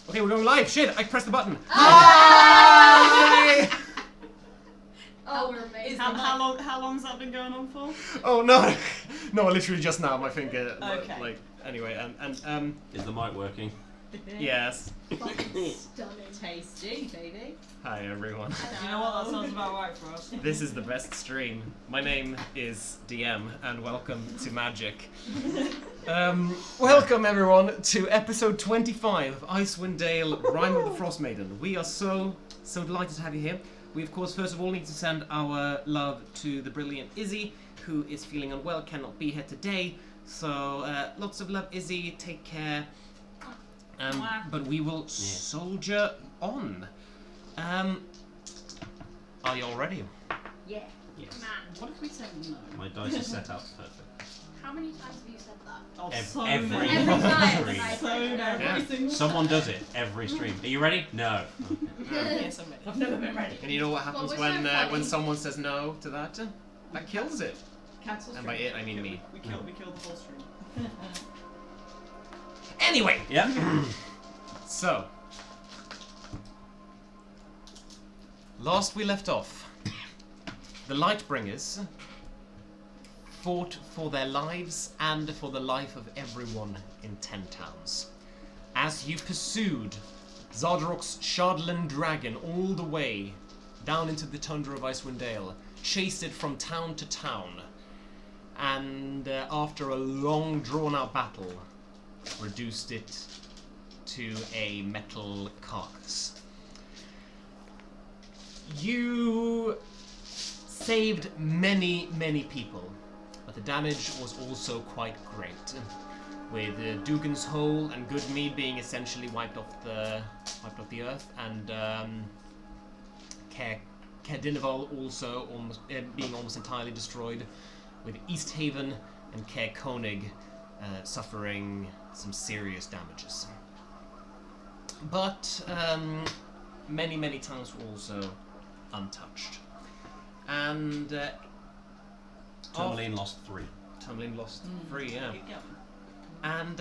Okay, we're going live. Shit, I pressed the button. Hi! Oh, we're amazing. How long's that been going on for? Oh no, no, literally just now. My finger. Okay. Like anyway, Is the mic working? yes. Fucking stunning. Tasty, baby. Hi everyone. You know what? That sounds about right for us. This is the best stream. My name is DM, and welcome to Magic. Welcome everyone to episode 25 of Icewind Dale, Rime of the Frostmaiden. We are so delighted to have you here. We of course first of all need to send our love to the brilliant Izzi, who is feeling unwell, cannot be here today. So lots of love, Izzi. Take care. But we will soldier on. Are you all ready? Yeah. Yes. Man. What if we said no? My dice are set up perfect. How many times have you said that? Oh, Every many. Every time. stream. So every single Someone does it every stream. Are you ready? No. Yes, I'm ready. I've never been ready. And you know what happens Well, we're so when funny. someone says no to that? That kills it. Cancel And stream. by it I mean me. We killed the whole stream. Anyway, Yep. so last we left off, the Lightbringers fought for their lives and for the life of everyone in 10 towns. As you pursued Zardarok's Shardland dragon all the way down into the tundra of Icewind Dale, chased it from town to town, and after a long drawn-out battle, reduced it to a metal carcass. You saved many people, but the damage was also quite great, with Dugan's Hole and Goodmead being essentially wiped off the earth, and Caer-Dineval also being almost entirely destroyed, with East Haven and Caer Konig suffering some serious damages. But many towns were also untouched. And Tourmaline lost 3. Tourmaline lost 3, yeah. Keep going. And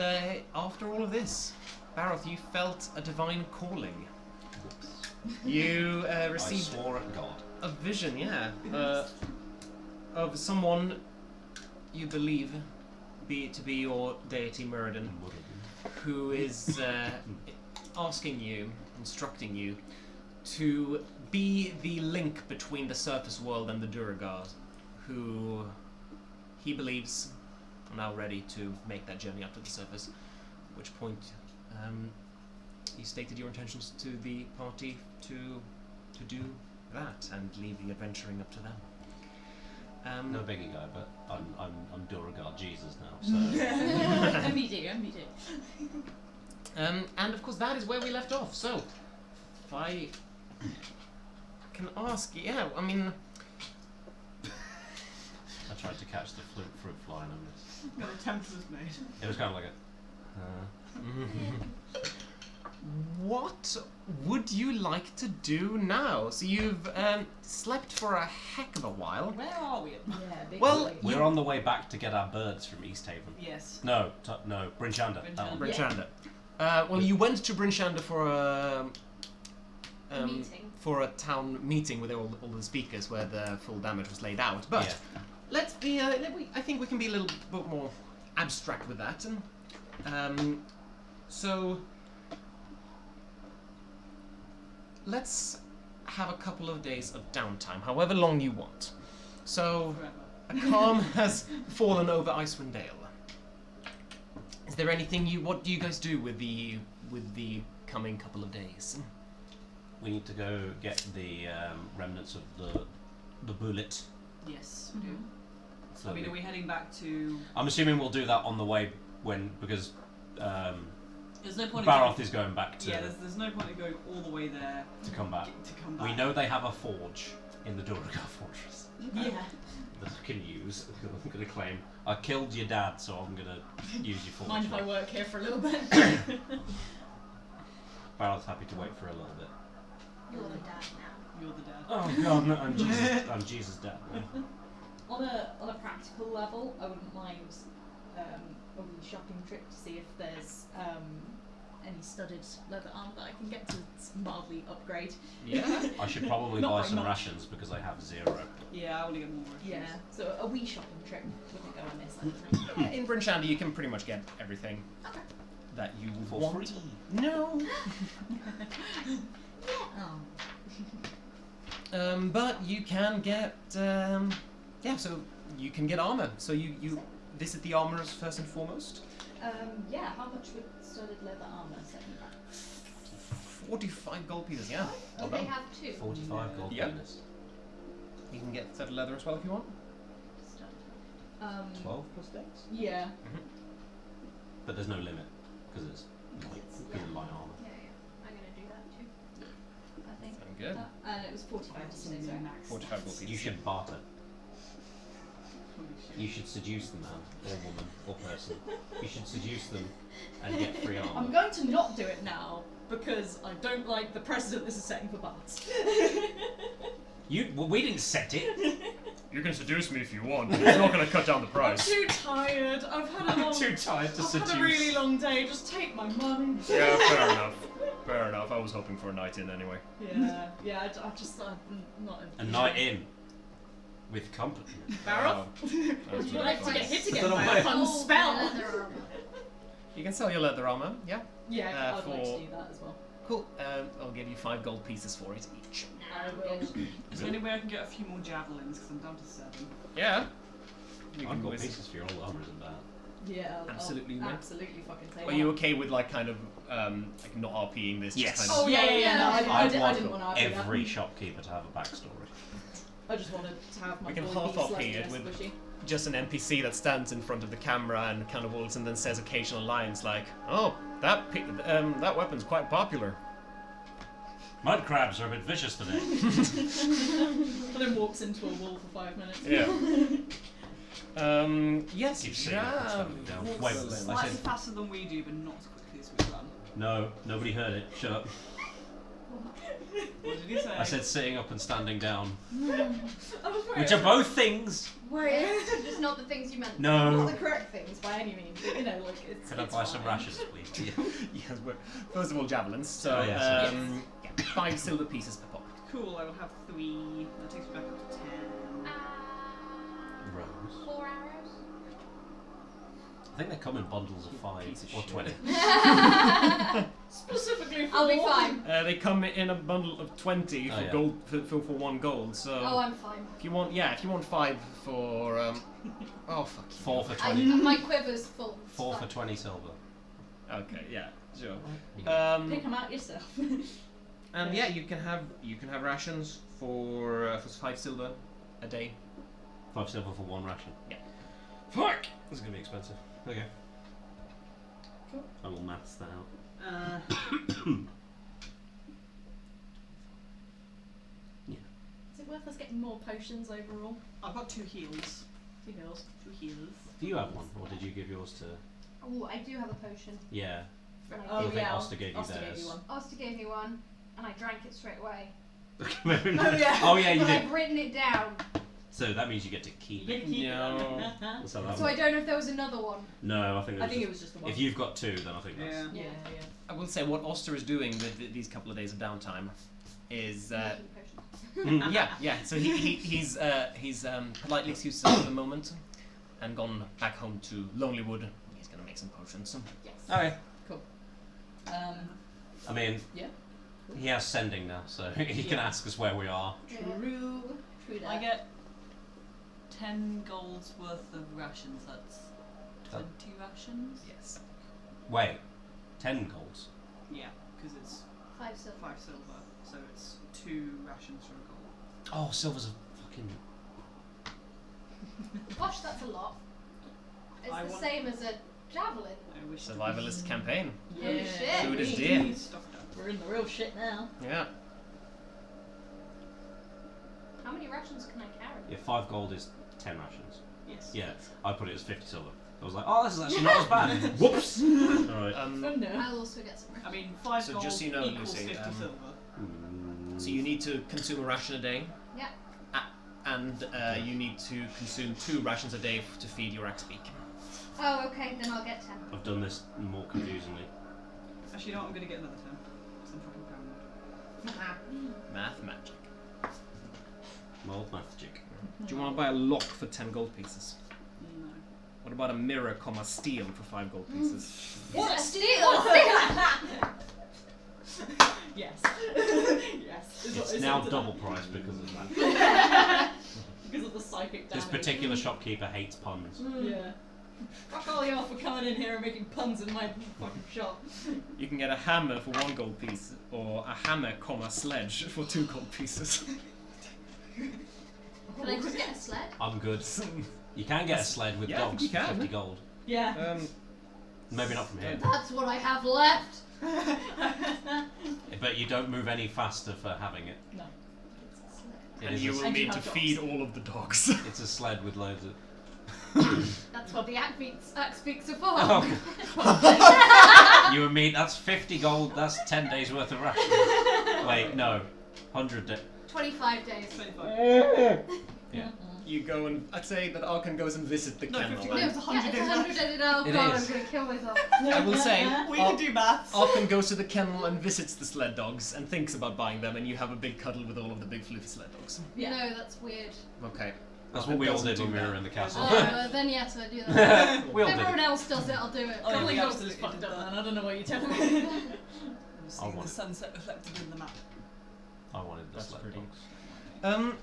after all of this, Baroth, you felt a divine calling. You I received swore at God. a vision, yeah, of someone you believe to be your deity Muradin, who is asking you, instructing you, to be the link between the surface world and the Duragard, who he believes are now ready to make that journey up to the surface, at which point you stated your intentions to the party to do that and leave the adventuring up to them. No biggie guy, but I'm Duragard Jesus now. So Me too. And of course that is where we left off. So, if I can ask, yeah, I mean, I tried to catch the fruit fly and I missed. An attempt was made. It was kind of like what would you like to do now? So you've slept for a heck of a while. Where are we? Yeah, big Well, boy. we're on the way back to get our birds from East Haven. Yes. No, Brinchanda. That one. Brinchanda. Well, you went to Brinchanda for a Meeting. for a town meeting with all the speakers where the full damage was laid out. But let's be. I think we can be a little bit more abstract with that. So let's have a couple of days of downtime, however long you want. So a calm has fallen over Icewind Dale. Is there anything what do you guys do with the coming couple of days? We need to go get the remnants of the bullet. Yes, we do. So I mean, are we heading back to? I'm assuming we'll do that on the way because There's no point. Baroth is going back to there's no point in going all the way there come back. to come back. We know they have a forge in the Duragard fortress Yeah. that I can use. I'm going to claim I killed your dad, so I'm going to use your forge. Mind if I work here for a little bit? Baroth's happy to wait for a little bit. You're the dad now. You're the dad. Oh God, no, I'm Jesus' dad. No. On a practical level, I wouldn't mind a wee shopping trip to see if there's any studded leather armor that I can get to mildly upgrade. Yeah. I should probably Not buy very some much. rations because I have 0. Yeah, I want to get more. Yeah, so a wee shopping trip wouldn't go amiss, I think. Yeah, in Brynshandi you can pretty much get everything Okay. that you would For want. free. No. Oh. But you can get so you can get armor. So you visit the armorers first and foremost. Yeah, how much would studded leather armor set me back? 45 gold pieces, yeah. Well They done. have 2. 45 gold Yep. bonus. You can get studded leather as well if you want. Studded. 12 plus dex? Yeah. But there's no limit because it's light, because of light armor. Yeah, I'm gonna do that too. I think. Sound good. And it was 45 to 6, right? 45 gold pieces. You should barter. Holy shit. You should seduce the man, or woman, or person. You should seduce them and get free armor. I'm going to not do it now because I don't like the precedent this is setting for bards. Well, we didn't set it. You can seduce me if you want, but it's not going to cut down the I'm price. too tired. I've had a I'm long. too tired to I've seduce. had a really long day. Just take my money. Yeah, fair enough. Fair enough. I was hoping for a night in anyway. Yeah. I just I'm not. A night in with company. Barrel. That's Would you really like to fun. get hit I again don't know by why. a fun Oh, spell? leather armor. You can sell your leather armor, yeah. Yeah, I'd like for- to do that as well. Cool. I'll give you 5 gold pieces for it each. I will. Is there any way I can get a few more javelins? Because I'm down to 7. Yeah. You I've can got always. pieces for your old armor, isn't bad. Yeah, Absolutely, I'll mate. absolutely fucking take Are that. you okay with like kind of like not RPing this? Yes. Just kind Oh yeah. No, I I didn't want want to argue every that. shopkeeper to have a backstory. I just wanted to have my We can boy half be RP slightly it less with- pushy. just an NPC that stands in front of the camera and kind of walks and then says occasional lines like, "Oh, that weapon's quite popular." Mud crabs are a bit vicious today. And then walks into a wall for 5 minutes. Yeah. Yes, Keep you saying that, have. standing down. Wait, Excellent. I Slightly said- faster than we do, but not as quickly as we run. No, nobody heard it. Shut up. What did you say? I said sitting up and standing down, I was which are both things. Wait, it's not the things you meant. not No. the correct things by any means, but you know, like it's. Could I it's buy some fine. rations, please? Yes, well, first of all, javelins. So, Oh, yes, yeah, 5 silver pieces per pop. Cool, I will have 3. That takes me back up to 10. Rose. 4 arrows. I think they come in bundles of 5 Piece of or shit. 20. Specifically for I'll be war. fine. They come in a bundle of 20 for Oh, yeah. gold for 1 gold. So Oh, I'm fine. if you want 5 for oh fuck you. 4 for I, 20. my quiver's full. 4 for 20 silver. Okay, yeah, sure. Pick them out yourself. And yeah, you can have rations for 5 silver a day. 5 silver for 1 ration. Yeah. Fuck! This is gonna be expensive. Okay. Cool. I will maths that out. Is it worth us getting more potions overall? I've got 2 heals. 2 heals. 2 heals. Do you have one, or did you give yours to? Oh, I do have a potion. Yeah. And I Oh, I gave think yeah, Oster gave you Oster theirs. gave you one. Oster gave me one, and I drank it straight away. Oh, yeah. Oh yeah, you But did. I've written it down, So that means you get to keep it. No. That's how that so I works. don't know if there was another one. No, I think. I think it was just the one. If you've got 2, then I think that's. Yeah. Yeah. I will say what Oster is doing with these couple of days of downtime is Making potions. yeah. So he's politely excused himself at the moment and gone back home to Lonelywood. He's gonna make some potions. Yes. Okay. Um, I mean, yeah. he has sending now, so he can Yeah. ask us where we are. True. True that. I get 10 gold's worth of rations. That's 20 rations? Yes. Wait, 10 golds. Yeah, because it's 5 silver. 5 silver, so it's 2 rations for a gold. Oh, silver's a fucking. Gosh, that's a lot. It's I the want- same as a javelin. I wish Survivalist campaign. Holy shit. Food is we- dear. Stocked up. We're in the real shit now. Yeah. How many rations can I carry? Yeah, 5 gold is 10 rations. Yes. Yeah, I put it as 50 silver. I was like, oh, this is actually not as bad. Whoops! Alright. Oh no. I'll also get some I mean, 5 So gold just so you know, equals Lucy, 50 silver. So you need to consume a ration a day. Yeah. And you need to consume 2 rations a day to feed your axe beak. Oh, okay, then I'll get 10. I've done this more confusingly. Actually, you know what? I'm gonna get another 10. 'Cause I'm fucking paranoid. Math magic. Mold magic. Do you want to buy a lock for 10 gold pieces? No. What about a mirror, comma, steel for 5 gold pieces? What? Steal! Yes. Yes. It's now double price because of that. Because of the psychic This damage. particular shopkeeper hates puns. Yeah. Fuck all y'all for coming in here and making puns in my fucking shop. You can get a hammer for 1 gold piece, or a hammer, comma, sledge for 2 gold pieces. Can I just get a sled? I'm good. You can get a sled with Yeah, I think dogs you for can. 50 gold. Yeah. Maybe not from here. That's what I have left. But you don't move any faster for having it. No. It And is you a, will And you need to have feed dogs. all of the dogs. it's a sled with loads of... That's what the axe speaks are for. Oh, you and me, that's 50 gold, that's 10 days worth of rations. Wait, no. 100 days. 25 days. 25. Yeah. You go and I'd say that Arkan goes and visit the No, kennel. 50 No, and- it's 100 yeah, it's days 100 left. days. Oh It god, is. I'm gonna kill myself. I will say, We can do maths. Arkan goes to the kennel and visits the sled dogs and thinks about buying them, and you have a big cuddle with all of the big fluffy sled dogs. Yeah. No, that's weird. Okay. That's Arkan what we all doesn't did do when we that. were in the castle. Then yes, I do that. we all If did everyone it. else does it, I'll do it. Oh, yeah, Cuddling we dogs is absolutely fucked did up, that. man. I don't know what you're telling me. I'm I seeing want the it. sunset reflected in the map. I wanted the That's sled pretty. dogs.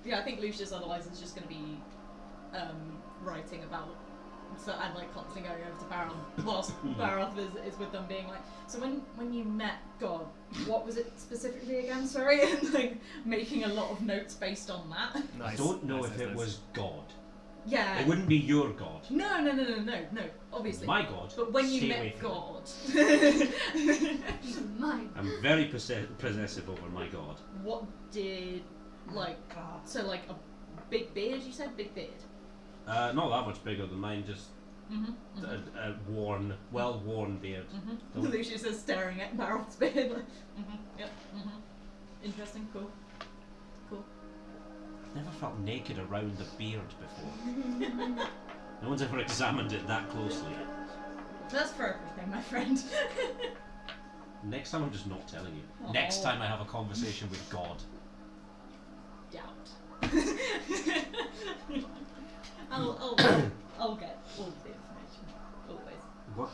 Yeah, I think Lucius otherwise is just going to be writing about, so and like constantly going over to Baroth whilst Baroth is with them, being like, so when you met God, what was it specifically again? Sorry, and like making a lot of notes based on that. I Nice. don't know Nice, if nice, it nice. was God. Yeah. It wouldn't be your God. No, obviously. My God. But when you Stay away met from God, Mine. I'm very possessive over my God. what did like so like a big beard? You said big beard. Not that much bigger than mine, just Mm-hmm. a worn, well-worn beard. Mm-hmm. Lucius is staring at Baroth's beard. Like, yep. Interesting. Cool. Never felt naked around the beard before. No one's ever examined it that closely. That's for everything, my friend. Next time I'm just not telling you. Aw. Next time I have a conversation with God. Doubt. I'll get all of the information. Always. What?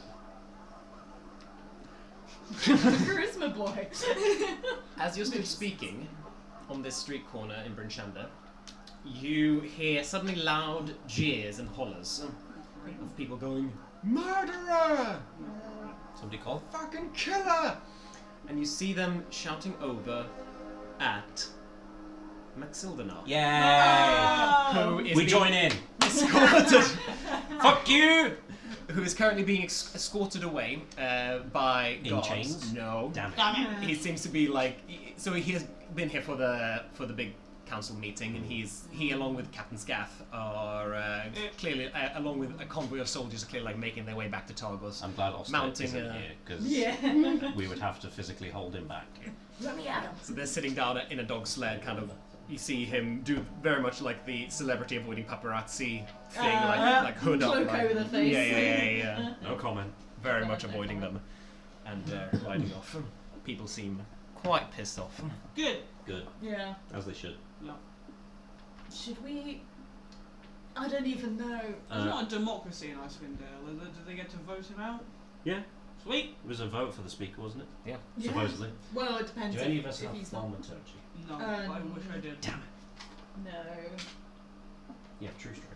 Charisma boy. As you're still speaking on this street corner in Brinchanda, you hear suddenly loud jeers and hollers of people going, "Murderer! Somebody call? Fucking killer!" And you see them shouting over at Maxilda now. Yay! Who is We being join in. escorted, Fuck you! who is currently being escorted away by In guards. chains? No. Damn it. Damn it. He seems to be like, so he has been here for the big council meeting, and he along with Captain Scath are clearly along with a convoy of soldiers are clearly like making their way back to Targos. I'm glad Austin Mounting, isn't here, because Yeah. we would have to physically hold him back. Let me at him. So they're sitting down in a dog sled, kind of. You see him do very much like the celebrity avoiding paparazzi thing, like hood up, Cloak like, over the face. Yeah. No comment. Very much avoiding them, and riding off. People seem quite pissed off. Good. Good. Yeah. As they should. Should we? I don't even know. There's not a democracy in Icewind Dale. Do they get to vote him out? Yeah. Sweet. It was a vote for the speaker, wasn't it? Yeah. Yeah. Supposedly. Well, it depends. Do any of us if have he's not. thaumaturgy? No, I wish I did. Damn it. No. Yeah, true strike.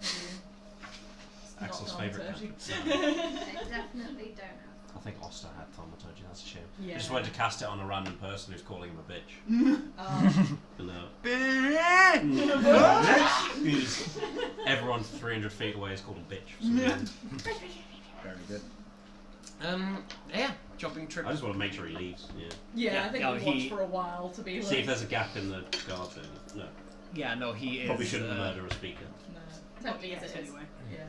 It's Axel's not favourite thaumaturgy. I definitely don't have. I think Oster had thaumaturgy, that's a shame. Yeah. I just wanted to cast it on a random person who's calling him a bitch. No. Everyone 300 feet away is called a bitch. for some reason. Very good. Yeah, shopping trip. I just want to make sure he leaves. Yeah. Yeah, Yeah, I think no, we he- watched for a while to be like. See if there's a gap in the guard thing. No. Yeah, no, he is. Probably shouldn't murder a speaker. No. Totally Not as yet, it is. anyway. Yeah.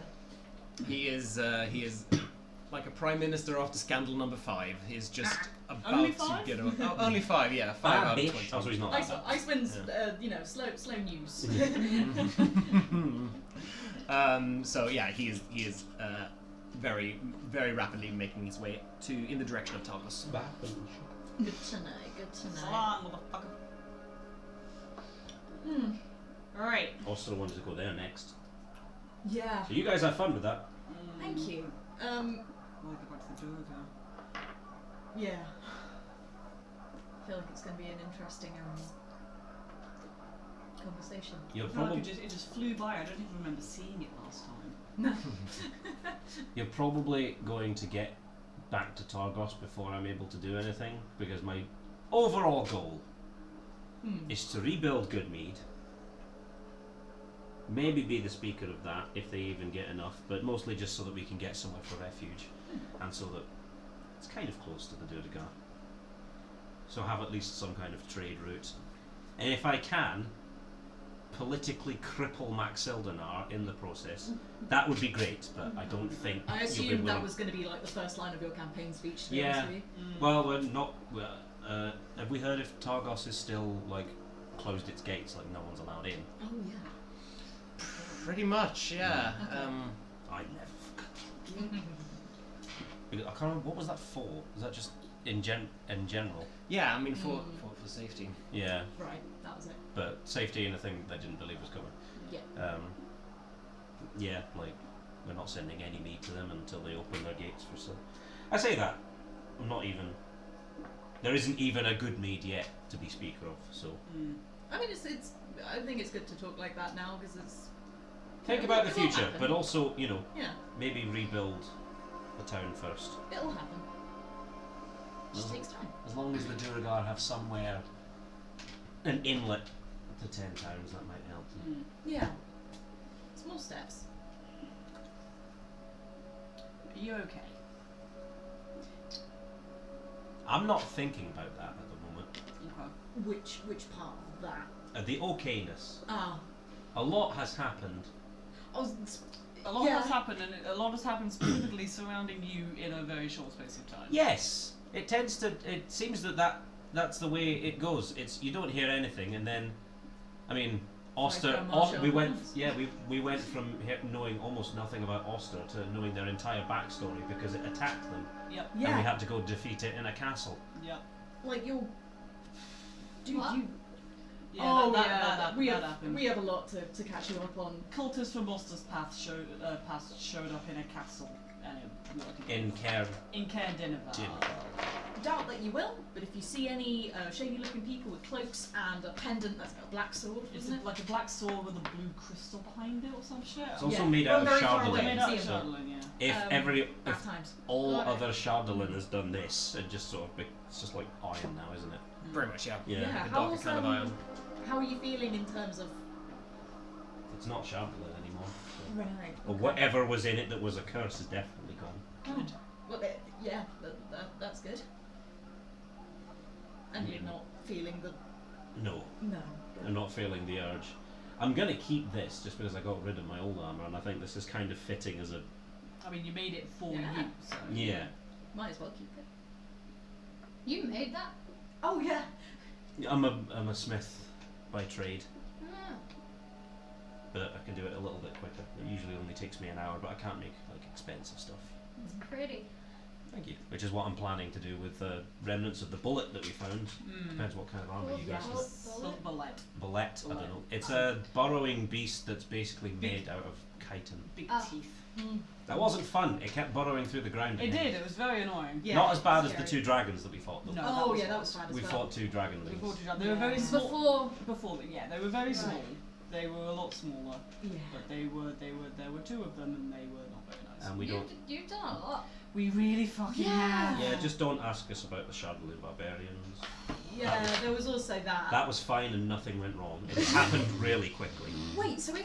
He is like a prime minister after scandal number 5. He's just about Only to 5? get over. Oh, only 5, yeah, 5 out of 20. Oh, so he's not that bad. Icewind's, slow news. So yeah, he is very, very rapidly making his way in the direction of Targus. Good to know. Good to know. Salam, motherfucker. Alright. Oster wanted to go there next. Yeah. So you guys have fun with that. Thank you. Well, go back to the door now. Yeah. I feel like it's going to be an interesting conversation. You're I feel like probably it just flew by. I don't even remember seeing it last time. No. you're probably going to get back to Targos before I'm able to do anything, because my overall goal is to rebuild Goodmead. Maybe be the speaker of that if they even get enough, but mostly just so that we can get somewhere for refuge, and so that it's kind of close to the Durgar. So have at least some kind of trade route, and if I can politically cripple Maxildanar in the process, that would be great. But I don't think I you'll be assumed that willing- was going to be like the first line of your campaign speech. To be Yeah. honest with you. Well, we're not. Have we heard if Targos is still like closed its gates, like no one's allowed in? Oh yeah. Pretty much, yeah. I never forgot. I can't remember, what was that for? Was that just in general? Yeah, I mean for safety. Yeah, Right. That was it. but safety in a thing they didn't believe was coming. Yeah. Yeah, like we're not sending any meat to them until they open their gates for sale. I say that. I'm not even. There isn't even a good mead yet to be speaker of. So I mean, it's. I think it's good to talk like that now because it's. think about the It'll future, happen. but also Yeah. maybe rebuild the town first. It'll happen. Just takes time. As long as the Durgar have somewhere, an inlet to 10 towns, that might help. Yeah. Small steps. Are you okay? I'm not thinking about that at the moment. Okay. Which part of that? The okayness. Ah. A lot has happened. I was. A lot has happened, and a lot has happened specifically surrounding you in a very short space of time. Yes, it tends to. It seems that's the way it goes. It's you don't hear anything, and then, I mean, Oster. We went. Yeah, we went from knowing almost nothing about Oster to knowing their entire backstory because it attacked them, Yep. and we had to go defeat it in a castle. Yep. Like you're. Dude, What? you. Yeah, that we happened. have a lot to catch you up on. Cultists from Oster's past showed up in a castle In Cairn. in Caer Dineval. Doubt that you will, but if you see any shady-looking people with cloaks and a pendant that's got a black sword, It's isn't it? like a black sword with a blue crystal behind it or some shit. It's also Yeah. made Well, out of very far away. Shardolin. Made out of See 'em. Shardolin, yeah. Bad If times. all Okay. other Shardolin has done this, it just sort of it's just like iron now, isn't it? Pretty much, yeah. Yeah. Yeah. The darker kind of iron. How are you feeling in terms of? It's not Shardolin anymore. So. Right. Or whatever was in it that was a curse is definitely gone. Good. Well, yeah, that's good. And you're not feeling the. No, No. I'm not feeling the urge. I'm gonna keep this just because I got rid of my old armor, and I think this is kind of fitting as a. I mean, you made it for Yeah. you, so. Yeah. Might as well keep it. You made that? Oh yeah. I'm a smith by trade, Ah. but I can do it a little bit quicker. It usually only takes me an hour, but I can't make like expensive stuff. It's pretty. Thank you. Which is what I'm planning to do with the remnants of the bullet that we found. Depends what kind of armor you guys Bullet. have. Bullet. Bullet, I don't know. It's a burrowing beast that's basically made out of chitin. Big Ah. teeth. That wasn't fun. It kept burrowing through the ground. It again. did, it was very annoying. Yeah. Not as bad as the scary. 2 dragons that we fought though. No. Oh that yeah, that was was bad as We well. fought 2 dragonlings. They were very Yeah. small. Before. Yeah, they were very small. Right. They were a lot smaller, Yeah. but there were 2 of them, and they were not very nice. And we don't. You've done a lot. We really fucking Yeah. have. Yeah, just don't ask us about the Shardolin Barbarians. Yeah, there was also that. That was fine and nothing went wrong. It happened really quickly. Wait, so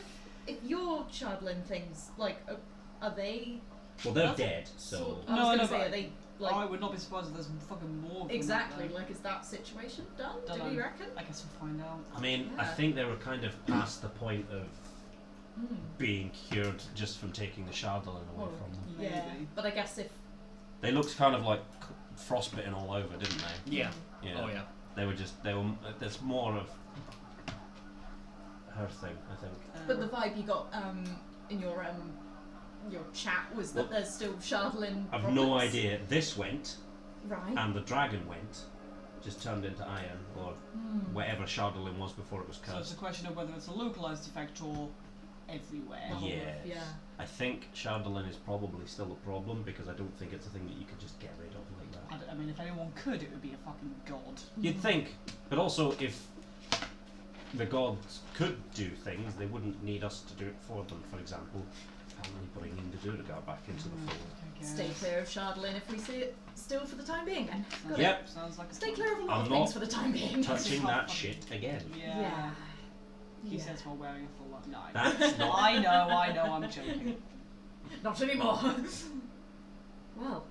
if your Chardlin things like are they? Well, they're Nothing. dead, so. I was No, gonna no, say, but are they like I would not be surprised if there's fucking more. of them exactly out there. like is that situation done? Do Dunno. we reckon? I guess we'll find out. I mean, I Yeah. think they were kind of past the point of Mm. being cured just from taking the Shardolin away Oh. from them. Yeah, Maybe. but I guess if They looked kind of like frostbitten all over, didn't they? Yeah. Yeah. Oh yeah. They were just. They were. There's more of her thing, I think. but the vibe you got in your your chat was that there's still Shardlin. I've no idea. This went, Right. and the dragon went, just turned into iron, or whatever Shardlin was before it was So it's cursed. a question of whether it's a localized effect or everywhere. The whole of- Yes. yeah. I think Shardlin is probably still a problem because I don't think it's a thing that you could just get rid of like that. I mean, if anyone could, it would be a fucking god. You'd think, but also if the gods could do things, they wouldn't need us to do it for them. For example, finally bringing the Durgar back into the fold. Stay clear of Shardlin if we see it still for the time being. Then. Got Yep. it. Sounds like a Stay plan. clear of a lot I'm of things not for the time being. Touching that shit again. Yeah. He Yeah. says while wearing a full life. No, That's not. I know, I'm joking. Not anymore. Well.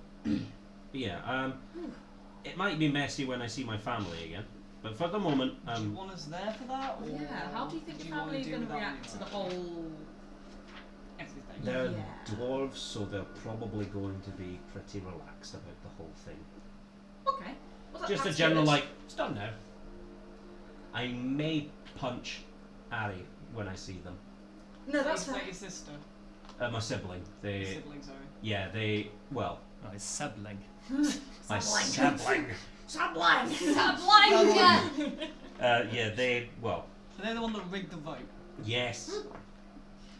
Yeah. It might be messy when I see my family again, but for the moment, Do you want us there for that? Or Yeah. How do you think do your wanna family is do going to without react to me? the whole? Everything. they're Yeah. dwarves, so they're probably going to be pretty relaxed about the whole thing. Okay. Well, Just a that's general good. like, it's done now. I may punch Ari when I see them. No, that's Is that fine. your sister? My sibling. Your They, sibling, sorry. yeah, they. Well, Oh, it's sibling. my Sibling. sibling. Sublime. Sublime, yeah. Yeah, they. Well, So they're the one that rigged the vote. yes.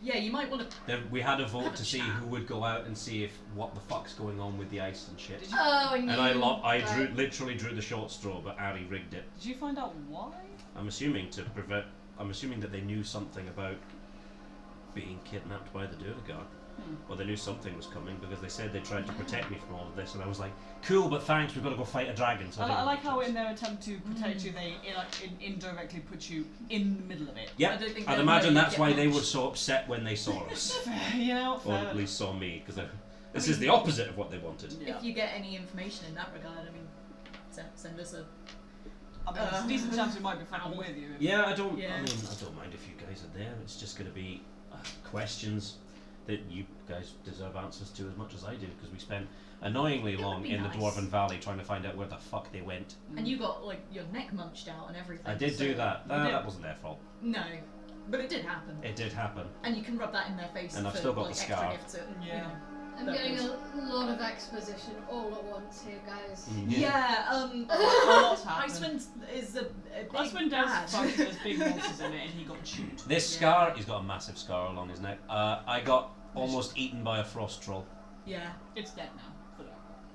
Yeah, you might want to. We had a vote to see who would go out and see if what the fuck's going on with the ice and shit. Did you, Oh, and And you. I literally drew the short straw, but Ari rigged it. did you find out why? I'm assuming to prevent. I'm assuming that they knew something about being kidnapped by the Durgar. Or they knew something was coming because they said they tried to protect me from all of this, and I was like, cool, but thanks, we've got to go fight a dragon. So I didn't like have a how choice. in their attempt to protect you, they indirectly put you in the middle of it. Yeah, I don't think I'd they'll imagine know you that's get why they much. were so upset when they saw us. You know, Or fair at least saw me, because this is the opposite of what they wanted. Yeah. If you get any information in that regard, I mean, send us a. I mean, there's a decent chance we might be fucking with you. Yeah, I don't. Yeah. I mean, I don't mind if you guys are there. It's just going to be questions that you guys deserve answers to as much as I do, because we spent annoyingly It would long be in nice. the Dwarven Valley trying to find out where the fuck they went. And you got like your neck munched out and everything. I did so- do that. You did. That wasn't their fault. No, but it did happen. It did happen. And you can rub that in their face And I've for still got like the extra scar. gifts. Yeah. I'm getting a lot of exposition all at once here, guys. Yeah. A lot's happened. Icewind is a big Icewind bad. does fuck, there's big monsters in it, and he got chewed. This Yeah. scar, he's got a massive scar along his neck. I got almost eaten by a frost troll. Yeah. It's dead now. For now.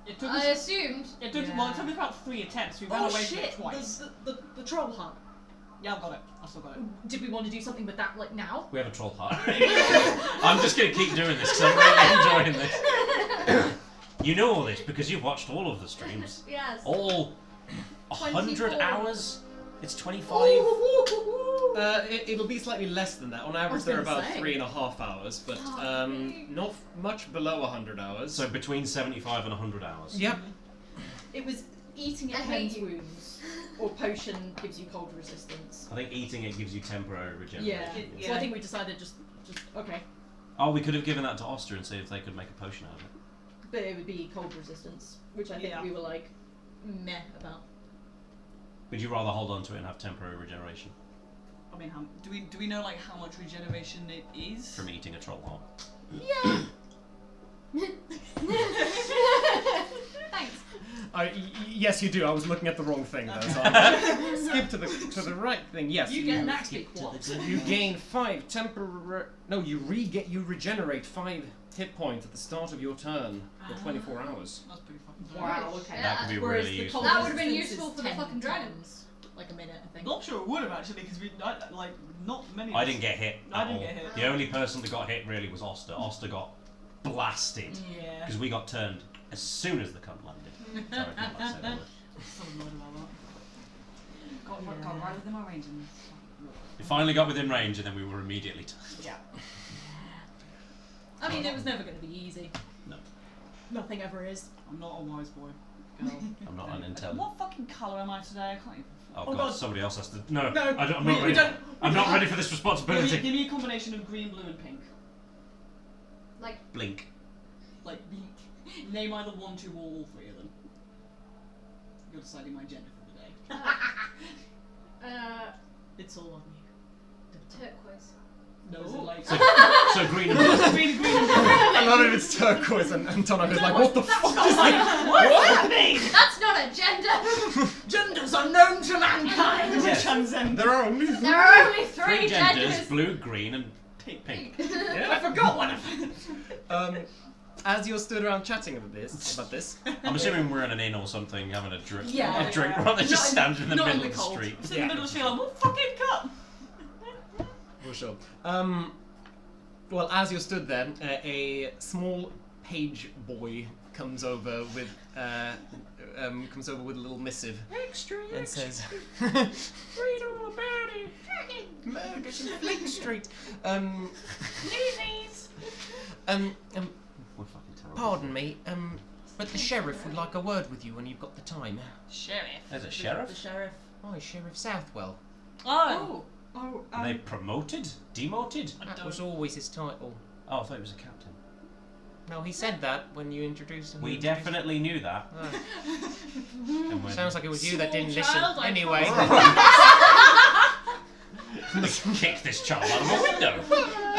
It took I us. assumed. It took Yeah. well. It took us about 3 attempts. We ran Oh away from shit! it twice. The troll hut. Yeah, I've got it. I still got it. Did we want to do something with that like now? We have a troll hut. I'm just going to keep doing this because I'm really enjoying this. You know all this because you've watched all of the streams. Yes. All 100 24. hours? It's 25? It'll be slightly less than that. On average, was they're gonna about say. 3.5 hours, but not much below 100 hours. So between 75 and 100 hours. Yep. It was eating I at hate men's you. wounds, or potion gives you cold resistance. I think eating it gives you temporary regeneration. Yeah. So I think we decided just okay, Oh, we could have given that to Oster and see if they could make a potion out of it. but it would be cold resistance, which I think Yeah. we were like meh about. Would you rather hold on to it and have temporary regeneration I mean, do we know like how much regeneration it is? from eating a troll heart? Yeah. Thanks. Yes, you do. I was looking at the wrong thing, though. So I'll skip to the right thing. Yes, You get an axe beak. You gain 5 temporary. No, you regenerate 5 hit points at the start of your turn for 24 hours. That's pretty fucking. Wow. Okay. Yeah. That could be Whereas really the useful. cold That would've been resistance useful is for the 10 fucking dragon. times, like a minute, I think. Not sure it would have actually, because we like not many. of I us- didn't get hit. I at didn't all. get hit. The only person that got hit really was Oster. Oster got blasted Yeah. because we got turned as soon as the cunt landed. Sorry, I can't say that word. I'm so annoyed about that. Got right within my range and. We finally got within range and then we were immediately turned. Yeah. I mean, it was never going to be easy. No. Nothing ever is. I'm not a wise boy. Girl. I'm not unintelligent. What fucking colour am I today? I can't even. Oh, Oh god, God. somebody else has to. No, No, I'm we- not we ready. don't- I'm not ready for this Give responsibility. me a combination of green, blue, and pink. Blink. Like, name either 1, 2, or all 3 of them. You're deciding my gender for the day. It's all on you. Turquoise. No, is it like So green and blue. green and blue? A lot of it's turquoise, and Tonaich is like, what the fuck I was is like, that? what does that mean? That's not a gender! Genders are known to mankind. Yes. Transcend. There are only There are only three genders, genders! blue, green, and Pink. pink. I Yeah. forgot one of them. As you're stood around chatting about this, I'm assuming we're in an inn or something, having a drink, Yeah, a drink yeah. rather than just Not standing in the not middle in of the the cold. street. It's in Yeah. the middle of the street. Like, what fucking cut? for sure. Well, as you're stood there, a small page boy comes over with a little missive and says, "Read all about it. Murders in Fleet Street. Movies. We're fucking terrible. Pardon me, but the sheriff would like a word with you when you've got the time. Sheriff. There's a The sheriff? sheriff. Oh, Sheriff Southwell. Oh. Are they promoted? Demoted? That was always his title. Oh, I thought he was a captain. No, he said that when you introduced him. We definitely knew that. Ah. And when Sounds like it was you that Small didn't child, listen. I Anyway. Let's kick this child out of a window.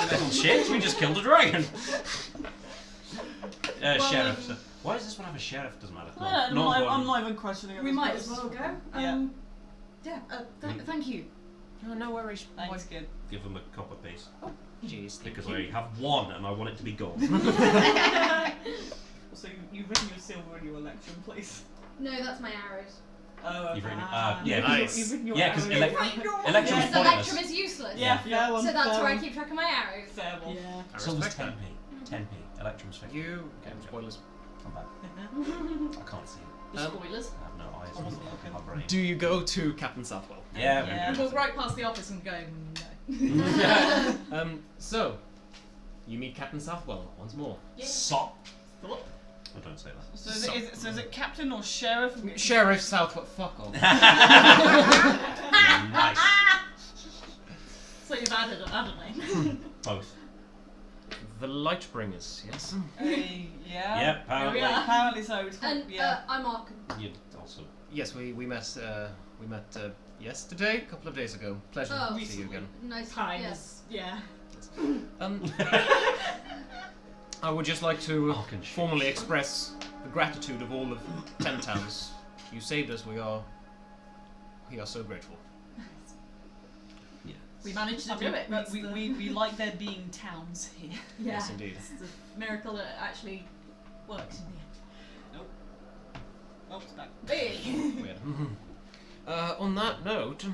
Little shit, we just killed a dragon. Sheriff. So, why does this one have a sheriff? Doesn't matter. I'm not even questioning it. We might as well go. Yeah. Thank you. Oh, no worries. Thanks, kid. Give him a copper piece. Jeez, thank Because you. I have one and I want it to be gold. So you've written your silver in your election, please. No, that's my arrows. Oh, You've written- yeah. yeah, Nice. You've written your Yeah, 'cause arrows. electrum's Yes, pointless. Electrum is useless. Yeah, fair one. So that's fair where I one. keep track of my arrows. Fair one. Yeah. I So was respect 10p. 10p. Electrum's fake. You. Okay, Spoilers. I'm bad. I can't see it. The Um, spoilers. I have no eyes. I'm looking at my brain. Do you go to Captain Southwell? Yeah, Yeah. And walk right past the office and go, no. So, you meet Captain Southwell once more. Sop. I don't say that. So is it captain or sheriff? Sheriff Southwell. Fuck off. Nice. So you've added a name. Both. The Lightbringers, yes? Yeah. Yep, apparently. Yeah. Apparently so. And Yeah. I'm Arkham. You also. Yes, we met yesterday, a couple of days ago. Pleasure Oh. to see you again. Nice. Kind Yes. yeah. I would just like to Fucking shit. formally express the gratitude of all of 10 towns. You saved us. We are so grateful. Yeah. We managed to I do mean, it. That's the- we like there being towns here. Yeah. Yes, indeed. It's a miracle that it actually worked in the end. Oh, it's back. Hey. Weird. On that note,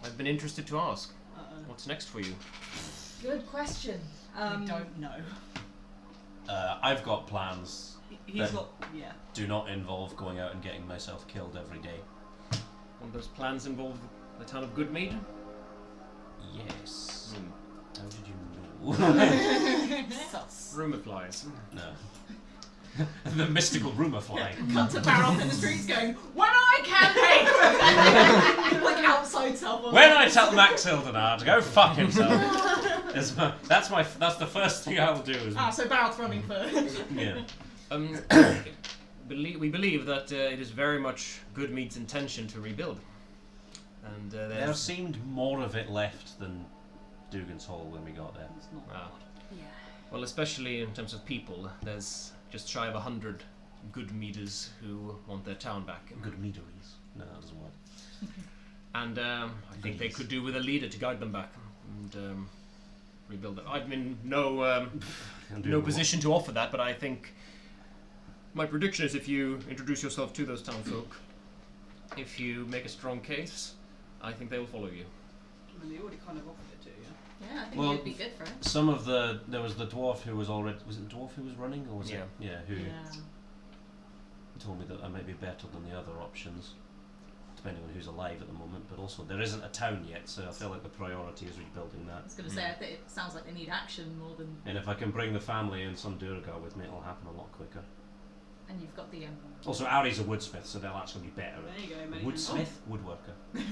I've been interested to ask, what's next for you? Good question. I don't know. I've got plans. He's Then- got yeah. Do not involve going out and getting myself killed every day. And those plans involve the town of Goodmead? Yes. How did you know? Sus. Rumour flies. No. The mystical rumour fly. Cut to Barrow in the streets going, when I campaign! Like outside someone. When I tell Axel to go fuck himself. That's the first thing I'll do. Is, So Barrow's running for. yeah. We believe that it is very much Goodmead's intention to rebuild. And There there's... seemed more of it left than Dugan's Hall when we got there. It's not. Ah. Yeah. Well, especially in terms of people, there's just shy of 100 Goodmeaders who want their town back. Good meaderies. No, that doesn't work. And I think they could do with a leader to guide them back and rebuild it. I'm in no position to offer that, but I think my prediction is if you introduce yourself to those townfolk, if you make a strong case, I think they will follow you. I mean, they already kind of offered it to you. Yeah, I think Well, it'd be good for it. Some of there was the dwarf who was already, was it the dwarf who was running, or was Yeah. it? Yeah, who Yeah. told me that I might be better than the other options, depending on who's alive at the moment. But also, there isn't a town yet, so I feel like the priority is rebuilding I that. was going to say, I think it sounds like they need action more than. And if I can bring the family and some Durgar with me, it'll happen a lot quicker. And you've got the. Also, Ari's a woodsmith, so they'll actually be better. There you go. At Many woodsmith, woodworker, I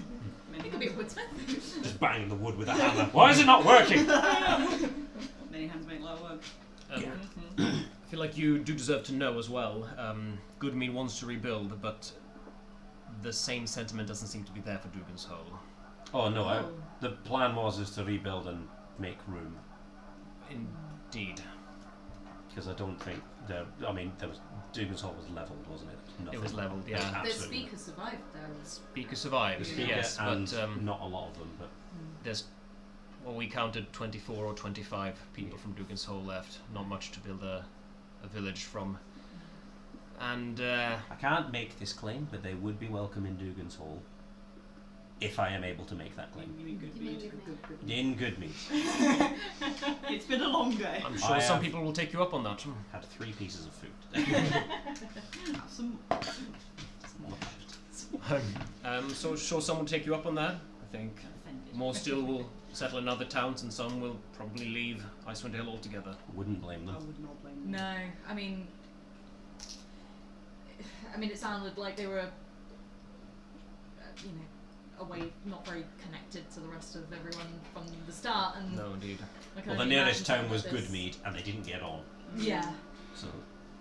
Many think it'd be a woodsmith. just banging the wood with a hammer. Why is it not working? Many hands make light work. Yeah. I feel like you do deserve to know as well. Goodmead wants to rebuild, but the same sentiment doesn't seem to be there for Dugan's Hole. Oh no, the plan was to rebuild and make room. Indeed. Because I don't think there was Dugan's Hall was levelled, wasn't it? It was levelled, yeah. There was The absolutely speaker survived though. Speaker survived, nothing. yes, and but not a lot of them, but there's, well, we counted 24 or 25 people from Dugan's Hole left. Not much to build a village from. And I can't make this claim, but they would be welcome in Dugan's Hall if I am able to make that claim. You mean good You mean meat? good In good meat. It's been a long day. I'm sure I some have- people will take you up on that. Had 3 pieces of food today. Have some. So sure someone will take you up on that. I think Offended. more still will settle in other towns, and some will probably leave Icewind Dale altogether. Wouldn't blame I them. would not blame them. No, I mean, it sounded like they were, away, not very connected to the rest of everyone from the start. And No, indeed. I can Well, the only nearest imagine town was something like this. Goodmead, and they didn't get on. Yeah, So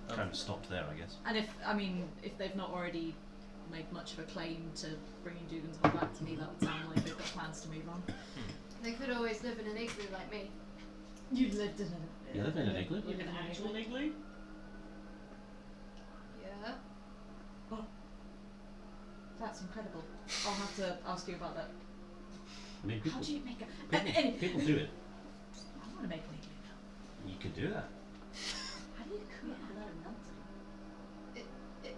kind of stopped there, I guess. and if they've not already made much of a claim to bringing Dugan's Hall back to me, that would sound like they've got plans to move on. They could always live in an igloo like me. You lived in it. You live in an igloo? Live in an actual igloo? Yeah. That's incredible. I'll have to ask you about that. I mean, How people, do you make a... people, people do it. I want to make an igloo now. You can do that. How do you cook it without it melting? If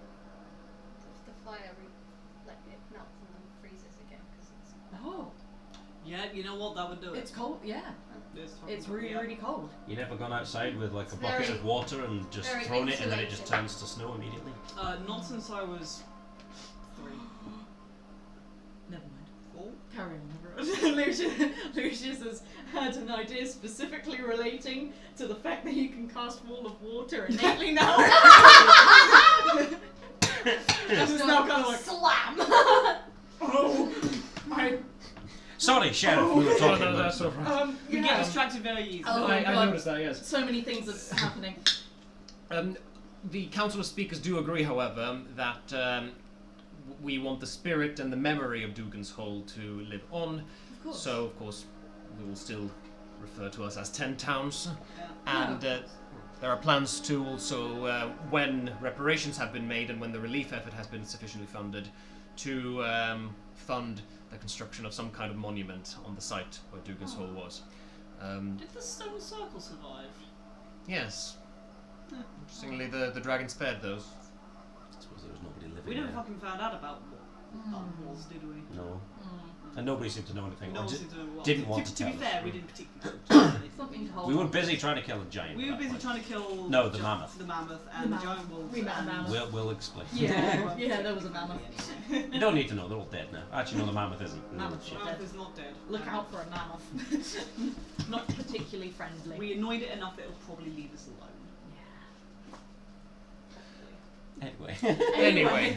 the fire it melts and then freezes again because it's. Oh, Yeah, you know what? That would do it. it's cold. Yeah, it's really, really cold. You never gone outside with like It's a bucket very- of water and just very thrown it, and then it just insulated. turns to snow immediately? Not since I was 3. Never mind. 4? Carry on, everyone. Lucius has had an idea specifically relating to the fact that you can cast Wall of Water innately now. This is now kind of like slam. oh, Sorry, Sheriff, we were talking no, about that's all right. We get distracted very easily. Oh I my God. noticed that, yes. so many things are happening. The Council of Speakers do agree, however, that we want the spirit and the memory of Dugan's Hole to live on. Of course. So, of course, we will still refer to us as 10 towns. Yeah. And there are plans to also, when reparations have been made and when the relief effort has been sufficiently funded, to fund the construction of some kind of monument on the site where Dugan's Hole was. Did the stone circle survive? Yes. Interestingly, the dragon spared those. I suppose there was nobody living We never there. fucking found out about what that was, did we? No. And nobody seemed to know anything. No or one di- seemed to know what. didn't want to To be tell fair, us. we didn't particularly. Something to hold We were on. busy trying to kill a giant. We at were that busy point. trying to kill No, the mammoth. the mammoth and the mammoth. giant wolves. We met a and- mammoth. We'll explain. Yeah, yeah, there was a mammoth. You don't need to know, they're all dead now. Actually, no, the mammoth isn't. Mammoth. Shit. The mammoth is not dead. Look out for a mammoth. Not particularly friendly. We annoyed it enough that it'll probably leave us alone. Anyway. Anyway.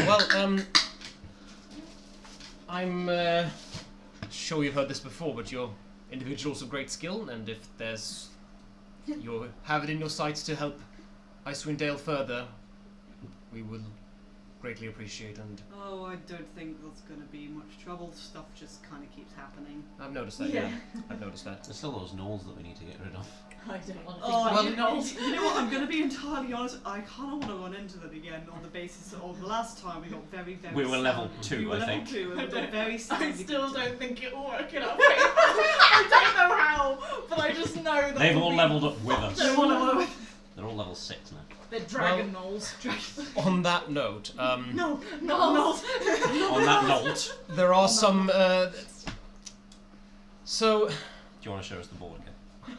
Well, I'm sure you've heard this before, but you're individuals of great skill, and if there's you have it in your sights to help Icewind Dale further, we would greatly appreciate. And Oh, I don't think there's going to be much trouble. Stuff just kind of keeps happening. I've noticed that. Yeah. I've noticed that. There's still those gnolls that we need to get rid of. I don't want to Oh, think well, about you know what? I'm going to be entirely honest. I kind of want to run into them again on the basis of the last time we got very, very. We were level sad. 2, We were I level think. 2, and we got very. I sad still because- don't think it will work in our favour. I don't know how, but I just know that They've we'll all be- leveled up with us. They're all leveled up. They're all level 6 now. They're dragon gnolls. On that note, No, Gnolls. On that note, do there are some. So, you want to show us the board again?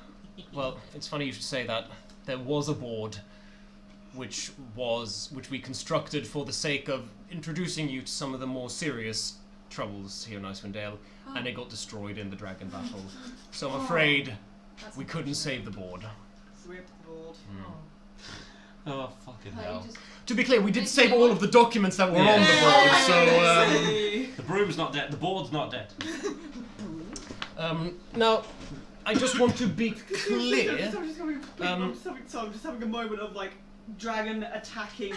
well, it's funny you should say that. There was a board which we constructed for the sake of introducing you to some of the more serious troubles here in Icewind Dale, and it got destroyed in the dragon battle. So I'm afraid That's we couldn't save the board. Rip the board. Oh, fucking Oh, hell. you just To be clear, we did save all of the documents that were on the board, so The broom's not dead, the board's not dead. now I just want to be clear. I'm just having a moment of like dragon attacking,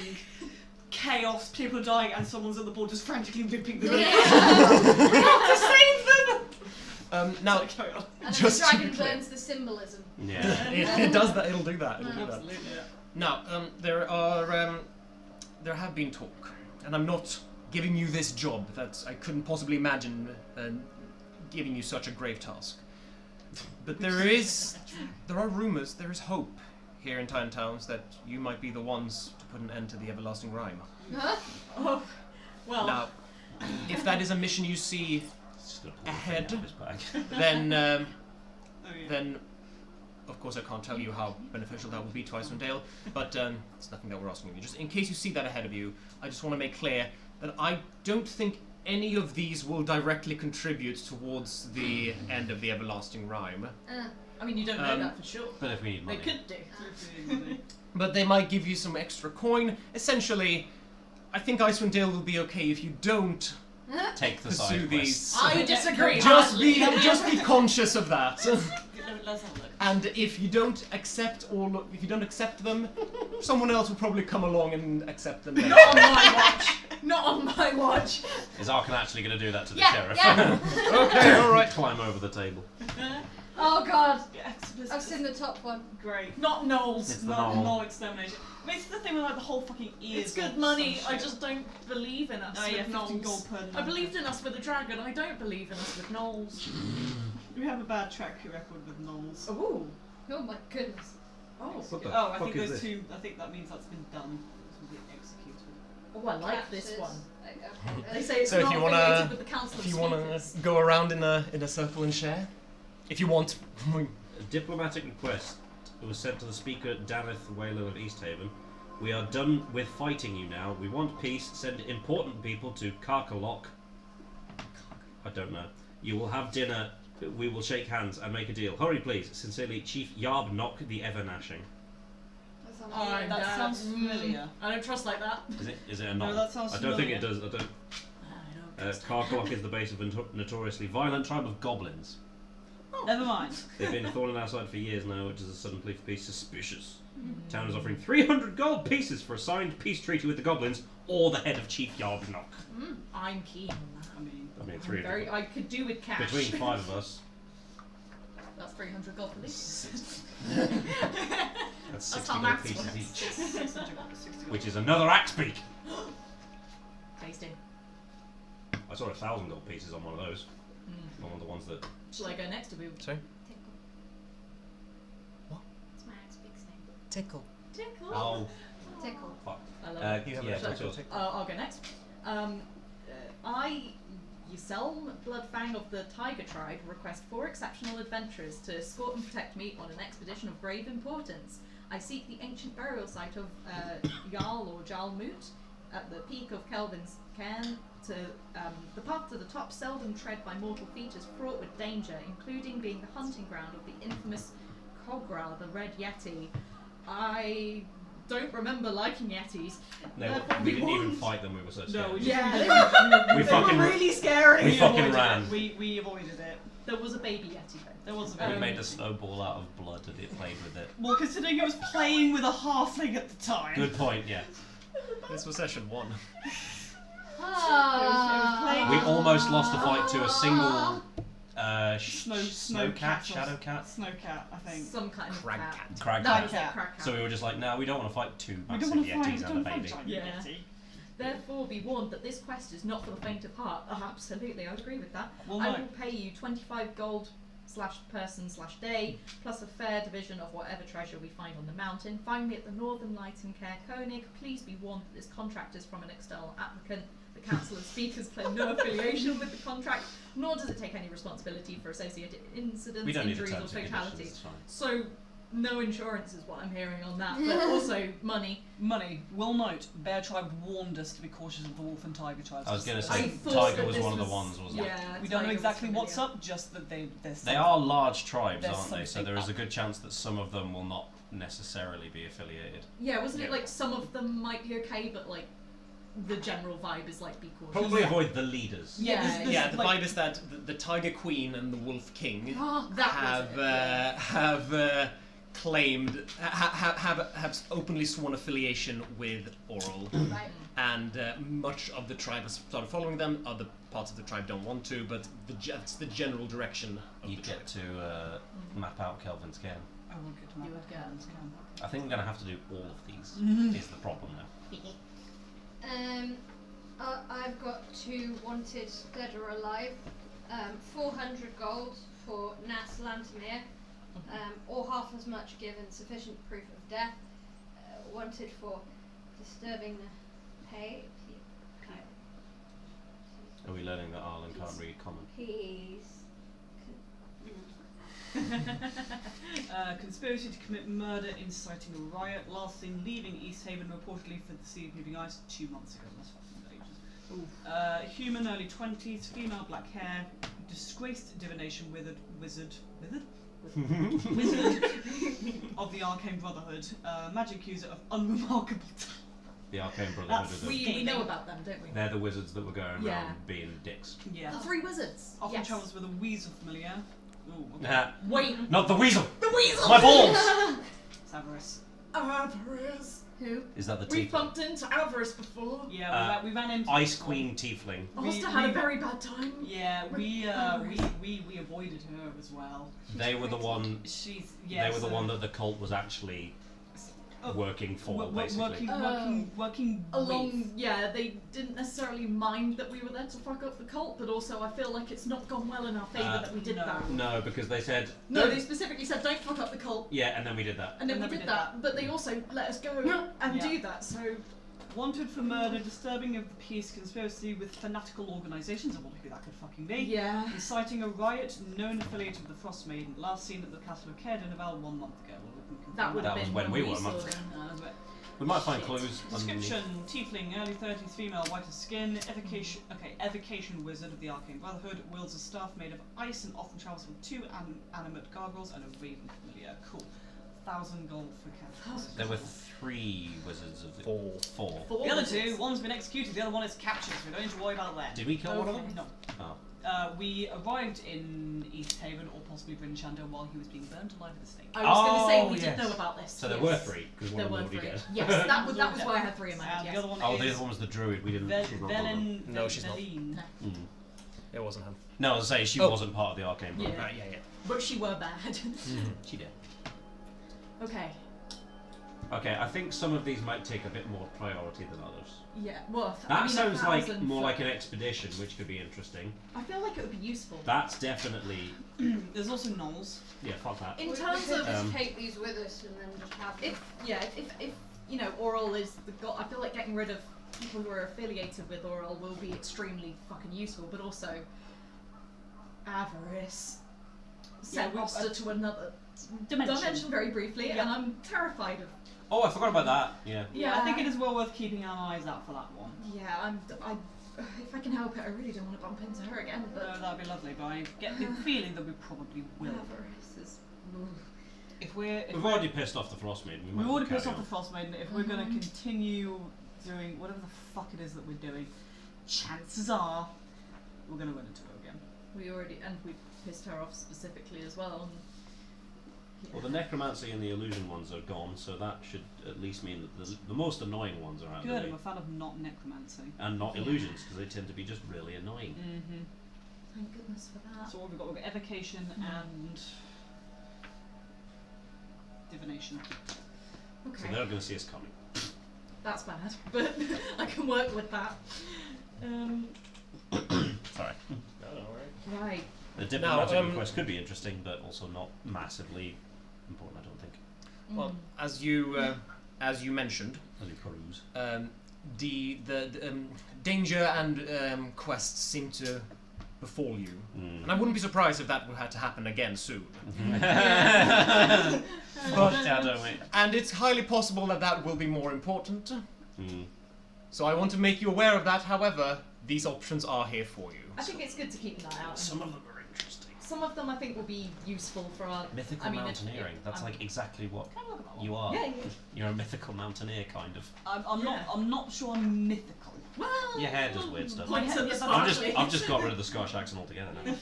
chaos, people are dying, and someone's at the board just frantically ripping them. Yeah. We have to save them. Now, So carry on. And then Just the to dragon be clear. burns the symbolism. Yeah. it does that. It'll do that. It'll do that. Absolutely, yeah. Now, there have been talk, and I'm not giving you this job. I couldn't possibly imagine giving you such a grave task. But there are rumors, there is hope here in Tyne Towns that you might be the ones to put an end to the everlasting rime. Huh? Oh, well. Now, if that is a mission you see Just gonna pull the Ahead. thing out of his bag. then Oh, yeah. then of course I can't tell you how beneficial that will be to Icewind, but it's nothing that we're asking of you. Just in case you see that ahead of you, I just want to make clear that I don't think any of these will directly contribute towards the end of the everlasting rime. I mean, you don't know that for sure. But if we need They money. could do. But they might give you some extra coin. Essentially, I think Icewind Dale will be okay if you don't Take the pursue side these. I disagree. Just be conscious of that. Let's have a look. And if you don't accept them, someone else will probably come along and accept them. Later. Not on my watch. Not on my watch. Is Arkan actually going to do that to the Yeah, sheriff? yeah. Okay, all right. Climb over the table. Oh god, Yeah, I've seen the top one. Great. Not Knowles. It's the No, knoll. no extermination. I mean, it's the thing with like the whole fucking ears. It's good of money. some I shit. just don't believe in us Oh yeah, with 15 Knowles. gold per I night. believed in us with a dragon. I don't believe in us with Knowles. We have a bad track record with gnolls. Ooh. Oh my goodness. Oh. What the Oh, I fuck think is those this? two. I think that means that's been done. This will be executed. Oh, I like this Captures. one. Okay. They say it's So if not you wanna- affiliated with the Council If of you want Speakers. to go around in a circle and share, if you want. A diplomatic request was sent to the speaker Dareth Whalen of Easthaven. We are done with fighting you now. We want peace. Send important people to Carcalock. I don't know. You will have dinner. We will shake hands and make a deal. Hurry, please. Sincerely, Chief Yarbnock the Ever-Nashing. That sounds Oh, weird. That no. sounds familiar. I don't trust like that. Is it a No, knock? that sounds I don't think familiar. it does. I don't. I don't trust Carcalock is the base of a notoriously violent tribe of goblins. Never mind. They've been thorn in our side for years now, which is a sudden plea for peace. Suspicious. Town is offering 300 gold pieces for a signed peace treaty with the goblins or the head of Chief Yarbnock. I'm keen on that. I mean, I mean, I'm 300 very. gold. I could do with cash. Between 5 of us, That's 300 gold for least. that's 60 how gold maths pieces works. each. 660 Which is another axe beak! Tasty. I saw 1,000 gold pieces on one of those. One of the ones that. Shall I go next to Boo? Sorry? Tickle. What? It's my ex-big's name. Tickle. Tickle. Oh, Tickle. fuck. I love it. You have Yeah, a that's tickle. yours. I'll go next. I, Yuselm Bloodfang of the Tiger Tribe, request 4 exceptional adventurers to escort and protect me on an expedition of grave importance. I seek the ancient burial site of Jarl or Jalmut at the peak of Kelvin's Cairn. The path to the top, seldom tread by mortal feet, is fraught with danger, including being the hunting ground of the infamous Kogra, the Red Yeti. I don't remember liking Yetis. No, Therefore we didn't even warned. fight them, we were so scared. No, we Yeah, just- they were, We they fucking- were really scary. we fucking avoided ran. it. We avoided it. There was a baby Yeti though. There was a We bit. made a snowball out of blood and it played with it. Well, considering it was playing with a halfling at the time. Good point, yeah. This was session 1. Ah. We almost lost a fight to a single Snow cat, or shadow cat, Snowcat, I think. Some kind of Crag cat. cat. crag That cat. was Cat. a crag cat. So we were just like, no, we don't want to fight 2 We massive don't want to fight. yetis and a baby. Giant Yeah. Yeti. Therefore, be warned that this quest is not for the faint of heart. Oh, absolutely, I would agree with that. Well, I no. will pay you 25 gold /person/day, plus a fair division of whatever treasure we find on the mountain. Find me at the Northern Light in Caer Konig. Please be warned that this contract is from an external applicant. The Council of Speakers claim no affiliation with the contract, nor does it take any responsibility for associated incidents, We don't need the injuries, or terms and conditions, fatalities. it's fine. So, no insurance is what I'm hearing on that, but also money. Money. Will note, Bear Tribe warned us to be cautious of the Wolf and Tiger Tribes. I was going to I say, thought Tiger that was this one of the was- ones, wasn't it? Yeah, We don't know Tiger was exactly what's familiar. up, just that they're They are large tribes, There's aren't they? So something there is a up. good chance that some of them will not necessarily be affiliated. Yeah, wasn't Yeah. it like some of them might be okay, but like the general vibe is like be cautious. Probably avoid the leaders. Yeah, There's Yeah, the like- vibe is that the Tiger Queen and the Wolf King Oh, that have was it. Yeah. have claimed have openly sworn affiliation with Oral, Right. and much of the tribe has started following them. Other parts of the tribe don't want to, but it's the general direction of You the tribe. get to map out Kelvin's cairn. I won't get to You my would get parents' camp. I think I'm going to have to do all of these, is the problem now. I've got 2 wanted dead or alive. 400 gold for Nas Lantamir, or half as much given sufficient proof of death. Wanted for disturbing the pay. Are we learning that Allan can't read common? Peace. Conspiracy to commit murder, inciting a riot, last seen leaving East Haven reportedly for the Sea of Moving Ice 2 months ago. That's fucking ages. Human, early 20s, female, black hair, disgraced divination wizard of the Arcane Brotherhood, magic user of unremarkable The Arcane Brotherhood. We know about them, don't we? They're the wizards that were going Yeah. around being dicks. Yeah. The 3 wizards. Often Yes. travels with a weasel familiar. Ooh, okay. Wait. Not the weasel! The weasel! My balls! It's Avarice. Avarice. Who? Is that the We tiefling? bumped into Avarice before. Yeah, we ran into Ice Queen tiefling. Alistair had a very bad time. Yeah, we avoided her as well. They were the one. She's They were the one that the cult was actually working for, basically. Working Along, with. yeah, they didn't necessarily mind that we were there to fuck up the cult, but also I feel like it's not gone well in our favour that we did no. that. No, because they said. No, they specifically said don't fuck up the cult, Yeah, and then we did that. and then we did that, but they also let us go and Yeah. do that, so... Wanted for murder, disturbing of the peace, conspiracy with fanatical organisations. I wonder who that could fucking be. Yeah. Inciting a riot, known affiliate of the Frostmaiden, last seen at the Castle of Cairdenval 1 month ago. Well, we can confirm That would have That was been when we were a saw month them. but We might find Shit. clues underneath. description: tiefling, early 30s, female, whiter skin, evocation wizard of the Arcane Brotherhood, wields a staff made of ice and often travels with 2 animate gargoyles and a raven familiar. Cool. 1,000 gold for capture. There were 3 wizards of the. 4. Four The other wizards. 2, one's been executed, the other one is captured, so we don't need to worry about that. Did we kill one of them? No. Oh. We arrived in East Haven, or possibly Bryn Shander, while he was being burnt alive at the stake. I was going to say Oh, we yes. did know about this. So there yes. were 3, because one There of were them already 3. dead. Yes, that was why I had 3 in my head, And yes. the other one Oh, is the other one was the druid. We didn't. Velen. No, she's not. Veline. No. It wasn't him. No, I was saying she Oh. wasn't part of the Arcane Yeah. Brotherhood. Yeah. But she were bad. She did. Okay. Okay, I think some of these might take a bit more priority than others. Yeah, well, That I mean, sounds like 1,000 more for- like an expedition, which could be interesting. I feel like it would be useful. That's definitely. There's also Knowles. Yeah, fuck that. In We terms could of just take these with us and then just have them. if you know, Oral is the god, I feel like getting rid of people who are affiliated with Oral will be extremely fucking useful, but also Avarice sent we- Roster to another Dimension. dimension very briefly, Yeah. and I'm terrified of. Oh, I forgot about that. Yeah. Yeah, I think it is well worth keeping our eyes out for that one. Yeah, if I can help it, I really don't want to bump into her again, but No, that'd be lovely, but I get the feeling that we probably will. Avarice is. If we're We've already pissed off the Frostmaiden. We might we've already carry pissed off on. the Frostmaiden. If we're going to continue doing whatever the fuck it is that we're doing, chances are we're going to run into her again. We pissed her off specifically as well. And, Well, the necromancy and the illusion ones are gone, so that should at least mean that the most annoying ones are out of the Good, way. I'm a fan of not necromancy. And not illusions, because they tend to be just really annoying. Mm-hmm. Thank goodness for that. So what we've got evocation and divination. So Okay, they're going to see us coming. that's bad, but I can work with that. Sorry. Right. The diplomatic Now, request could be interesting, but also not massively important, I don't think. Well, as you mentioned, As we peruse. the danger and quests seem to befall you, Mm. and I wouldn't be surprised if that had to happen again soon. Foreshadow it. And it's highly possible that that will be more important. Mm. So I want to make you aware of that. However, these options are here for you. I think it's good to keep an eye out. Some of them are interesting. Some of them I think will be useful for our Mythical I mean, mountaineering. That's like exactly what Can I look at that you one? are. Yeah, yeah. You're a mythical mountaineer, kind of. I'm Yeah. not sure I'm mythical. Well, Your hair does weird stuff. Points at the I've just got rid of the Scottish accent altogether now.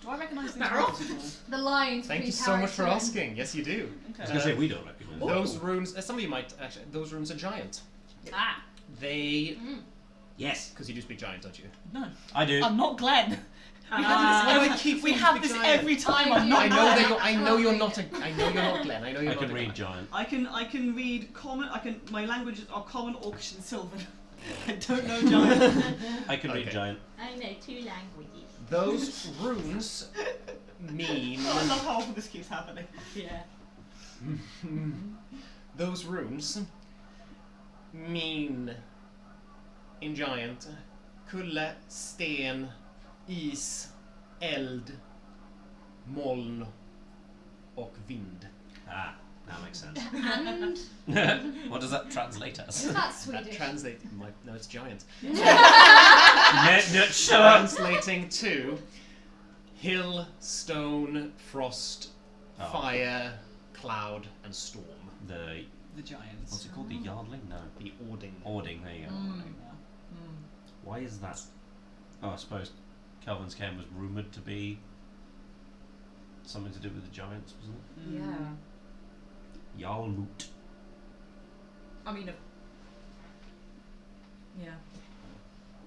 Do I recognise these Barrel? runes at all? The lines. Thank you so much for asking. Yes, you do. I was going to say we don't recognise them. Those runes, some of you might actually. Those runes are giant. Ah, They, Yes, because you do speak giant, don't you? no. I do. I'm not Glenn. Why do I keep We thinking have speak this giant? every time. I I'm do. not I know Glenn. that you're. I know you're not. I know you're not Glenn. I know you're I not. can a read Glenn. giant. I can read common. My languages are common, Orcish, and Sylvan. I don't know giant. I can read Okay. giant. I know 2 languages. Those runes mean. I love how often this keeps happening. Yeah. Those runes mean in giant kulle, sten, is, eld, moln och vind. Ah, that makes sense. And What does that translate as? is that That Swedish? no, it's giant. Shut up. Translating to hill, stone, frost, Oh. fire, cloud, and storm. The The giants. what's it called? The yardling? No, The ording. ording. There you go. Why is that? Oh, I suppose Calvin's Ken was rumoured to be something to do with the giants, wasn't it? Yeah. Jarlmut. I mean, yeah.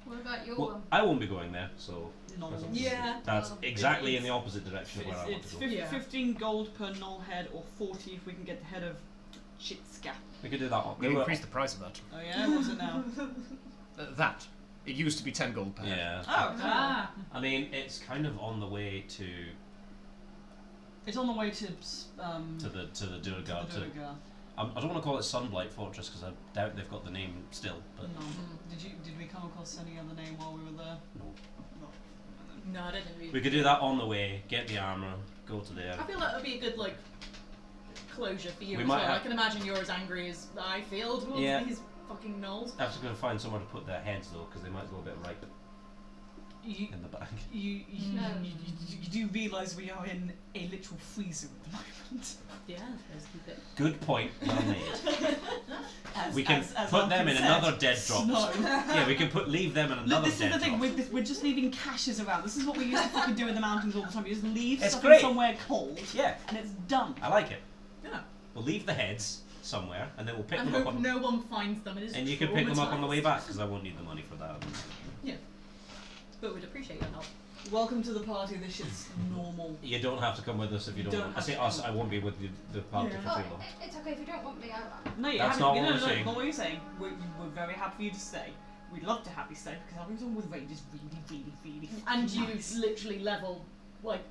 What about your Well, one? I won't be going there, so No. Yeah. that's Well, exactly in the opposite direction of where I want It's to go. 15 gold per null head, or 40 if we can get the head of Shitska. We could do that one. We'll increase the price of that. Oh yeah, what's it now? That. It used to be 10 gold per head. Yeah. Oh, Ah. I mean, it's kind of on the way to it's on the way to the Durgar. the Durgar. I don't want to call it Sunblight Fortress because I doubt they've got the name still. But No. Did we come across any other name while we were there? no. No, I don't think We could do that on the way. Get the armor. Go to there. I feel that would be a good, like, closure for you We as might well. I have- can imagine you're as angry as I feel towards Yeah. these fucking gnolls. I have to go and find somewhere to put their heads though, because they might go a bit ripe You in the bag. you No. you do realise we are in a literal freezer at the moment. Yeah, let's keep it. Good point. Well made. As, We can as put them in Arkin another said, dead drop. snow. Yeah, we can leave them in another This is dead the thing, drop. we're just leaving caches around. This is what we used to fucking do in the mountains all the time. You just leave It's stuff great. in somewhere cold, Yeah, and it's done. I like it. Yeah. We'll leave the heads somewhere, and then we'll pick And them up hope on. no one finds them. It is And you can pick them up on the way traumatised. back, because I won't need the money for that. But we'd appreciate your help. Welcome to the party. This shit's normal. You don't have to come with us if you don't, Don't want. I have say to us, come. I won't be with the party Yeah. for Oh, too long. it's okay if you don't want me. No, you That's haven't. not no, what no, we're no, saying. not what you're saying. We're very happy for you to stay. We'd love to have you stay because having someone with range is really And you nice. literally level, like,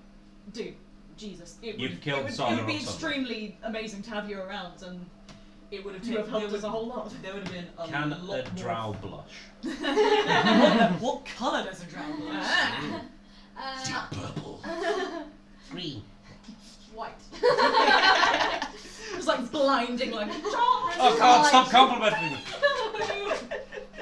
dude, Jesus. It You've would, killed it would, Saga it would be or something. extremely amazing to have you around, and It would have you have taken. helped us a whole lot. There would have been a Can lot a drow more. blush? What colour does a drow blush? Ah. Purple. Green. White. It's like blinding, like. Oh God! Stop complimenting me.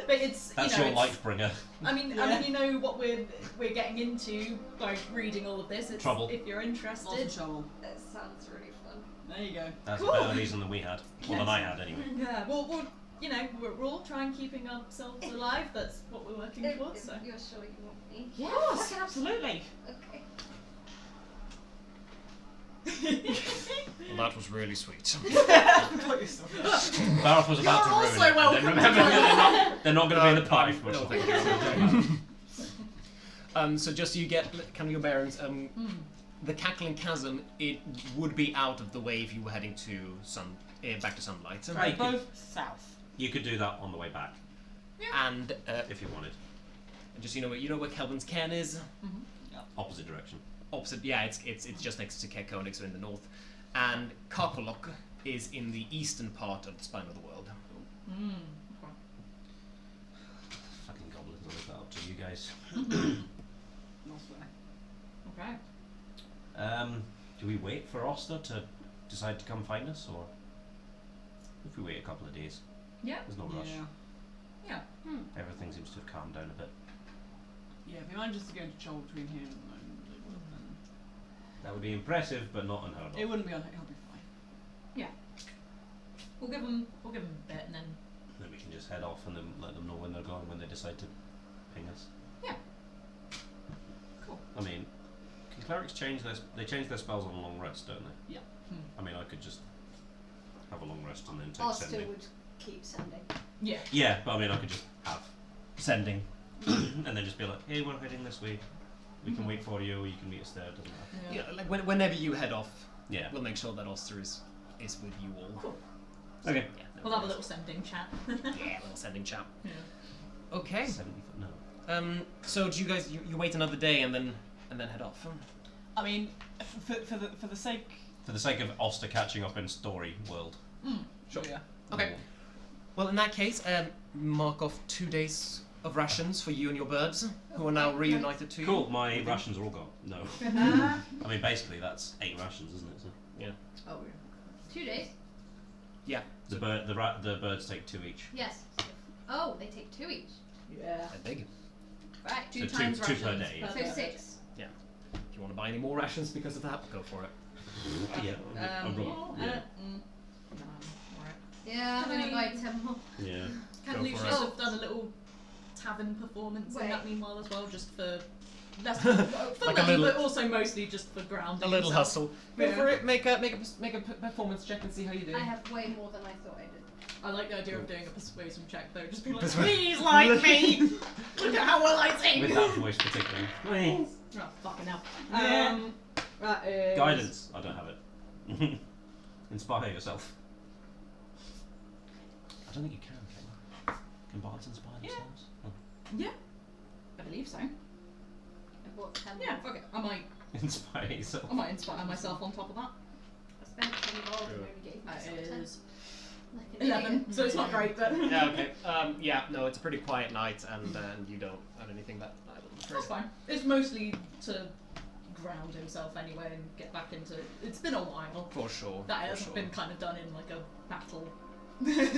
But it's That's you know, your Lightbringer. I mean, you know what we're getting into by reading all of this. It's, Trouble. If you're Lots interested. of trouble. That sounds really fun. There you go. That's Cool. a better reason than we had. Well, than I had anyway. Yeah. Well, you know, we're all trying keeping ourselves alive. That's what we're working towards. So. You're sure you want me? Yes. Okay, absolutely. Okay. Well, that was really sweet. Got yourself. Barroth was about You're to ruin also it, and welcome then to remember join they're not going to be in the party for No, much thank longer. you. So just so you get kind of your bearings. The Cackling Chasm, it would be out of the way if you were heading to back to Sunblight. Right. Both south. You could do that on the way back And if you wanted. just you know where Kelvin's Cairn is. Opposite direction. Opposite, yeah, it's just next to Koenig, so in the north. And CoupleOfKooks is in the eastern part of the spine of the world. Fucking goblins, I'll leave that up to you guys. Not fair. Okay. Do we wait for Oster to decide to come find us, or if we wait a couple of days? Yeah. There's no rush. Yeah. Everything seems to have calmed down a bit. Yeah, if he manages to get into trouble between here and the moment, That would be impressive, but not unheard of. it wouldn't be on. He'll be fine. We'll give them a bit, and then Then we can just head off and then let them know when they're gone. decide to ping us. Yeah. Cool. I mean, can clerics change their spells on a long rest, don't they? Yeah. I mean, I could just have a long rest and then take Austin sending. would keep sending. Yeah. Yeah, but I mean, I could just have sending and then just be like, hey, we're heading this way. We can wait for you, or you can meet us there. Doesn't matter. Yeah, like whenever you head off, Yeah. we'll make sure that Oster is with you all. Cool. Okay. Yeah, no We'll have a worries. little sending chat. Yeah, little sending chat. Yeah. Okay. 70 foot, no. So do you guys you wait another day and then head off? I mean, for the sake. For the sake of Oster catching up in story world. Sure. Yeah. Okay. Well, in that case, mark off 2 days of rations for you and your birds, who are now reunited to you. Cool, my rations are all gone. No. I mean, basically, that's 8 rations, isn't it? So. Yeah. Oh, 2 days? Yeah. The birds take 2 each. Yes. Oh, they take 2 each. Yeah. They're big. Right. So two per day, yeah. So 6. If you want to buy any more rations because of that, go for it. Yeah, I'm wrong. Yeah. Alright. Yeah, I'm Can gonna I- buy 10 more. Yeah. Can Go Lucius for it. have done a little tavern performance in that meanwhile as well, just for less for Like a money, little- but also mostly just for grounding. A little himself. hustle. Go Yeah. for it. Make a performance check and see how you do. I have way more than I thought I did. I like the idea of doing a persuasion check though, just being like, Persuasion. please like me! Look at how well I sing! With that voice particularly. Please. Oh, fucking hell. Yeah. That is... Guidance. I don't have it. Inspire yourself. I don't think you can you? Can bards inspire Yeah. themselves? Oh. Yeah. I believe so. I bought 10 Yeah, more. fuck it. I might Inspire yourself. inspire myself on top of that. I spent 10 gold and only gave That myself 10. is Like an 11, idiot. so it's not great, but... Yeah. Okay. Yeah. No, it's a pretty quiet night, and you don't have anything that I don't. That's fine. It's mostly to ground himself anyway and get back into... It's been a while. For sure. That for hasn't sure. been kind of done in like a battle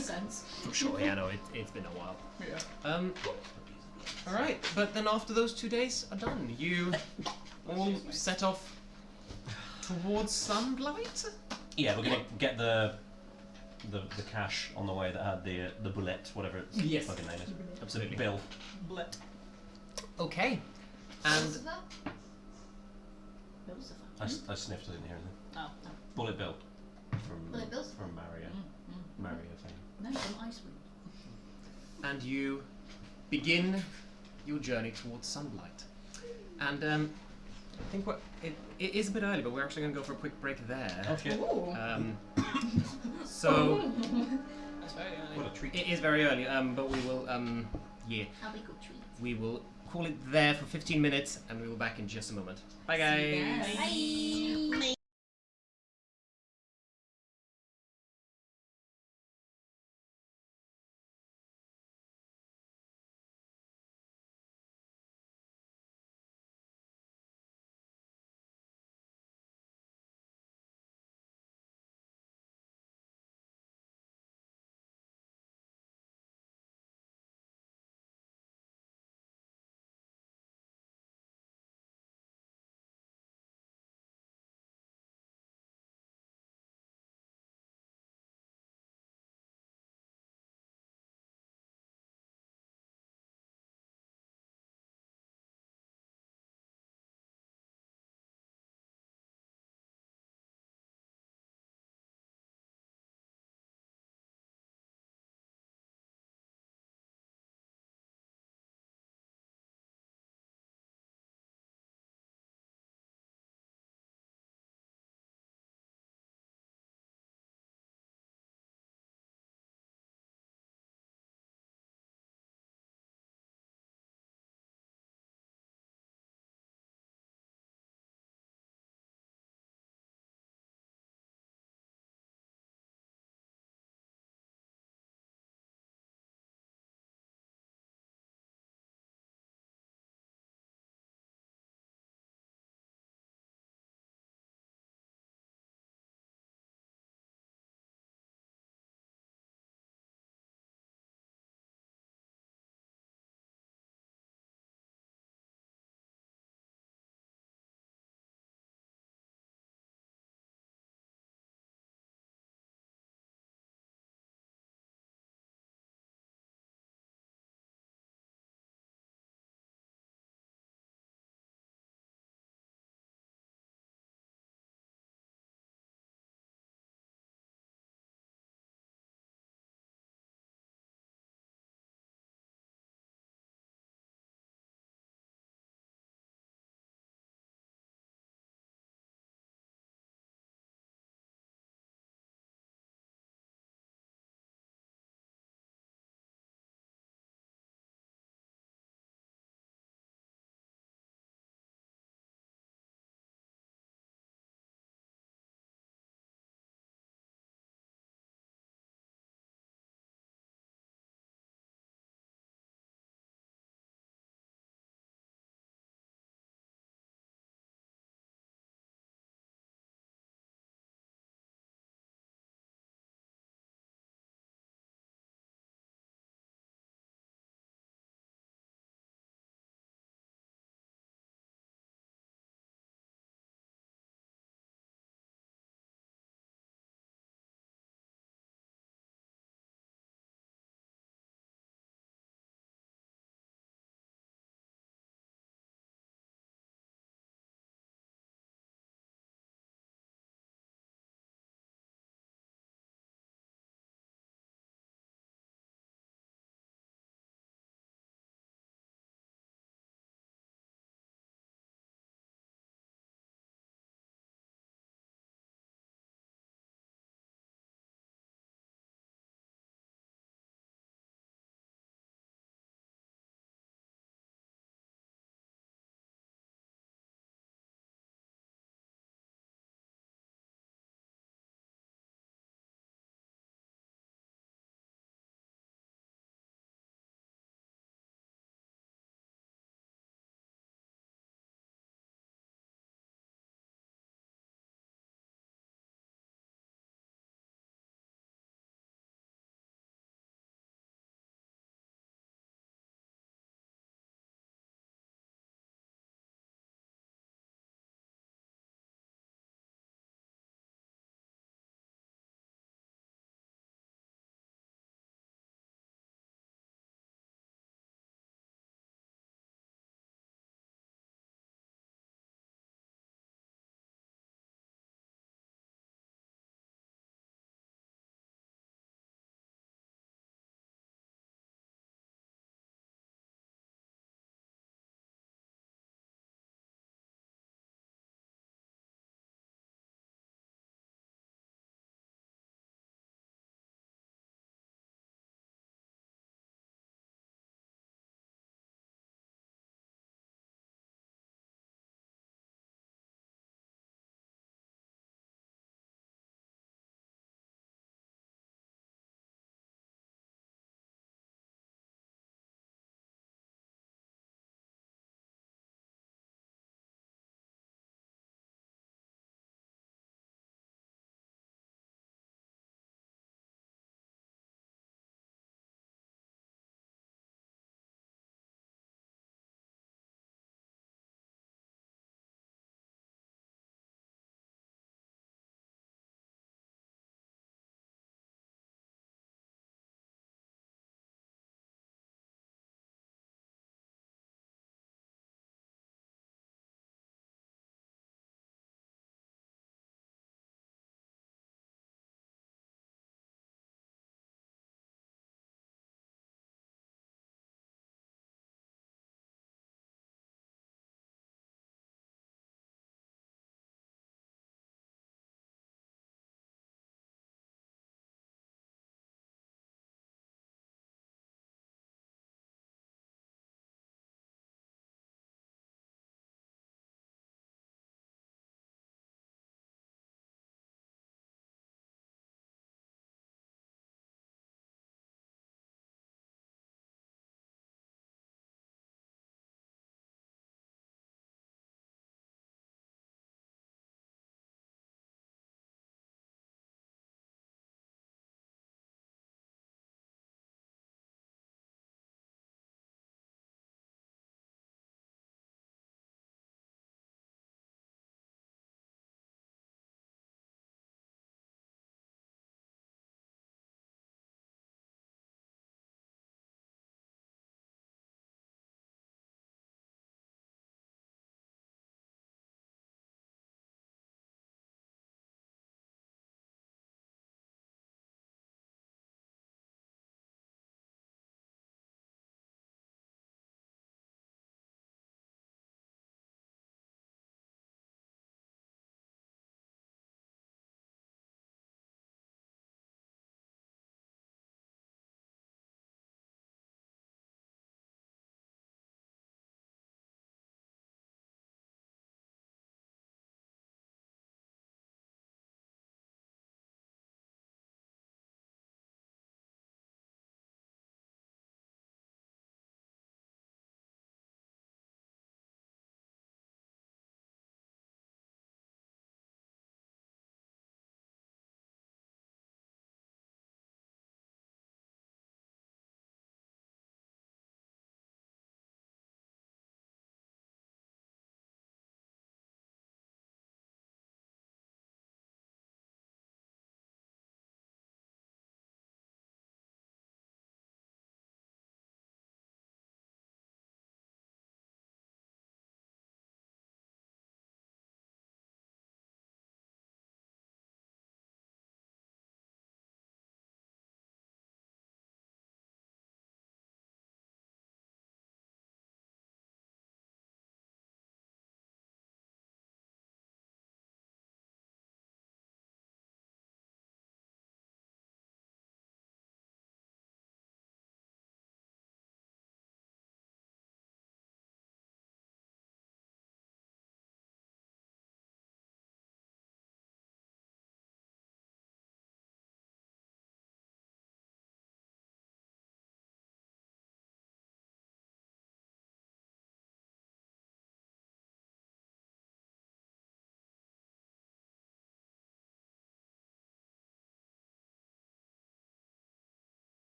sense. For sure. Yeah. No. It's been a while. Yeah. All right. But then after those 2 days are done, you all set off towards Sunblight. Yeah, we're gonna get the cache on the way that had the bullet, whatever its Yes. fucking name is. Absolutely. Bill. Blit. Okay. What And was that? I sniffed, I didn't hear anything. Oh, Bullet Bill. From Bullet Bill's from Mario. Mario fame. no, from Icewind. and you begin your journey towards Sunblight. And I think it is a bit early, but we're actually going to go for a quick break there. Okay. Ooh. So That's very early. What a treat. it is very early, but we will yeah, How we good treat. we will call it there for 15 minutes, and we will be back in just a moment. Bye, See you guys. guys. Bye.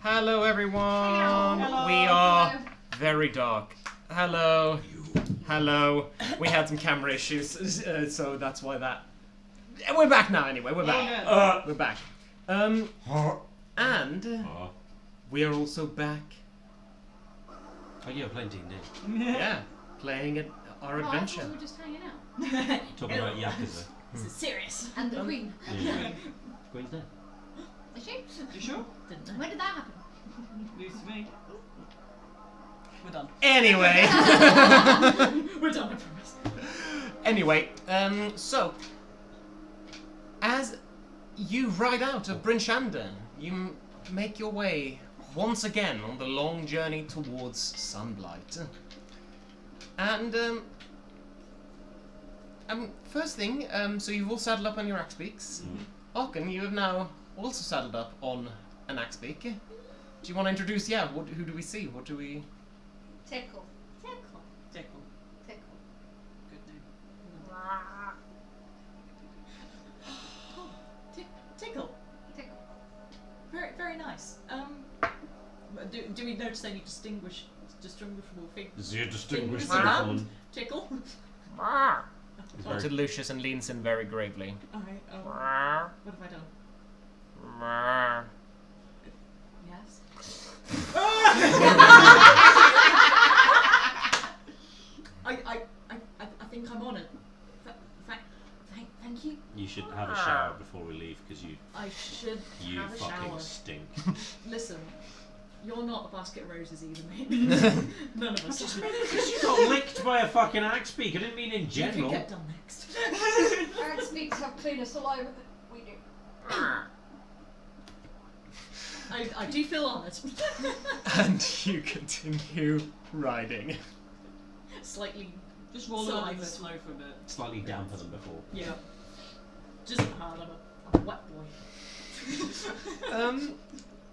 Hello, everyone. Hello. We are Hello. very dark. Hello. Hello. We had some camera issues, so that's why that. We're back now. Anyway, we're back. Oh, We're back. And we are also back. Oh, yeah, playing D&D. Yeah, playing our Oh, I adventure. thought we were just hanging out. Talking about Yakuza. This is serious. And the Queen. Yeah. Queen's dead. Is she? You sure? Didn't know. When did that happen? News to me. We're done. Anyway. We're done, I promise. Anyway, so as you ride out of Bryn Shander, you make your way once again on the long journey towards Sunblight. And first thing, so you've all saddled up on your axe beaks. Alkan, you have now also saddled up on an axe beak. Do you want to introduce? Yeah, who do we see? What do we? Tickle. Tickle. Tickle. Good name. Tickle. Tickle. Very, very nice. Do we notice any distinguishable features? This is your distinguished Distinguished one. Tickle. It's To very Lucius and leans in very gravely. Alright, what have I done? Yes. I think I'm on it. Thank you. You should have a shower before we leave because I should you have a fucking shower. stink. Listen, you're not a basket of roses either, mate. None of us. Because you got licked by a fucking axe beak. I didn't mean in You general. can get done next. Aaron speaks have cleaner saliva than we do. I do feel honoured. And you continue riding. Slightly, Just roll it over the Saliva. snow for a bit. Slightly damper than before. yeah. Just hard. I'm a wet boy.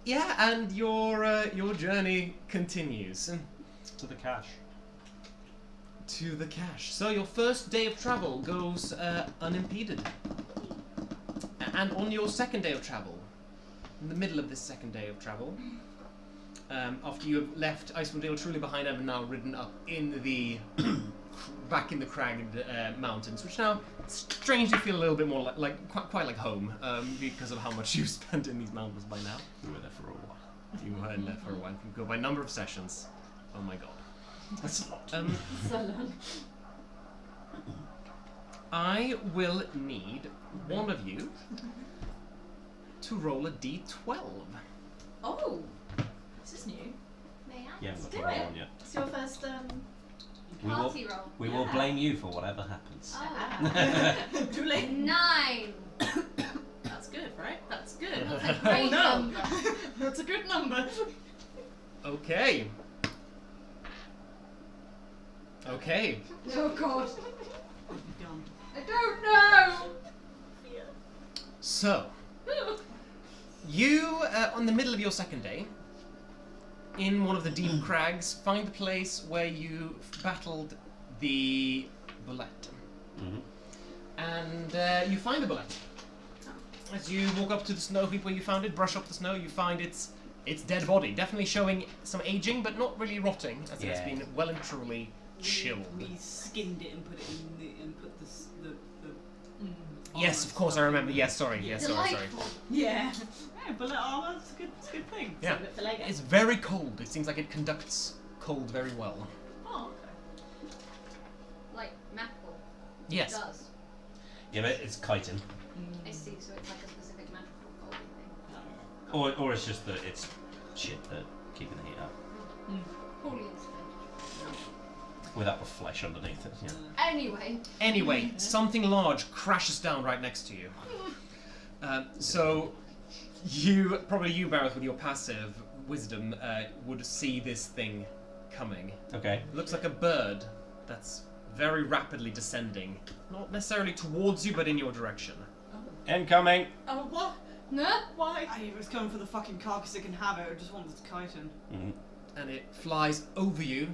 Yeah, and your journey continues To the cache. to the cache. So your first day of travel goes unimpeded. And on your second day of travel, in the middle of this second day of travel, after you have left Icewind truly behind and have now ridden up in the back in the cragged mountains, which now strangely feel a little bit more quite like home, because of how much you've spent in these mountains by now. We were there for a while. You were in there for a while. You go by number of sessions. Oh my god. That's a lot. So long. I will need one of you to roll a d12. Oh, this is new. May I? You haven't got Do the roll it. on yet. It's your first We will, Party roll. we will Yeah. blame you for whatever happens. Ah. Too late. 9. That's good, right? That's good. That's a great no. number. That's a good number. Okay. Okay. Oh god. Done. I don't know. So, you, on the middle of your second day, in one of the deep crags, find the place where you battled the bullet. Mm-hmm. And you find the bullet. As you walk up to the snow heap where you found it, brush up the snow, you find its dead body. Definitely showing some aging, but not really rotting, as it has Yeah. been well and truly chilled. We skinned it and put it in the Yes, of course, I remember. Yes, sorry. Yes, sorry. Delightful. Yeah. Yeah, but that's a good thing. Yeah. Save it for later. It's very cold. It seems like it conducts cold very well. Oh, okay. Like metal. Yes. Does. Yeah, but it's chitin. I see, so it's like a specific magical golden thing. Or it's just that it's shit that keeping the heat up. Poorly insulated. Without the flesh underneath it. Yeah. Anyway, something large crashes down right next to you. So, you, Barrett, with your passive wisdom, would see this thing coming. Okay. It looks like a bird that's very rapidly descending. Not necessarily towards you, but in your direction. Incoming! Oh, what? No? Why? It was coming for the fucking carcass it can have it. I just wanted to chitin. Mm-hmm. And it flies over you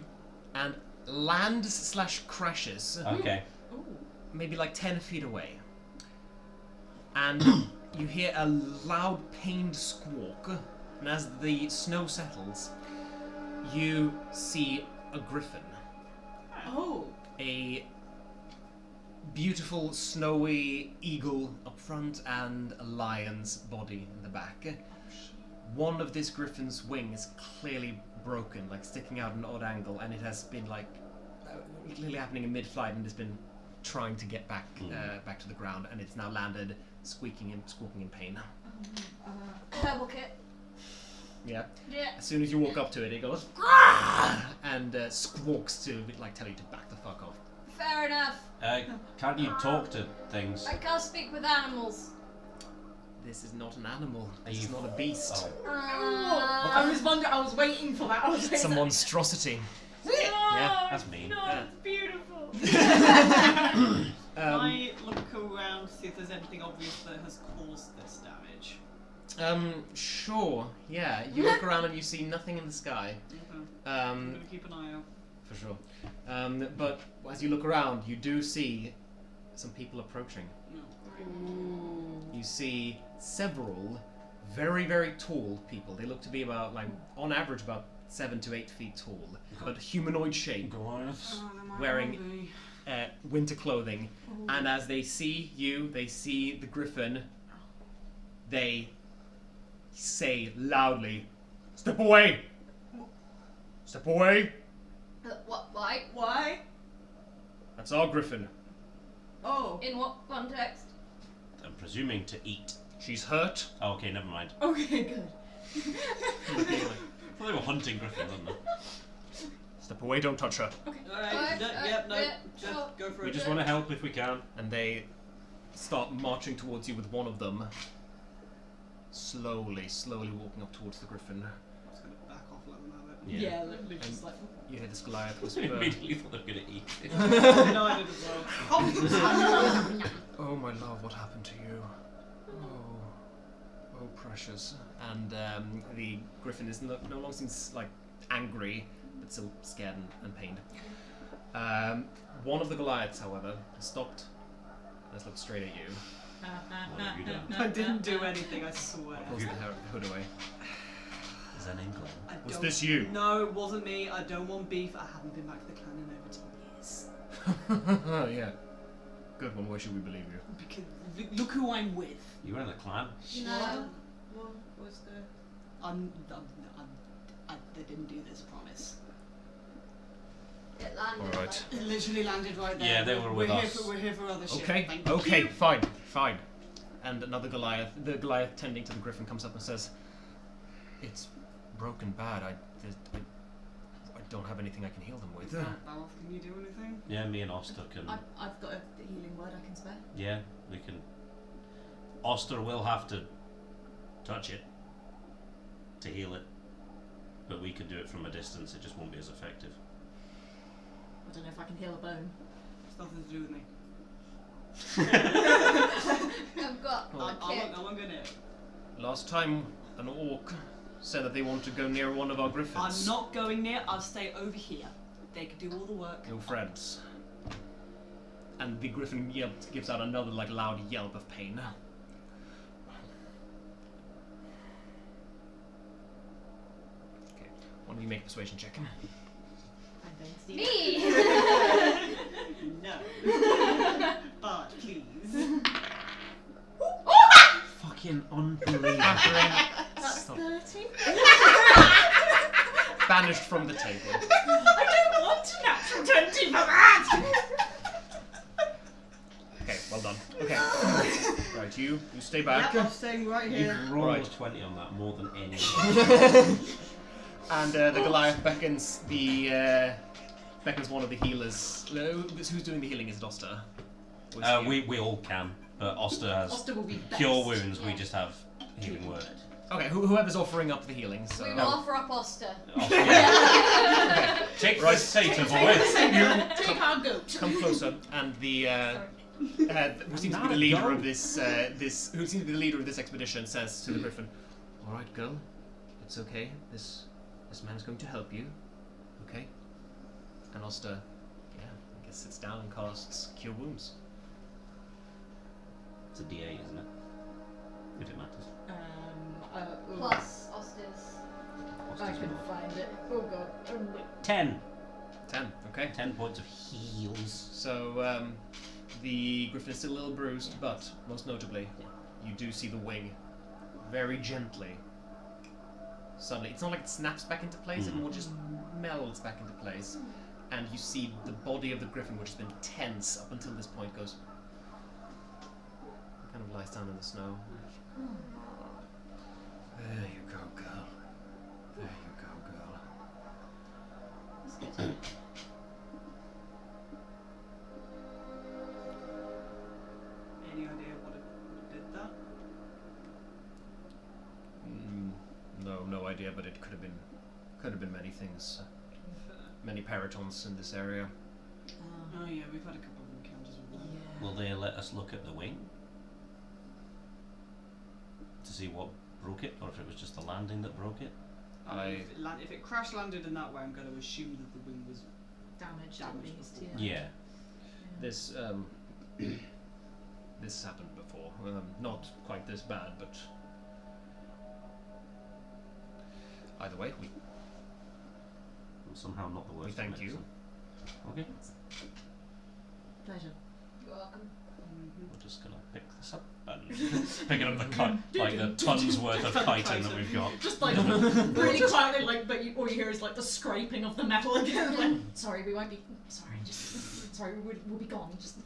and lands/crashes. Okay. Ooh. Maybe like 10 feet away. And you hear a loud, pained squawk, And as the snow settles, you see a griffin. Oh. A beautiful snowy eagle up front and a lion's body in the back. One of this griffin's wing is clearly broken, like sticking out at an odd angle, and it has been like clearly happening in mid-flight, and it's been trying to get back back to the ground, and it's now landed squeaking in pain. Herbal kit. Yeah. Yeah. As soon as you walk up to it, it goes "Grrrr!" and squawks to like tell you to back the fuck off. Fair enough. Can't you talk to things? I can't speak with animals. This is not an animal. Are This is you- not a beast. I was wondering. I was waiting for that. I was It's waiting a monstrosity. Yeah, that's mean. No, Yeah. it's beautiful. I look around to see if there's anything obvious that has caused this damage. Sure. Yeah. You look around and you see nothing in the sky. Okay. I'm Um, gonna keep an eye out. for sure. But as you look around, you do see some people approaching. No. You see several very, very tall people. They look to be about, like, on average, about 7 to 8 feet tall, but humanoid shape, Goliaths. wearing winter clothing. And as they see you, they see the griffin, they say loudly, "Step away! Step away! What? Why? Why? That's our griffin. Oh. In what context? I'm presuming to eat. She's hurt." Oh, okay, never mind. Okay, good. I thought they were hunting griffins, weren't they? "Step away, don't touch her." Alright. Just sure. go for We it. just want to help if we can. And they start marching towards you with one of them slowly walking up towards the griffin. I'm just gonna back off a little bit. Yeah. Yeah, literally just like. You hear this Goliath I whisper, immediately thought they were going to eat it. No, I did as well. "Oh my love, what happened to you? Oh precious." And the griffin is no longer seems like angry, but still scared and pained. One of the Goliaths, however, has stopped and has looked straight at you. What have you done? I didn't do anything, I swear. Pulls the hood away. Is that England? I Was don't- this you? No, it wasn't me. I don't want beef. I haven't been back to the clan in over 10 years. Yeah. Good one. Why should we believe you? Because look who I'm with. You were in the clan? No. What was the? They didn't do this. Promise. It landed. All right. It literally landed right there. Yeah, they were with us. We're here for other shit. Okay, Thank okay, you. fine. And another Goliath, the Goliath tending to the griffin, comes up and says, "It's broken bad. I don't have anything I can heal them with." Balth, can you do anything? Yeah, me and Oster can. I've got a healing word I can spare. Yeah, we can. Oster will have to touch it to heal it, but we can do it from a distance. It just won't be as effective. I don't know if I can heal a bone. It's nothing to do with me. I've got Well, a I kit. won't go near it. Last time, an orc said that they wanted to go near one of our I'm griffins. not going near. I'll stay over here. They can do all the work. Your friends. And the griffin gives out another like loud yelp of pain. Okay, why don't you make a persuasion check? I'm going to see. Me. No. But please. Fucking unbelievable. That's Stop. 30. Banished from the table. I don't want a natural 20 for that! Okay, well done. Okay. Right, you stay back. Yep, I'm staying right here. You've rolled Right. 20 on that more than anyone. And the Goliath beckons beckons one of the healers. Who's doing the healing? Is it Oster? Or is it you? We all can, but Oster has Oster will be best. cure wounds. We Yeah. just have healing word. Okay, whoever's offering up the healing. So. We will offer up Oster. Oster, yeah. Take Right. this Satan Take boy. Take our goat. Come closer, and the who seems to be the Nah, leader go. of this who seems to be the leader of this expedition says to the griffin, "All right, go. It's okay. This man's going to help you. Okay." And Oster, I guess sits down and casts Cure Wounds. It's a D8, isn't it? If it matters. Plus Austin's. I couldn't find it. Oh god. 10. 10. Okay. 10 points of heals. So the griffin is still a little bruised, but most notably, you do see the wing very gently. Suddenly, it's not like it snaps back into place; it more just melds back into place. And you see the body of the griffin, which has been tense up until this point, goes. Kind of lies down in the snow. There you go, girl. There you go, girl. That's good. Any idea what it did that? No idea, but it could have been many things. Many paratons in this area. Oh yeah, we've had a couple of encounters with them. Yeah. Will they let us look at the wing? To see what broke it, or if it was just the landing that broke it? If it crash landed in that way, I'm going to assume that the wing was Damaged at Damaged least, before. yeah. Yeah. This this happened before. Not quite this bad, but either way, we Somehow not the worst. We thank of it, you. so- Okay. Pleasure. You're welcome. We're just gonna pick this up and picking up the like the tons worth of chitin that we've got. Just like really quietly, like, but all you hear is like the scraping of the metal again. Like, sorry, we won't be. Sorry, just sorry, we'll be gone. Just.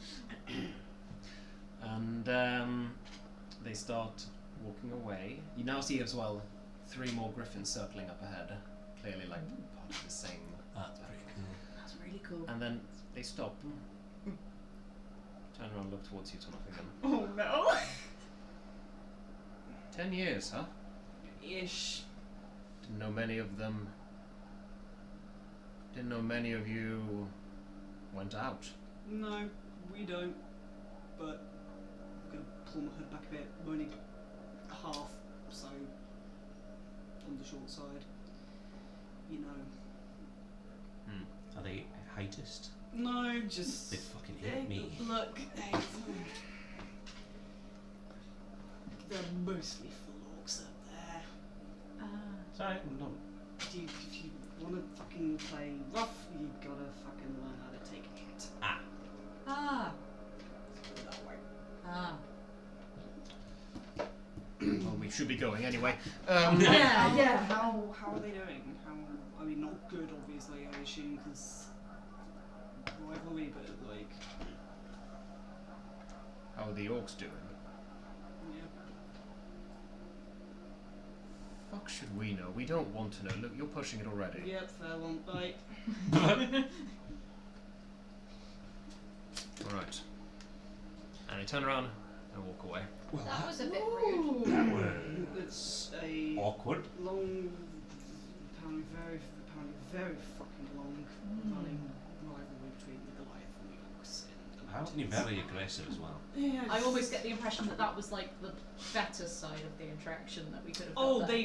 and they start walking away. You now see as well 3 more griffins circling up ahead, clearly like part of the same. That's pretty cool. That's really cool. And then they stop. Turn around, and look towards you, Tonaich again. Oh no! 10 years, huh? Ish. Didn't know many of them. Didn't know many of you went out. No, we don't. But I'm going to pull my hood back a bit. I'm only half, so on the short side. You know. Are they heightist? No, just. They fucking hate me. Look, they're mostly full orcs up there. Sorry, no. If you want to fucking play rough, you gotta fucking learn how to take a hit. Ah. Let's put it that way. Ah. Well, we should be going anyway. Yeah. How are they doing? I mean, not good, obviously. I assume because rivalry, but like. How are the orcs doing? Yeah. Fuck should we know? We don't want to know. Look, you're pushing it already. Yep, fair one. Bye. Alright. And I turn around and walk away. Well, That was a bit rude. that was It's a awkward. long, apparently very fucking long running rivalry between the Goliath and the orcs. In the Apparently mountains. very aggressive as well. Yeah, I almost get the impression that that was like the better side of the interaction that we could have. Oh, got there.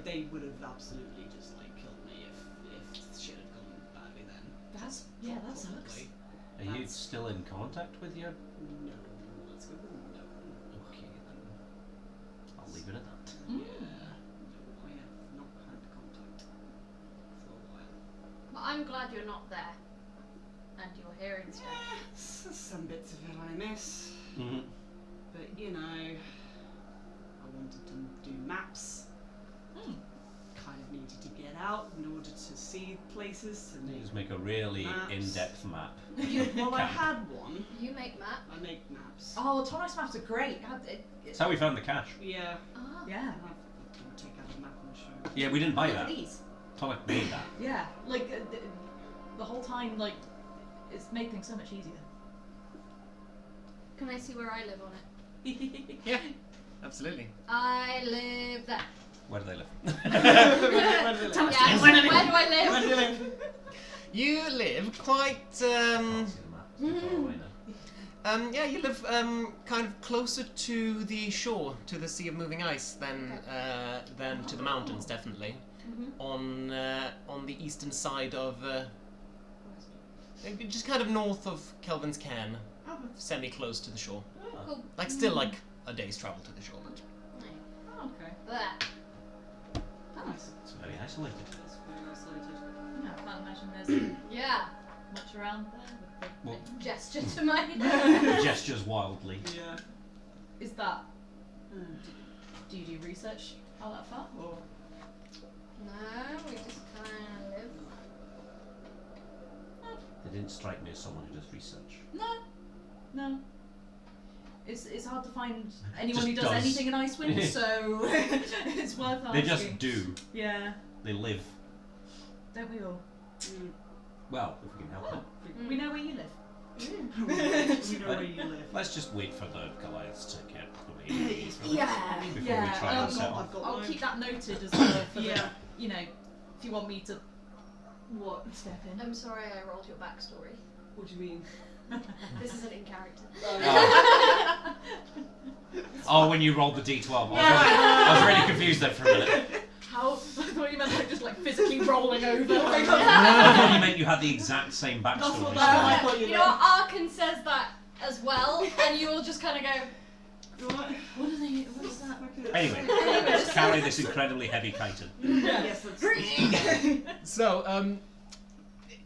they would have absolutely just like killed me if shit had gone badly then. That sucks. Probably. Are you That's- still in contact with your... No, let's go with no. Okay, then I'll leave it at that. Mm. Yeah, no, I have not had contact for a while. But I'm glad you're not there. And you're here instead. Some bits of it I miss, Mm-hmm. but you know, I wanted to do maps. Kind of needed to get out in order to see places to make. Just make a really Maps. in-depth map. Well, I had one. You make maps. I make maps. Oh, Tonight's maps are great. That's how we found the cache. Yeah. Ah. Yeah. I'll take out a map and show. Yeah, we didn't buy Look at that. these. Tonaich made that. Yeah, like the whole time, like it's made things so much easier. Can I see where I live on it? Yeah, absolutely. I live there. Where do they live? Yeah, where do I live? Where do you live? You live quite, Can't see the map. It's too far away now. yeah, you live kind of closer to the shore, to the Sea of Moving Ice, than to the mountains, definitely. On the eastern side of, just kind of north of Kelvin's Cairn, semi-close to the shore. Cool. Like still like a day's travel to the shore, but Okay. There. Nice. It's very isolated. That's very isolated. Yeah, I can't imagine there's Yeah. much around there. With the Well- Gesture to my. Gestures wildly. Yeah. Is that? Do you do research all that far? Or No, we just kind of live. They didn't strike me as someone who does research. no. It's hard to find anyone Just who does does. anything in Icewind, so it's worth asking. They just do. Yeah, They live. don't we all? Well, if we can help it. We know where you live. We know where you live. Let's just wait for the Goliaths to get away Yeah, before yeah. we try and settle. I've got I'll mine. keep that noted as well for Yeah. the, you know, if you want me to What? step in. I'm sorry I rolled your backstory. What do you mean? This isn't in character. Oh, when you rolled the d12. I was really confused there for a minute. How? I thought you meant like just like physically rolling over. I thought you meant you had the exact same That's backstory. what I thought you You know what? Arkan says that as well, and you all just kind of go. What? What are they? What is that? Anyway, let's carry this incredibly heavy chitin. Yes, that's So,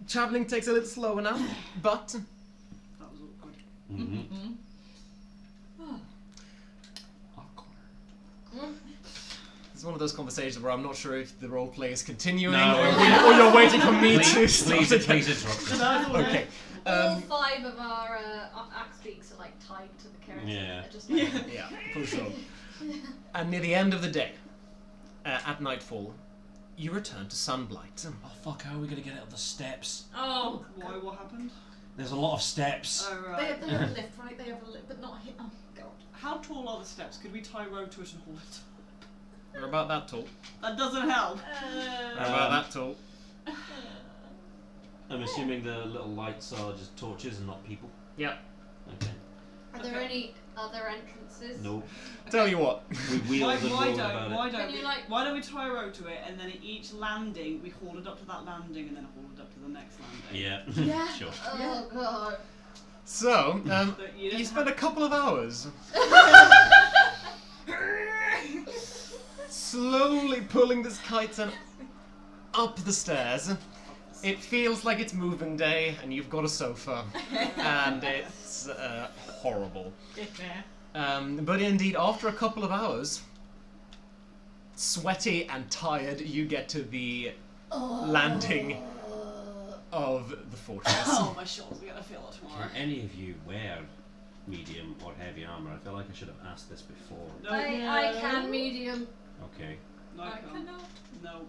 travelling takes a little slower now, but that was awkward. Mm-hmm. it's one of those conversations where I'm not sure if the roleplay is continuing No. or you're waiting for me to Please, start please, again. please interrupt. Okay. All 5 of our axe beaks are like tied to the character. Yeah. They're just like, Yeah, for sure. And near the end of the day, at nightfall, you return to Sunblight. Oh fuck, how are we gonna get out of the steps? Oh, Why? What happened? There's a lot of steps. Oh, they right. have a lift, right? They have a lift, but not hit. Oh god. How tall are the steps? Could we tie rope to it and hold it? They're about that tall. That doesn't help. They're about that tall. I'm assuming the little lights are just torches and not people. Yep. Okay. are there any other entrances? No. Tell you what. We wheeled and Why rolled about it. Can you, like- why don't we tie a rope to it and then at each landing we haul it up to that landing and then haul it up to the next landing? Yeah. Yeah. Sure. Oh god. So, But you don't you spent a couple of hours slowly pulling this chitin up the stairs. It feels like it's moving day, and you've got a sofa, and it's horrible. But indeed, after a couple of hours, sweaty and tired, you get to the landing of the fortress. Oh, my shoulders are gonna feel it tomorrow. Can any of you wear medium or heavy armor? I feel like I should have asked this before. No, I can medium. Okay. no, I can't. cannot. No.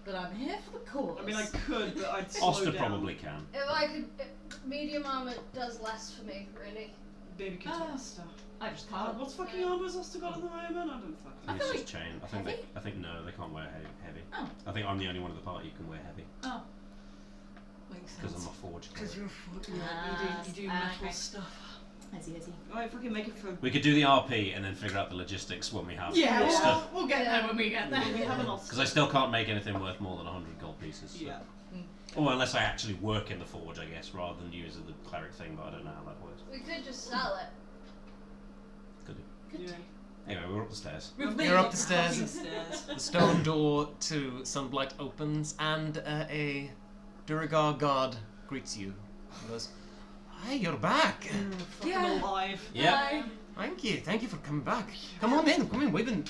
But I'm here for the cause. I mean, I could, but I'd slow Oster down. probably can. If I could, medium armor does less for me, really. Baby could Ah. Oster. I just can't. What's fucking armor has Oster got at the moment? I don't fucking I It's feel just chain. I think heavy? I think no, they can't wear heavy. Oh. I think I'm the only one of the party who can wear heavy Oh. Makes because sense. I'm a forge. Because you're fucking Ah, you do ah, metal okay. stuff. Izzy. Alright, fucking make it for. We could do the RP and then figure out the logistics when we have Yeah, Oster. we'll get there when we get there. We have an Oster. Because I still can't make anything worth more than 100 gold pieces. So. Yeah. Or unless I actually work in the forge, I guess, rather than use the cleric thing, but I don't know how that works. We could just sell it. Could do. Yeah. Anyway, we're up the stairs. You're up the stairs. Fucking stairs. The stone door to Sunblight opens, and a Duragar guard greets you. He goes, "Hey, you're back. Fucking Yeah. alive. Yeah. Thank you for coming back. Come on in. We've been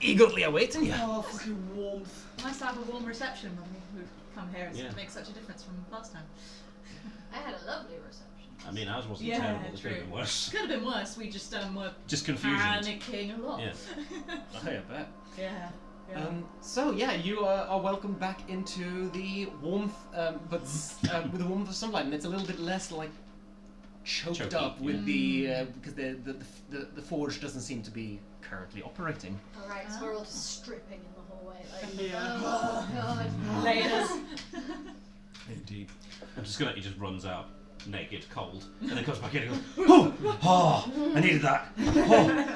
eagerly awaiting you." Oh, fucking warmth. Nice to have a warm reception when we've come here. Yeah. It makes such a difference from last time. I had a lovely reception. I mean, ours wasn't Yeah, terrible. It could true. have been worse. Could have been worse. We just were Just confusion. panicking a lot. Yeah. I bet. Yeah. Yeah. So yeah, you are welcomed back into the warmth, but with the warmth of sunlight, and it's a little bit less like choked Choky, up with the because the forge doesn't seem to be currently operating. Alright, so we're all just stripping in the hallway. Like, Yeah. oh god. Layers. Indeed. I'm just gonna. He just runs out naked, cold, and then comes back in and goes, "Oh, I needed that. Oh."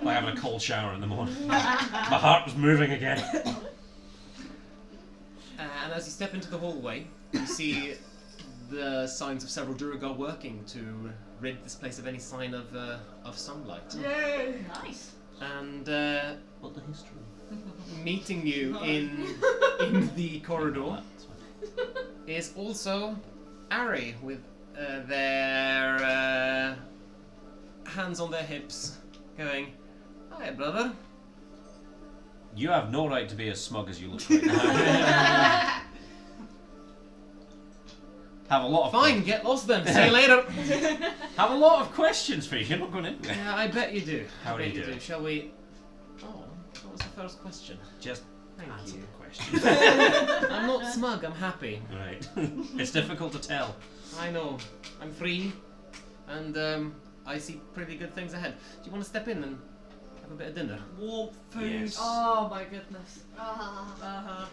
Like having a cold shower in the morning. My heart was moving again. And as you step into the hallway, you see the signs of several Duragar working to rid this place of any sign of sunlight. Yay! Nice. And But the history. meeting you in the corridor is also Ari with their hands on their hips, going, "Hi, brother." You have no right to be as smug as you look right now. Have a lot of Fine, get lost then. See you later. have a lot of questions for you. You're not going anywhere. Yeah, I bet you do. How I do bet you do? Shall we? Oh, what was the first question? Just Thank answer you. the question. I'm not smug. I'm happy. Right. It's difficult to tell. I know. I'm free, and I see pretty good things ahead. Do you want to step in and have a bit of dinner? Warm food. Yes. Oh my goodness. Ah.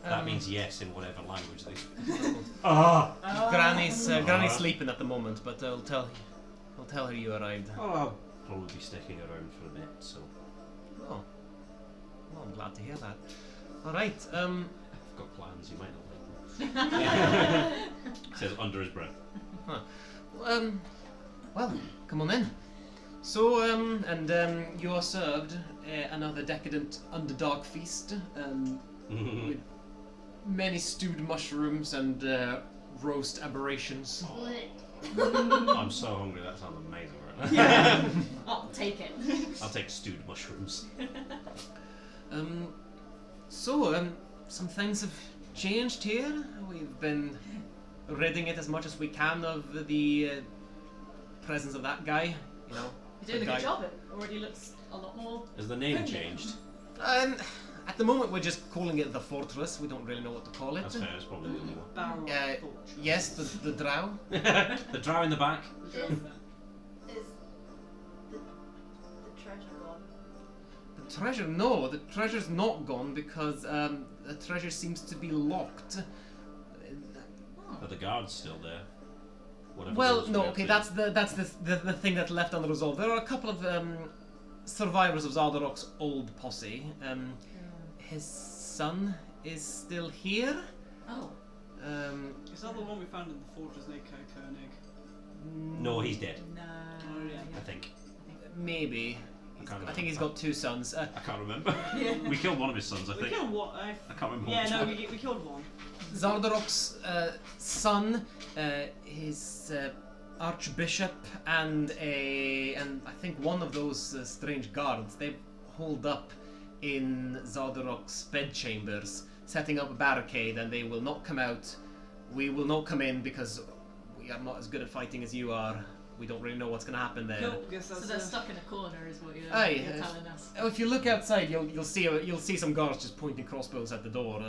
That means yes in whatever language they speak. Granny's sleeping at the moment, but I'll tell her you arrived. Oh, I'll probably be sticking around for a bit, so. Oh, well, I'm glad to hear that. All right. I've got plans, you might not like them. Says under his breath. Well, come on in. So, you are served another decadent Underdark feast with many stewed mushrooms and roast aberrations. I'm so hungry, that sounds amazing right now. Yeah. I'll take it. I'll take stewed mushrooms. Some things have changed here. We've been ridding it as much as we can of the presence of that guy. You know, You're doing a the good guy- job. It already looks a lot more. Has the name changed? At the moment, we're just calling it the fortress. We don't really know what to call it. That's fair, it's probably the only one. Barrel fortress. Yes, the drow. The drow in the back. Is the treasure gone? The treasure? No, the treasure's not gone because the treasure seems to be locked. Are the guards still there? Whatever Well, those no. were Okay, up that's the thing that's left unresolved. There are a couple of survivors of Zaldarok's old posse. His son is still here. Oh. Is that the one we found in the fortress near Koenig? No, he's dead, No. Oh, yeah. I think. Maybe. I think he's got two sons. I can't remember. Yeah. We killed one of his sons, I We think. killed one. I can't remember Yeah, which no, one. we killed one. Zaldarok's son, his archbishop, and I think one of those strange guards. They holed up in Zaldarok's bedchambers, setting up a barricade, and they will not come out. We will not come in because we are not as good at fighting as you are. We don't really know what's going to happen there. Cool. Guess So that's they're stuck in a corner, is what you're Aye, telling us. If you look outside, you'll see some guards just pointing crossbows at the door.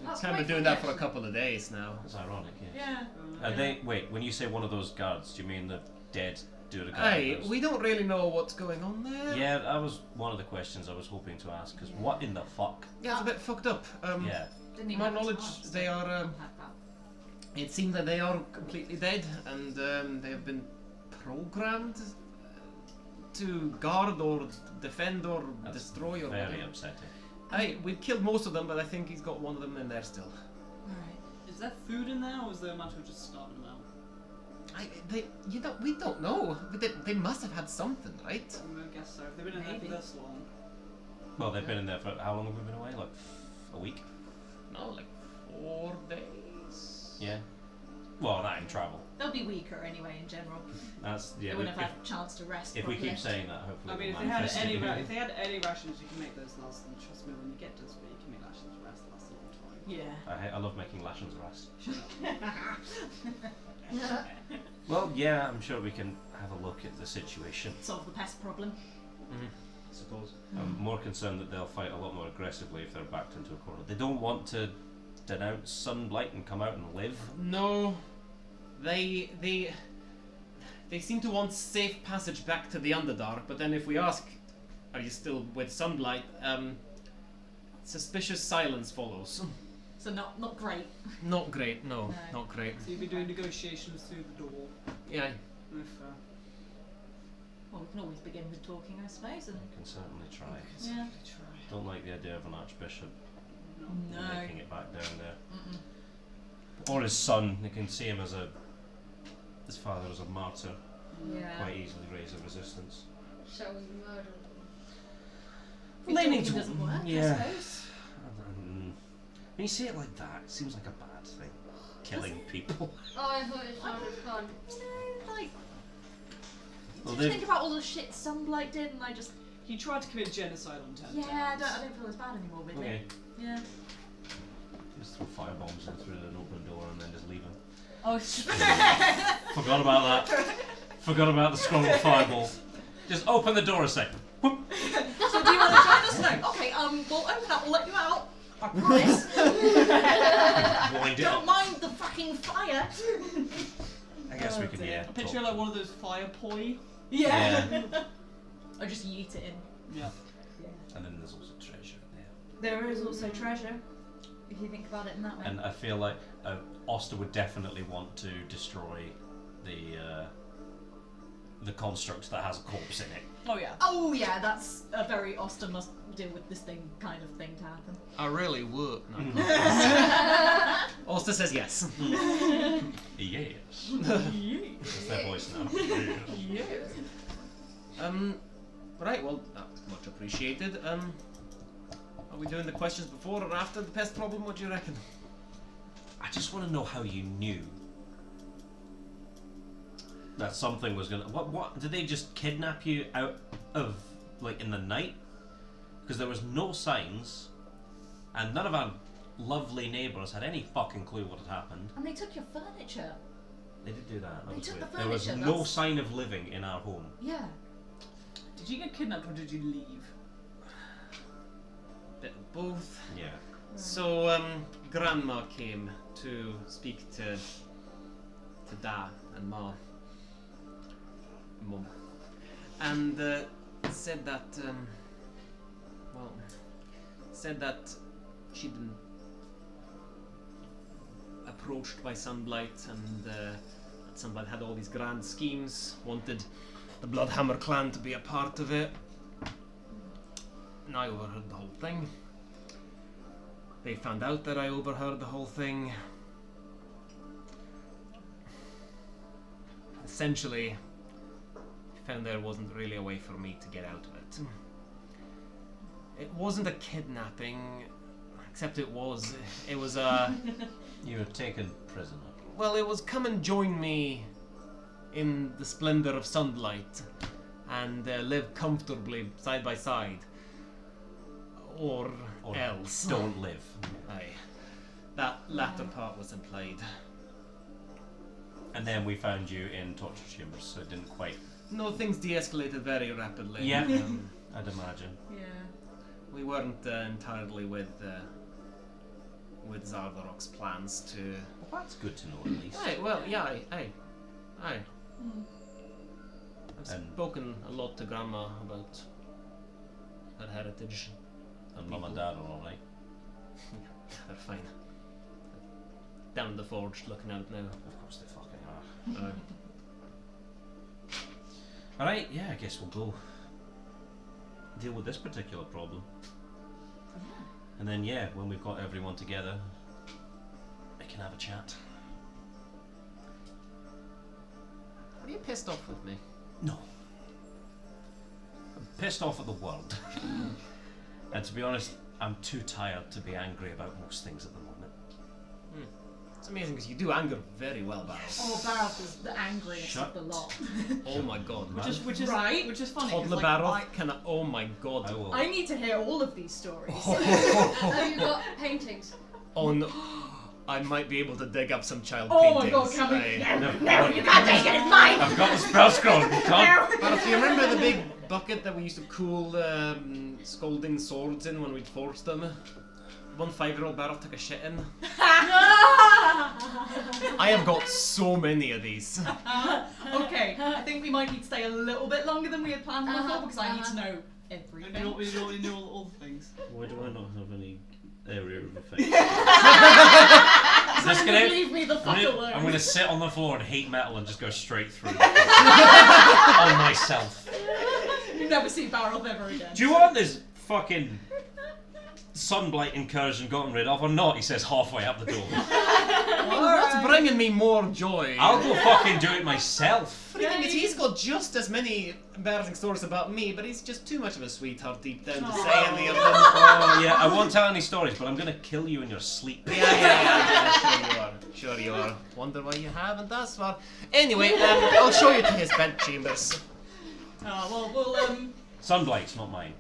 That's Kind of quite doing funny, that for a actually. couple of days now. That's ironic, yeah. Yeah. Are they, wait, when you say one of those guards, do you mean the dead Durga? Hey, we don't really know what's going on there. Yeah, that was one of the questions I was hoping to ask, because what in the fuck? Yeah, it's a bit fucked up. Yeah. Didn't even My have a knowledge, chance they to are. unpack that. It seems that they are completely dead, and they have been programmed to guard or defend or That's destroy or Very whatever. upsetting. Hey, we've killed most of them, but I think he's got one of them in there still. Alright. Is there food in there, or is there a matter of just starving them out? We don't know. But they must have had something, right? I guess so. If they've been in there Maybe. for this long. Well, they've been in there for, how long have we been away? Like, a week? No, like 4 days. Yeah. Well, that in travel. They'll be weaker anyway in general. That's, They yeah. wouldn't If, have had a chance to rest. if we properly. keep saying that, hopefully I mean, we'll if they had manifest any, it. if they had any rations, you can make those last. And trust me, when you get to this bit, you can make rations last a long time. Yeah. I love making lashons rest. Well, yeah, I'm sure we can have a look at the situation. Solve the pest problem. I suppose. I'm more concerned that they'll fight a lot more aggressively if they're backed into a corner. They don't want to denounce Sunblight and come out and live. No, they seem to want safe passage back to the Underdark. But then, if we ask, "Are you still with Sunblight?" Suspicious silence follows. So not great. Not great. No, No. not great. So you'd be doing negotiations through the door. Yeah. If, Well, we can always begin with talking, I suppose. And We can certainly try. yeah. try. Don't like the idea of an archbishop No. making it back down there. Mm-mm. Or his son. They can see him as his father as a martyr. Yeah. Quite easily raise a resistance. Shall we murder them? If Leaning talking to doesn't work, yeah. I suppose. When you say it like that, it seems like a bad thing. Killing people. Oh, I thought it sounded fun. Like, Well, just think about all the shit Sunblight did, and I just He tried to commit genocide on 10 I towns. don't feel as bad anymore with Okay. it. Yeah. Just throw firebombs in through an open door and then just leave them. Oh, Forgot about that. Forgot about the scroll of fireball. Just open the door a sec. Whoop. So do you want to join us? No. Okay. We'll open up. We'll let you out. I promise. Wind it Don't up. mind the fucking fire. I guess we can, I picture talk. like one of those fire poi. Yeah. I just yeet it in. Yeah. And then there's also treasure in there. There is also treasure, if you think about it in that way. And I feel like Oster would definitely want to destroy the construct that has a corpse in it. Oh yeah. Oh yeah, that's a very Oster must deal with this thing kind of thing to happen. I really would. No. Oster says yes. Yes. That's their voice now. Yes. Yes. Right, well, that's much appreciated. Are we doing the questions before or after the pest problem? What do you reckon? I just want to know how you knew that something was gonna. What? Did they just kidnap you out of, like, in the night? Because there was no signs, and none of our lovely neighbours had any fucking clue what had happened. And they took your furniture. They did do that. That They was took weird. the There was furniture, no that's- sign of living in our home. Yeah. Did you get kidnapped or did you leave? Bit of both. Yeah. So, Grandma came to speak to Da and Ma. Mum. And said that, said that she'd been approached by Sunblight and that Sunblight had all these grand schemes, wanted the Bloodhammer clan to be a part of it. And I overheard the whole thing. They found out that I overheard the whole thing. Essentially, found there wasn't really a way for me to get out of it. It wasn't a kidnapping, except it was a... You were taken prisoner. Well, it was come and join me in the splendor of sunlight and live comfortably side by side. Or else. Don't live. Aye. That latter part was implied. And then we found you in torture chambers, so it didn't quite. No, things de-escalated very rapidly. Yeah. I'd imagine. Yeah. We weren't entirely with Zarvarok's plans to... Well, that's good to know at least. Aye, well, yeah, aye. I've And- spoken a lot to Grandma about her heritage. And Mum and Dad are alright. They're fine. Down in the forge, looking out now. Of course they fucking are. Uh, Alright, yeah, I guess we'll go deal with this particular problem. And then, yeah, when we've got everyone together, we can have a chat. are you pissed off with me? No. I'm pissed off at the world. And to be honest, I'm too tired to be angry about most things at the moment. It's amazing because you do anger very well, Baros. Oh, Barroth is the angriest Shut of the lot. Oh my god. Which is Right. Which is funny. 'cause, Toddler like, Baroth can... Oh my god. I will. I need to hear all of these stories. Have you got paintings? Oh no. I might be able to dig up some child Oh my paintings. god, can we? Aye. No, you can't take it, it's mine! I've got the spell scroll. You can't. Baroth, do you remember the big bucket that we used to cool scalding swords in when we'd forged them? One 5-year-old Baroth took a shit in. I have got so many of these. Okay, I think we might need to stay a little bit longer than we had planned before because I need to know We everything. know all the things. Why do I not have any area of effect? Just gonna- leave me the fuck alone. I'm gonna sit on the floor and heat metal and just go straight through on myself. You never see Barroth ever again. Do you want this fucking Sunblight incursion gotten rid of or not? He says halfway up the door. What's bringing me more joy? I'll go fucking do it myself. Funny thing is, he's got just as many embarrassing stories about me, but he's just too much of a sweetheart deep down to say any of them. Oh yeah, I won't tell any stories, but I'm gonna kill you in your sleep. Yeah, sure you are. Wonder why you haven't thus far. Anyway, I'll show you to his bedchambers. Oh, well, we'll Sunblight's not mine.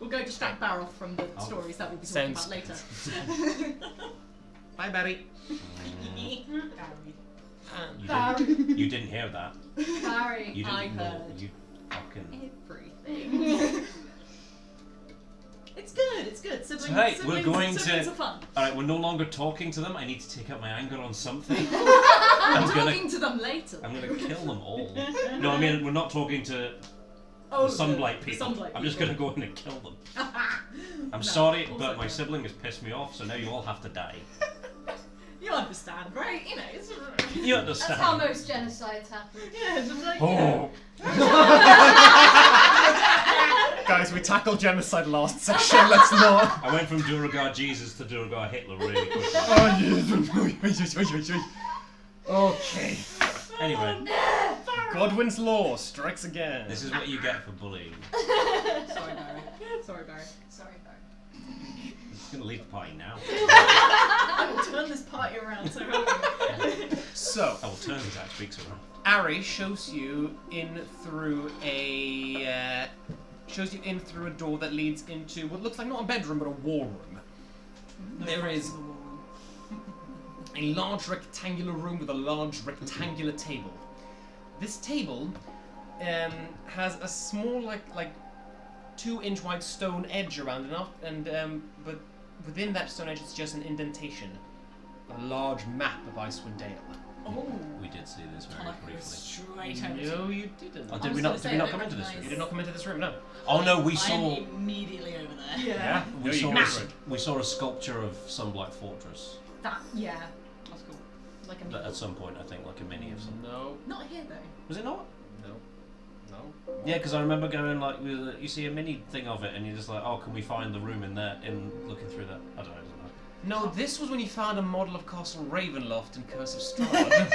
we'll go distract Baroff from the stories that we'll be talking about later. Bye, Barry. You didn't hear that. Barry. You didn't I know. heard. You fucking. Everything. It's good. It's good. Siblings, Right, siblings, we're going siblings to. are fun. Alright, we're no longer talking to them. I need to take out my anger on something. I'm gonna- talking to them later. I'm gonna kill them all. No, I mean, we're not talking to Oh, the Sunblight the people. Sunblight I'm just people. gonna go in and kill them. I'm No, sorry, also but my good. sibling has pissed me off, so now you all have to die. You understand, right? You know, it's You That's understand? how most genocides happen. yeah, it's just like Oh. Guys, we tackled genocide last session, let's not. I went from Duragar Jesus to Duragar Hitler really quickly. Okay. Anyway, Godwin's law strikes again. this is what you get for bullying. Sorry, Barry. Sorry, Barry. Sorry, Barry. I'm just gonna leave the party now. I will turn this party around. So help me. So, I will turn the Jack Speaks around. Ari shows you in through a door that leads into what looks like not a bedroom but a war room. There is a large rectangular room with a large rectangular table. This table has a small like 2-inch wide stone edge around it, but within that stone edge it's just an indentation, a large map of Icewind Dale. Oh. We did see this very briefly. Straight over. No, you didn't. Oh, I did was we gonna not? say, Did we I not come into this recognise- room? You did not come into this room, no. Oh no, we I'm saw. immediately over there. Yeah. No, We you saw, didn't. we saw a sculpture of Sunblight Fortress That. Yeah. That's cool. Like a but at some point, I think, like a mini of some. No, Not here though. Was it not? no. Yeah, because I remember going like, you see a mini thing of it, and you're just like, oh, can we find the room in there? In looking through that, I don't know. No, this was when you found a model of Castle Ravenloft in Curse of Strahd.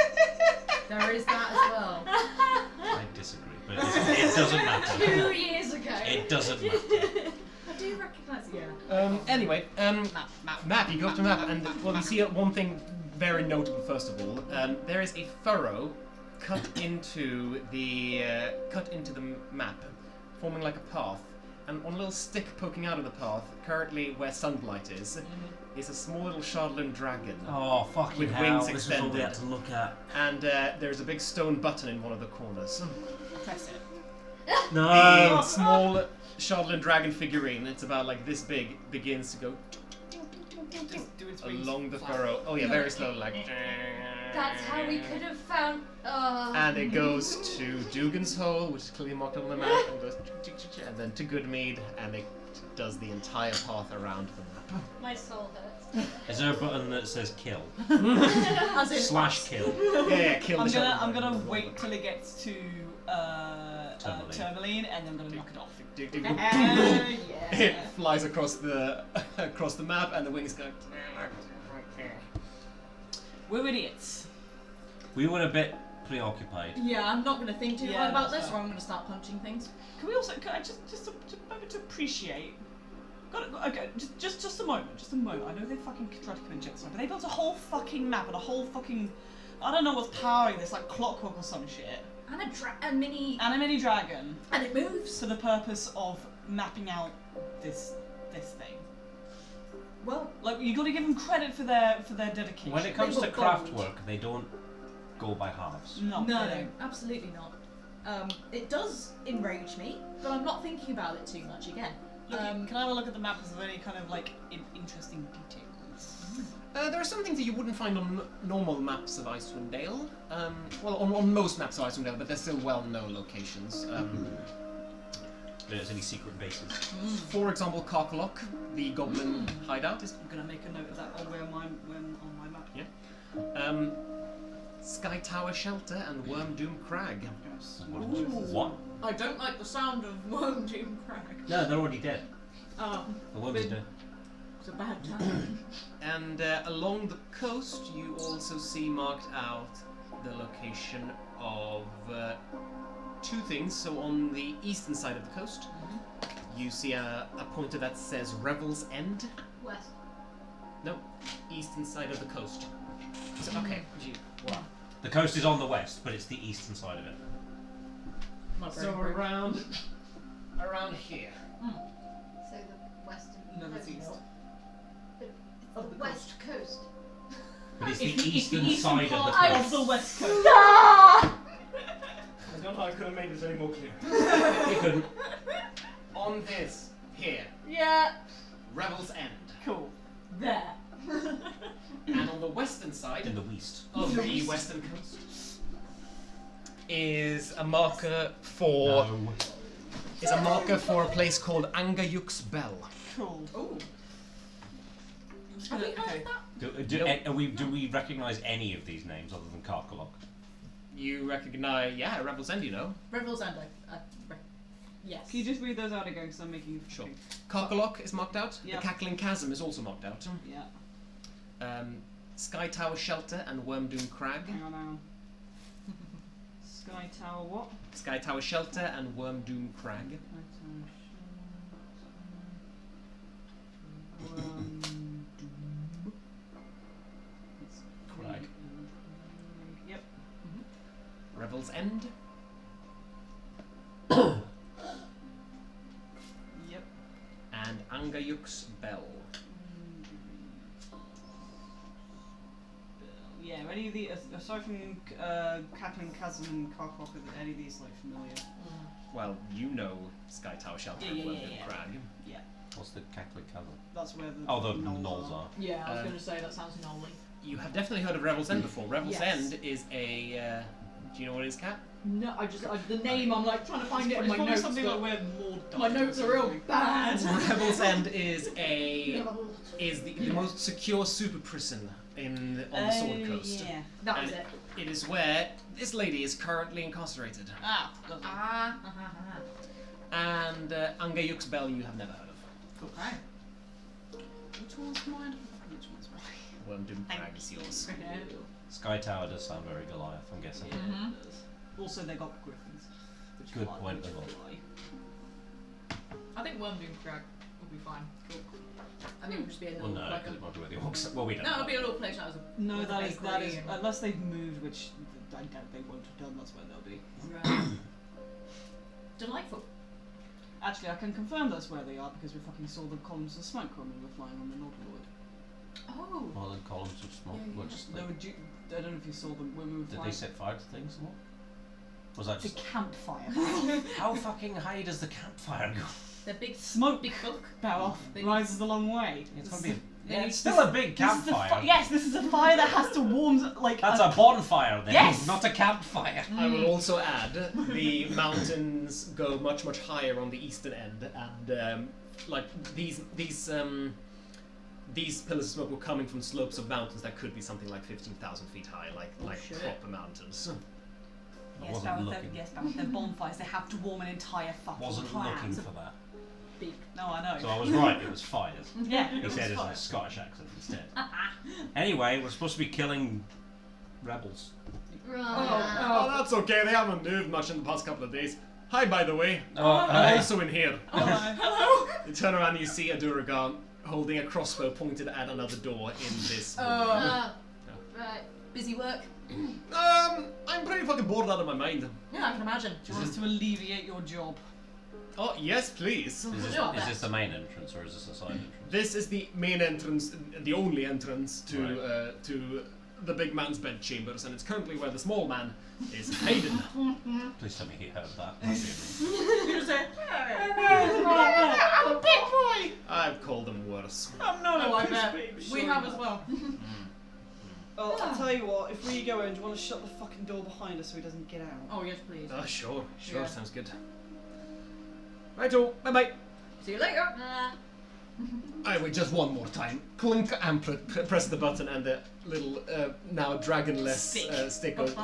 There is that as well. I disagree, but it doesn't matter. 2 years ago. It doesn't matter. I do recognise. Yeah. Anyway, map. You go up to map, and well, you see one thing very notable. First of all, there is a furrow cut into the map, forming like a path. And on a little stick poking out of the path, currently where Sunblight is a small little Shardland dragon. Oh, fucking With hell, wings this is all we extended. had to look at. And there's a big stone button in one of the corners. Press it. The small Shardland dragon figurine, it's about like this big, begins to go Just do its wings along the flat. furrow. Oh yeah, very slowly, like. That's how we could have found. And it goes to Dugan's Hole, which is clearly marked on the map, and goes and then to Goodmead, and it does the entire path around the map. My soul hurts. Is there a button that says kill? As in Slash kill. Yeah, kill I'm the gonna Shardland dragon. wait till it gets to Tourmaline, and then I'm gonna knock it off. yeah. It flies across the map, and the wings go. We're idiots. We were a bit preoccupied. Yeah, I'm not going to think too Yeah, hard about that's this, or fair. I'm going to start punching things. Can we also, can I just to appreciate? Okay, just a moment, I know they fucking tried to come and genocide, but they built a whole fucking map and a whole fucking, I don't know what's powering this, like clockwork or some shit, And a mini... and a mini dragon And it moves. for the purpose of mapping out this thing. Well, Like you got to give them credit for their dedication. When it comes They to were craft bold. work, they don't go by halves. no, they no, don't. absolutely not. It does enrage me, but I'm not thinking about it too much again. Look, can I have a look at the map? Is there any kind of like interesting details? There are some things that you wouldn't find on normal maps of Icewind Dale. Well, on most maps of Icewind Dale, but they're still well-known locations. There's any secret bases. For example, CoupleOfKooks, the goblin hideout, is I'm gonna make a note of that on my map. Yeah. Sky Tower Shelter and Wormdoom Crag. Yes. What? I don't like the sound of Wormdoom Crag. No, they're already dead. Oh. The worms are But- dead. It's a bad time. And along the coast, you also see marked out the location of two things. So on the eastern side of the coast, you see a pointer that says Revel's End. West. No, eastern side of the coast. So, okay, what? The coast is on the west, but it's the eastern side of it. So around here. So the western No, that's coast. east. It's the west coast. But it's the It's the eastern eastern side of the part coast. of the west coast. I don't know how I could have made this any more clear. You couldn't. On this, here, Yeah. Revel's End. Cool. There. And on the western side In the west. of the western coast is a marker for a place called Angayuk's Bell. Cool. Ooh. I'm just Have gonna, we heard okay. of that? Do we recognise any of these names other than Karkalok? You recognise, Revel's End, you know. Revel's End, yes. Can you just read those out again? Because I'm making. Sure. Karkalok is marked out. Yep. The Cackling Chasm is also marked out. Yeah. Sky Tower Shelter and Wormdoom Crag. Hang on. Sky Tower what? Sky Tower Shelter and Wormdoom Crag. Crag. Yep. Revel's End. Yep. And Angayuk's Bell. Yeah, any of the aside from Cackling Chasm and Karkok, are any of these like familiar? Well, you know Sky Tower Shelter Yeah, and yeah, Wormdoom yeah. Crag. Yeah. What's the Catholic Chasm? That's where the Oh, the knolls are. Yeah, I was Um, going to say that sounds gnolly. You have definitely heard of Revel's End before. Revel's Yes. End is a. Do you know what it is, Kat? No, the name, I'm like trying to find it in my probably notes. something but like where more my notes are real bad. Revel's End is the most secure super prison on the Sword Coast. Yeah. That was And it. It is where this lady is currently incarcerated. Ah, lovely. And Angayuk's Bell you have never heard of. Okay. Which one's mine? Which one's mine? Wormdoom Crag is yours. Sky Tower does sound very Goliath, I'm guessing. Yeah, Mhm. it does. Also, they got griffins. Which Good fly, point which as well. fly. I think Wormdoom Crag will be fine. Cool. I think it would just be a Well, little, no, like because a, it might be where the orcs. Well, we don't. no, know it'll be a little place that has a No, with a that is bakery and- unless they've moved, which I doubt they won't have done. That's where they'll be. Right. Delightful. Actually, I can confirm that's where they are because we fucking saw the columns of smoke when we were flying on the Nautilord. Oh. Well, the columns of smoke. Yeah, were yeah. just They like, were I don't know if you saw them when we were did flying. they set fire to things or what? Was that The just. campfire. How fucking high does the campfire go? They're big, Smoke big folk. power They- rises a long way. It's This gonna is be. a- Yeah, yeah, it's still a big this is a campfire. yes, this is a fire that has to warm like. That's a bonfire then, Yes! not a campfire. I will also add the mountains go much higher on the eastern end, and like these pillars of smoke were coming from slopes of mountains that could be something like 15,000 feet high, like shit. proper mountains. I Yes, wasn't Barrett, looking. yes, Barrett, they're bonfires. They have to warm an entire fucking Wasn't planet. looking for that. Big. No, I know. So I was right. It was fires. Yeah, He it was said it in fire. a Scottish accent instead. Anyway, we're supposed to be killing rebels. Right. Oh, that's okay. They haven't moved much in the past couple of days. Hi, by the way. Oh, I'm also in here. Hello. You turn around and you see a Duragan holding a crossbow pointed at another door in this room. Right. Busy work. I'm pretty fucking bored out of my mind. Yeah, I can imagine. Do you want us to alleviate your job? Oh, yes, please. is this the main entrance or is this a side entrance? This is the main entrance, the only entrance to the big man's bedchambers, and it's currently where the small man is hidden. Please tell me he heard that. You're gonna say, I'm a big boy. I've called them worse. I'm not oh, a I piss bet. babe. We have as well. Oh, I'll tell you what. If we go in, do you want to shut the fucking door behind us so he doesn't get out? Oh, yes, please. Sure, Yeah. sounds good. Righto, bye-bye. See you later. Anyway, just one more time. Clink and press the button, and the little now dragonless stick goes.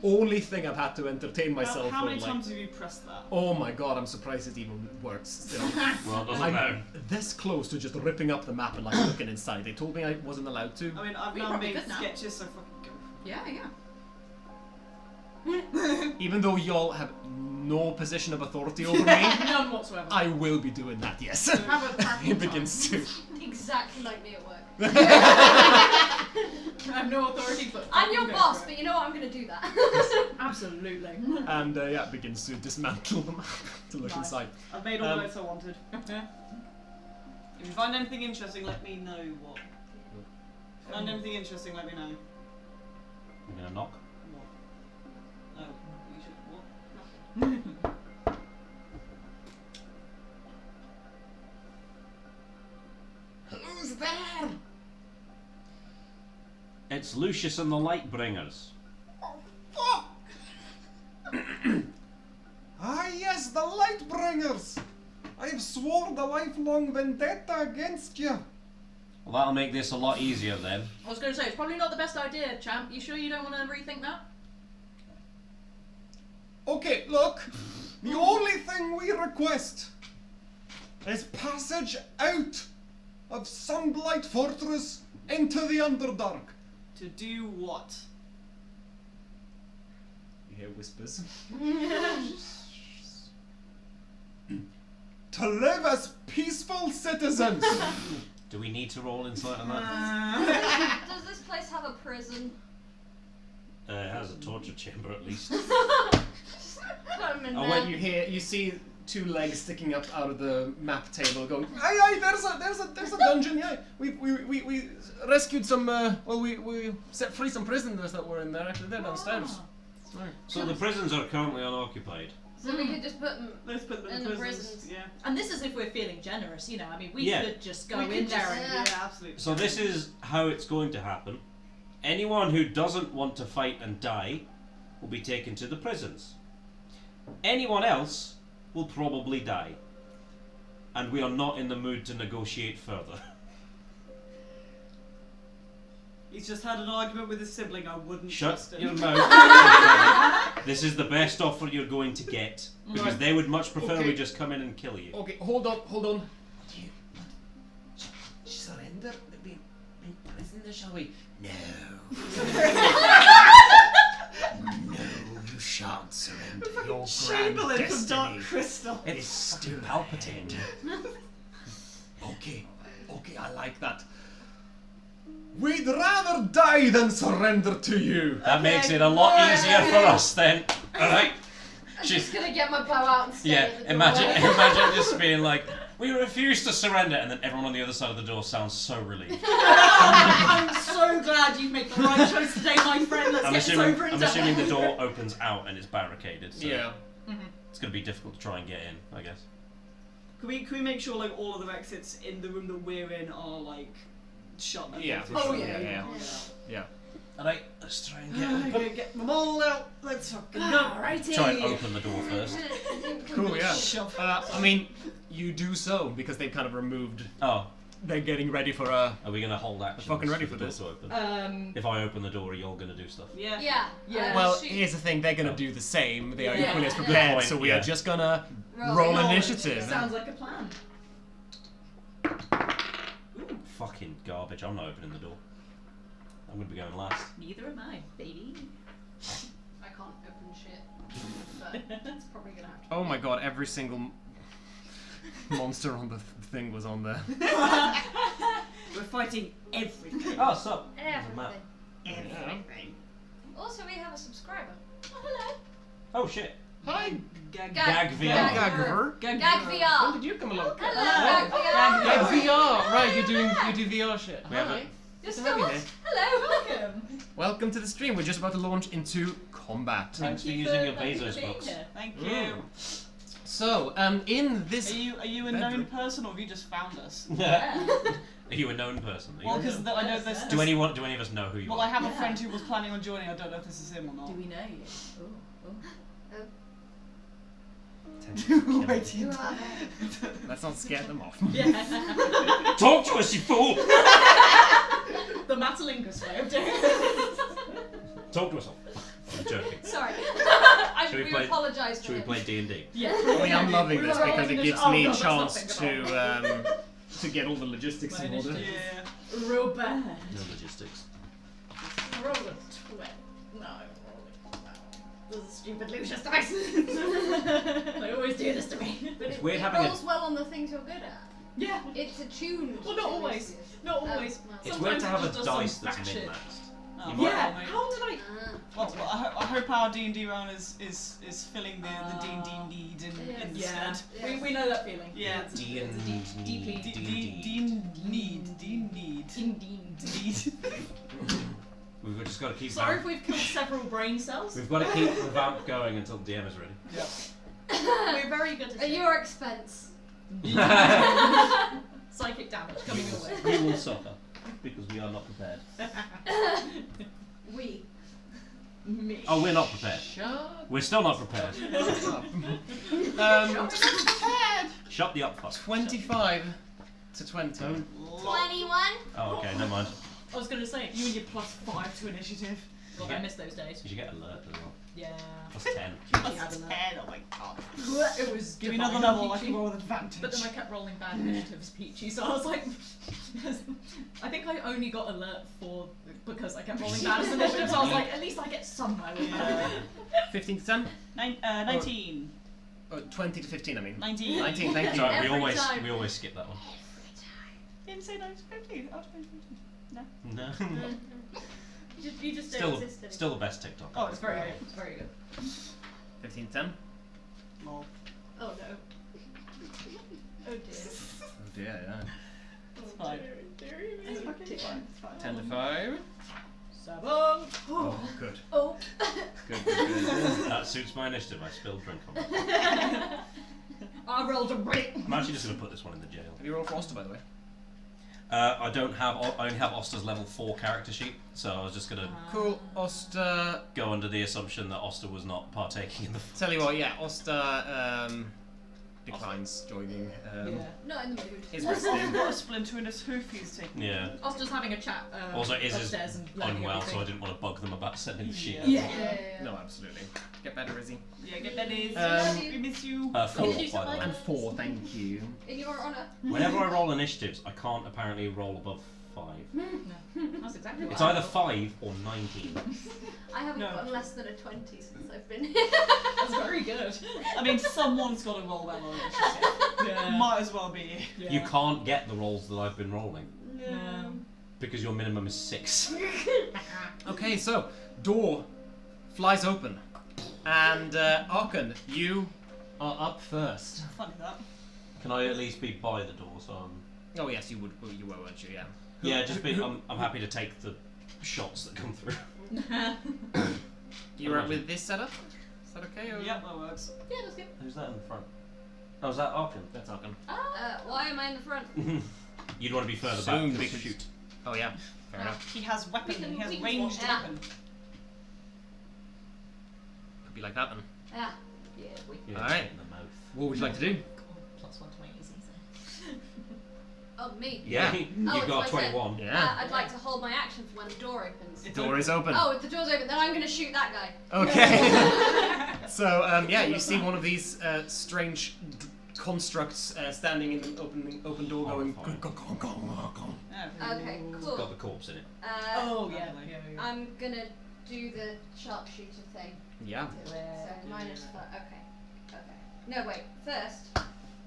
Only thing I've had to entertain myself. How many for, times have you pressed that? Oh my god, I'm surprised it even works still. Well, it doesn't I'm matter. this close to just ripping up the map and like looking inside. They told me I wasn't allowed to. I mean, I've We now probably made could now. sketches, so fucking go. Yeah, yeah. Even though y'all have no position of authority over me, None whatsoever. I will be doing that, yes. Have a It begins to. Exactly like me at work. I have no authority, but I'm your go boss, for but it. you know what? I'm going to do that. Absolutely. And yeah, it begins to dismantle the map to look Nice. inside. I've made all the notes I wanted. If you find anything interesting, let me know what. If you find anything interesting, let me know. I'm gonna knock. What? Oh, you should. What? Who's there? It's Lucius and the Lightbringers. Fuck! Ah, yes, the Lightbringers! I've sworn a lifelong vendetta against you. Well, that'll make this a lot easier then. I was going to say, it's probably not the best idea, champ. You sure you don't want to rethink that? Okay, look, the only thing we request is passage out of Sunblight Fortress into the Underdark. To do what? You hear whispers. To live as peaceful citizens. Do we need to roll insight on that? Does this place have a prison? It has a torture chamber at least. Put 'em in Oh, there. when you see two legs sticking up out of the map table, going, aye, aye, there's a dungeon, yeah. We rescued some. We set free some prisoners that were in there. Actually, they're downstairs. Right. So the prisons are currently unoccupied. So we could just put them. Let's put them in In the the prisons. prisons. Yeah. And this is if we're feeling generous, you know. I mean, we Yeah. could just go We in could there just- and yeah, absolutely. So this is how it's going to happen. Anyone who doesn't want to fight and die will be taken to the prisons. Anyone else will probably die. And we are not in the mood to negotiate further. He's just had an argument with his sibling. I wouldn't Shut trust him. your mouth. This is the best offer you're going to get. Because Right. they would much prefer Okay. we just come in and kill you. Okay, hold on. Do you surrender? Be prisoner, shall we? No. No, you shan't surrender. Your grand Chamberlain from destiny Dark Crystal. is still palpitating. Okay, I like that. We'd rather die than surrender to you. That makes it a lot easier for us then. Alright? I'm She's- just gonna get my bow out and stay Yeah, at the imagine doorway. just being like, we refuse to surrender, and then everyone on the other side of the door sounds so relieved. I'm so glad you've made the right choice today, my friend. Let's get this over and I'm done. assuming the door opens out and it's barricaded, so Yeah. it's going to be difficult to try and get in, I guess. Can we make sure like all of the exits in the room that we're in are like shut? and Yeah, bolted? for Oh, sure. yeah. Yeah. Alright, let's try and get Okay, get them all out. Let's fucking go. Alrighty. Try and open the door first. Cool, yeah. Shove. I mean, you do so because they've kind of removed. Oh, They're getting ready for a. are we going to hold action? fucking ready for the door this. to open? If I open the door, are you all going to do stuff? Yeah. Yeah. Yeah. Well, shoot. here's the thing, they're gonna do the same. They are Yeah. equally as Good prepared, point, so we yeah. are just gonna Roll. roll Roll initiative. Sounds like a plan. Ooh. Fucking garbage, I'm not opening the door. I'm going to be going last. Neither am I, baby. I can't open shit. But That's probably gonna have to. Oh my god, every single monster on the thing was on there. We're fighting everything. Oh, sup? There's a map. everything. Everything. Also, we have a subscriber. Oh, hello. Oh shit. Hi, Gag. Gag VR. Gagver. Gag. Gag When VR. did you come along? Hello, Gag Gag VR. VR, right? You do VR shit. We have Hi. it. You're Good to have still you here. hello. Welcome. Welcome to the stream. We're just about to launch into combat. Thanks for Thank you using your thank you Bezos for being books. here. Thank you. Mm. So, in this, Are you a bedroom. known person or have you just found us? Yeah. Are you a known person? Are you Well, a because known- I know this. do any of us know who you Well, are? I have a Yeah. friend who was planning on joining. I don't know if this is him or not. Do we know you? Ooh, ooh. Waiting. Who are they? Let's not scare them off. Yeah. Talk to us, you fool! The Matalingus way of doing it. Talk to us all. I'm joking. Sorry. Should we we play- apologise for Should we him. play D&D? Yeah. I mean, I'm loving We this were because rolling it this- gives oh, me a God, chance that's not to get all the logistics in Managed order. to- Yeah. Real bad. No logistics. Roll a 20. No, this is stupid Lucius dice. They always do this to me. But It's it, weird it having a- rolls well on the things you're good at. Yeah. It's attuned. Well, not to always. Lucius. Not Oh, always. well. It's Sometimes weird to it have just a does dice some that's batshit. min-maxed. Oh, You well, Yeah. mate. How did I? Ah. Well, I hope our D&D round is filling the D&D need in Yeah. instead. We know that feeling. Yeah. It's deeply Need. indeed. We've just got to keep. Sorry if we've killed several brain cells. We've got to keep the vamp going until the DM is ready. Yep. We're very good at At it. your expense. Psychic damage coming your way. We will suffer because we are not prepared. We. Me. Oh, we're not prepared. Shut We're still not prepared. up. Shut the up fuck. 25 to 20. 21. Oh, okay, never mind. I was gonna say, You and your +5 to initiative. God, I miss those days. You should get alert as well. Yeah. Plus 10. She had enough. 10, oh my god. It was Give me divine another level, I peachy. can roll with advantage. But then I kept rolling bad initiatives peachy, so I was like, I think I only got alert because I kept rolling bad initiatives. So I was like, at least I get somewhere with that. 15 to 10? 19. Oh, 20 to 15, I mean. 19. 19, thank you. Sorry, Every time. we always skip that one. Didn't say 15. I was 15. No. You just don't exist Still the best TikTok. Oh, It's very good. It's very good. 15 to 10? Lol. Oh no. Oh dear. Oh dear, yeah. It's fine. It's fucking fine. It's fine. 10 to 5. 7. Oh, good. Oh. Good, good, good. That suits my initiative. I spilled drink on it. I rolled a break. I'm actually just going to put this one in the jail. Have you rolled for Oster, by the way? I only have Oster's level 4 character sheet, so I was just going to Cool. Oster. go under the assumption that Oster was not partaking in the... Tell you what, yeah, Oster declines joining. Yeah. Not in the mood. Is He's resting. got a splinter in his hoof he's taking. Yeah. I was just having a chat Also, Iz is upstairs and learning unwell, so I everything. didn't want to bug them about sending the sheet. Yeah. No, absolutely. Get better, Izzy. Yeah, get Benny's. Um, We miss you. 4, Did you by the way. And 4, thank you. In your honour. Whenever I roll initiatives, I can't apparently roll above 5. No. That's exactly what It's I either rolled. 5 or 19. I haven't No. gotten less than a 20 since I've been here. That's very good. I mean, someone's got to roll well on initiative. Yeah. Might as well be. Yeah. You can't get the rolls that I've been rolling, No. because your minimum is 6. Okay, so, door flies open. And, Arkan, you are up first. Funny that. Can I at least be by the door, so Oh, yes, you were, weren't you? Yeah. Yeah, just be, I'm happy to take the shots that come through. You're up with this setup? Is that okay? Or? Yep, that works. Yeah, that's good. Who's that in the front? Oh, is that Arkan? That's Arkan. Why am I in the front? You'd want to be further Soon, back to because- shoot. Oh, yeah. Fair enough. He has weapon. We He has can ranged swap. weapon. Could be like that then. Yeah. Yeah, we Yeah, Alright. in the mouth. What would you like to do? plus 1 to my easy. Oh, me. Yeah. Oh, You've it's got my turn. 21. Yeah. I'd like to hold my action for when the door opens. It's Door is open. Oh, if the door's open, then I'm going to shoot that guy. Okay. So, yeah, you see one of these strange constructs standing in the open door going. Horrifying. "Gong, gong, gong, gong." Okay, It's cool. got the corpse in it. Oh, yeah. Lovely. I'm going to do the sharpshooter thing. Yeah. So, -4. Okay. Okay. No, wait. First.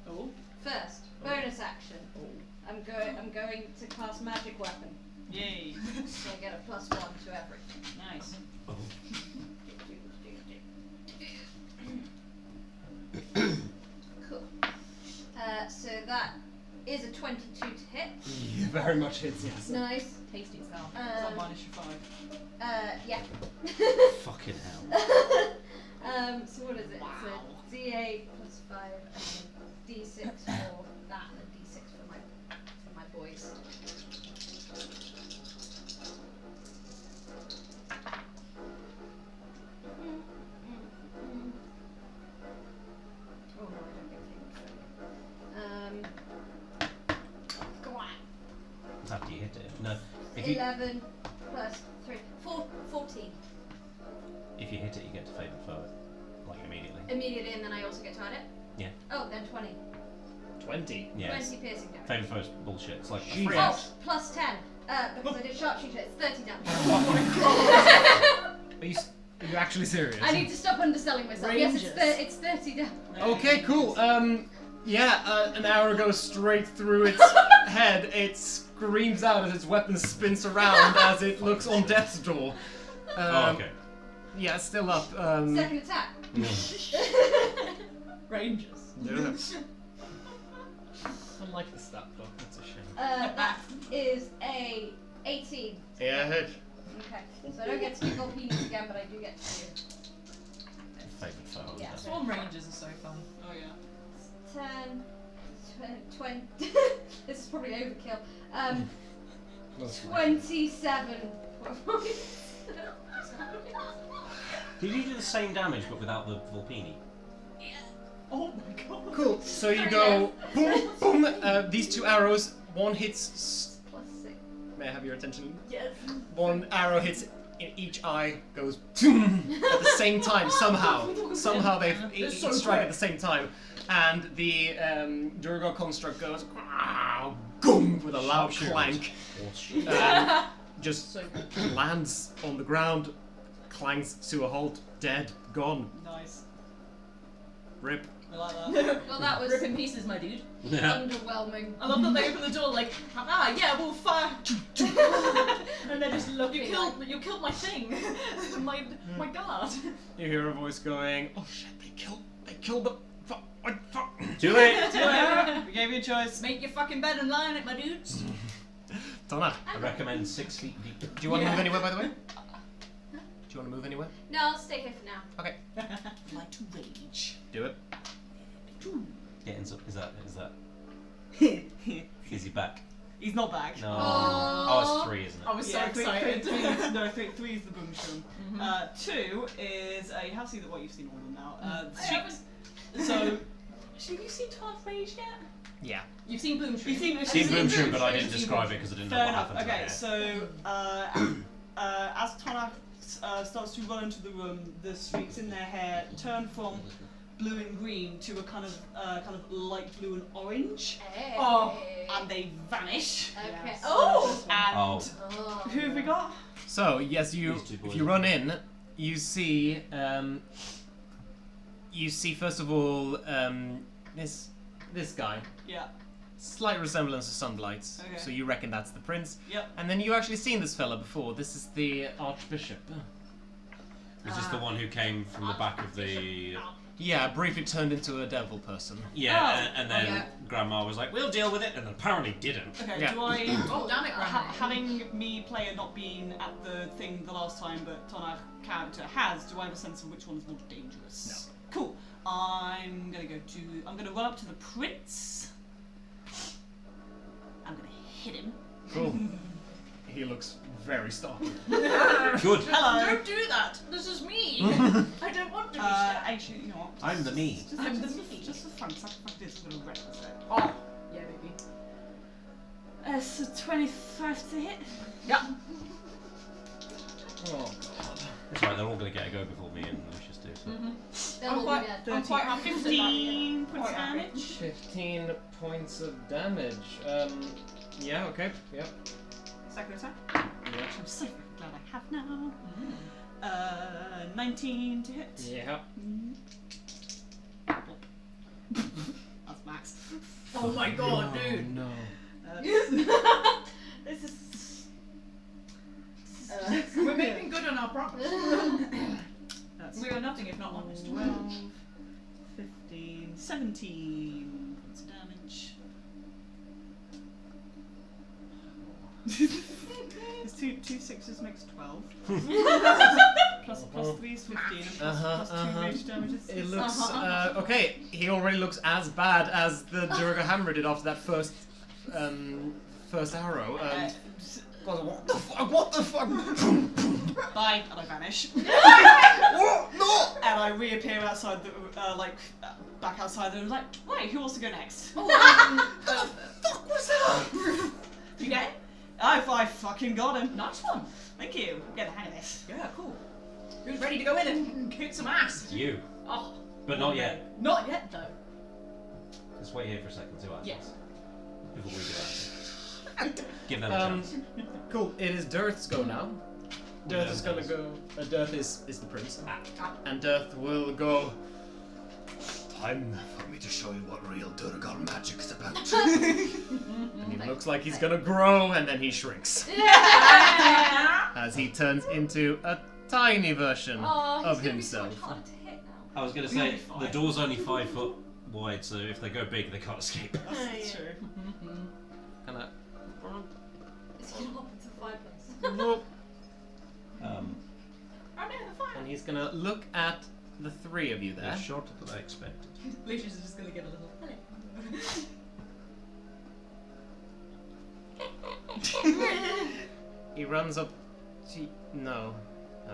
Oh. First. Bonus action. I'm going to cast magic weapon. Yay. So I get a +1 to everything. Nice. Oh. Cool. So that is a 22 to hit. Yeah, very much hits, yes. Nice. Tasty as hell. So minus your 5. Yeah. Fucking hell. So what is it? Wow. It's a D8 +5 and a D6 for that and a D6 for my boys. Oh no. If you- 11 plus 3. 14. If you hit it, you get to favored foe, like immediately. Immediately, and then I also get to add it? Yeah. Oh, then 20. 20. Yeah. 20 piercing damage. Favored foe's bullshit. It's like Jesus. Oh, plus 10. Because I did sharpshooter, it's 30 damage. Are you actually serious? I need to stop underselling myself. Yes, Rangers. it's 30 damage. Okay, cool. Yeah, an arrow goes straight through its head. It screams out as its weapon spins around as it looks on death's door. oh, okay. Yeah, still up. Second attack. Rangers. Yeah. I like the stat block. That's a shame. That is a 18. Yeah, hit. Okay, so I don't get to do Volpines again, but I do get to do Favored foe. Yeah. Swarm Rangers are so fun. Oh yeah. 10, 20. This is probably overkill. 27 points. Did you do the same damage but without the Volpini? Oh my god. Cool. So you go boom, boom. These two arrows. One hits. Plus 6. May I have your attention? Yes. One arrow hits in each eye, goes boom at the same time. Somehow they each strike at the same time, and the Durga construct goes boom with a loud clank. Just So good. lands on the ground, clangs to a halt, dead, gone, Nice. rip. I like that. Well, that was Rip in pieces, my dude. underwhelming. I love that they open the door like, yeah, we'll fire. And they're just looking. You killed my thing, my guard. You hear a voice going, "Oh shit! They killed the fuck! Do it! We gave you a choice. Make your fucking bed and lie on it, my dudes. Tonaich, I recommend 6 feet deep. do you want to move anywhere, by the way? Do you want to move anywhere? No, I'll stay here for now. Okay, Like to rage. do it. Is that? Is he back? He's not back. No. Aww. Oh, it's 3, isn't it? I was so Yeah, excited. three is the boom shroom. 2 is you have seen what you've seen all of them now. So, have you seen Half Rage yet? Yeah. You've seen Boom Shroom. You've Seen Boom Shroom, but I Shroom. didn't describe it because I didn't know Fair what enough. happened. Okay, so as Tonaich starts to run into the room, the streaks in their hair turn from blue and green to a kind of light blue and orange, Hey. and they vanish. Okay. Yes. Oh. And Oh. who have we got? So yes, These two if boys. you run in, you see first of all this guy. Yeah. Slight resemblance to Sunblight, Okay. so you reckon that's the prince. Yep. And then you actually seen this fella before. This is the archbishop. Is this the one who came from the back of the? Yeah, briefly turned into a devil person. Yeah, and then yeah. Grandma was like, "We'll deal with it," and apparently didn't. Okay. Yeah. Do I? Oh, damn it, Grandma. Having me player not been at the thing the last time, but Tonaich character has. Do I have a sense of which one's more dangerous? No. Cool. I'm gonna run up to the prince. I'm gonna hit him. Cool. He looks very startled. Good. Hello. Don't do that. This is me. I don't want to be stabbed. Actually, you know what? I'm the me. I'm the me. Just for fun, sacrifice this. I'm gonna reckless it. Oh, yeah, baby. So 25 to hit. Yeah. Oh god. It's right. They're all going to get a go before me and Lucius do. So. They'll I'm all quite- be dead. I'm quite happy with that. 15 points of Quite happy. damage. 15 points of damage. Yeah. Okay. Yep. Second attack. Yeah. I'm so glad I have now. 19 to hit. Yeah. That's max. Oh my god, dude. No. This is. We're making good on our promise. That's We are nothing if not honest. 12, 15, 17 points of damage. It's two sixes makes 12. plus 3 is 15, and plus 2 rage damages. It looks okay. He already looks as bad as the Durga Hammer did after that first arrow. What the fuck? What the fuck? Bye, and I vanish. Oh, no! And I reappear outside the, back outside, and I'm like, right, who wants to go next? What the fuck was that? You get it? I fucking got him. Nice one. Thank you. Get the hang of this. Yeah, cool. Who's ready to go in and kick some ass? You. Oh, But not yet. not yet though. Let's wait here for a second too, actually. Yes. Before we do that. Give them a chance. Cool. It is Dirth's go now. Dirth is gonna go. Dirth is the prince, and Dirth will go. Time for me to show you what real Durgar magic is about. And he looks like he's gonna grow, and then he shrinks as he turns into a tiny version of himself. So hard to hit now. I was going to say, the door's only 5 foot wide, so if they go big, they can't escape. That's true. Kinda. It's gonna hop into the fireplace. Nope. Oh no, the fire. And he's gonna look at the 3 of you there. They're shorter than I expected. Lucius is just gonna give a little hello. He runs up to. No,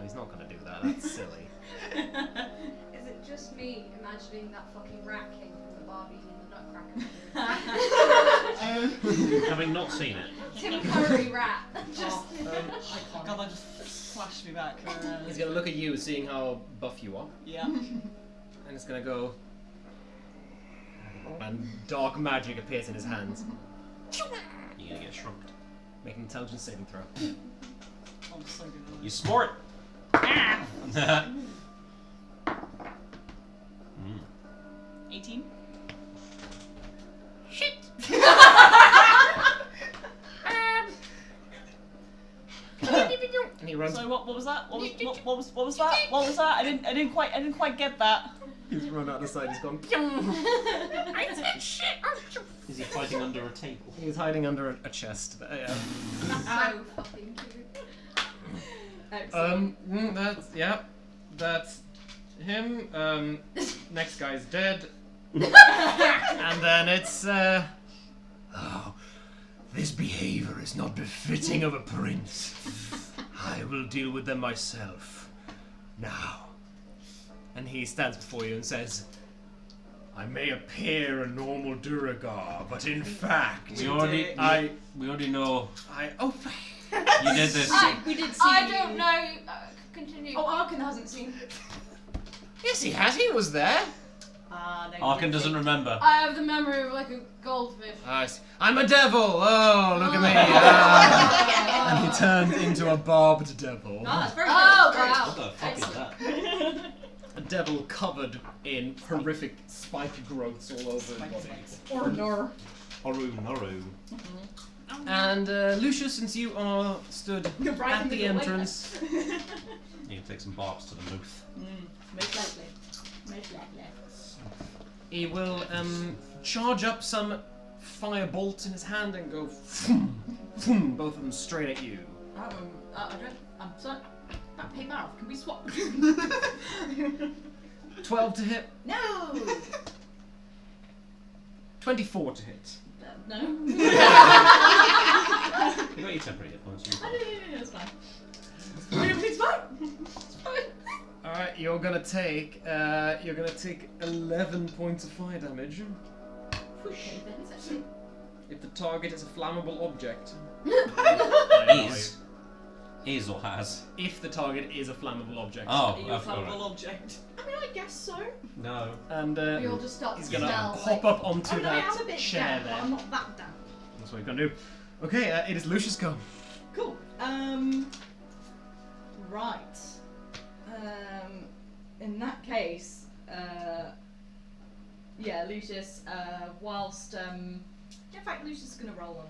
he's not gonna do that. That's silly. Is it just me imagining that fucking rat king from the Barbie and the Nutcracker? Having not seen it. Tim Curry rat. Just. God, that just flashed me back. He's gonna look at you, seeing how buff you are, Yeah. and it's gonna go. And dark magic appears in his hands. You're gonna get shrunked. Make an intelligence saving throw. I'm so good at You this. smart! Mm. 18? Shit! And he runs. So what was that? What was that? What was that? I didn't quite get that. He's run out the side. He's gone. I said shit! Is he fighting under a table? He's hiding under a chest. But, yeah. So fucking cute. Excellent. That's him. Next guy's dead. And then it's oh, this behavior is not befitting of a prince. I will deal with them myself. Now. And he stands before you and says, I may appear a normal Duragar, but in fact, We already know oh, you did this. We did see. I don't know. Continue. Oh, Arkin hasn't seen. yes, he has. He was there. No, Arkin doesn't remember. I have the memory of like a goldfish. I'm a devil. Oh, look at me. Ah. And he turns into a barbed devil. Oh, that's very good. Oh, Very wow. What the fuck is that? A devil covered in horrific spiky growths all over his body. Or no. Oru. And Lucius, since you are stood Right at in the the way. entrance, You can take some barks to the mouth. Most likely. Most likely. he will charge up some firebolt in his hand and go both of them straight at you. I'm sorry. Hey, Barrow, can we swap? 12 to hit, No! 24 to hit. No. You got your temporary hit points. No, it's fine. It's fine. It's fine. Alright, you're gonna take 11 points of fire damage. Okay, then it's actually. If the target is a flammable object. Is or has? If the target is a flammable object. Oh, Are you a I've got it. flammable object? I mean, I guess so. No. And We all just start he's to gonna smell hop like up onto I mean, I am a that bit chair down, but there. I'm not that down. That's what you're gonna do. Okay, it is Lucius' go. Cool. Right. In that case, yeah, Lucius, whilst, in fact, Lucius is going to roll on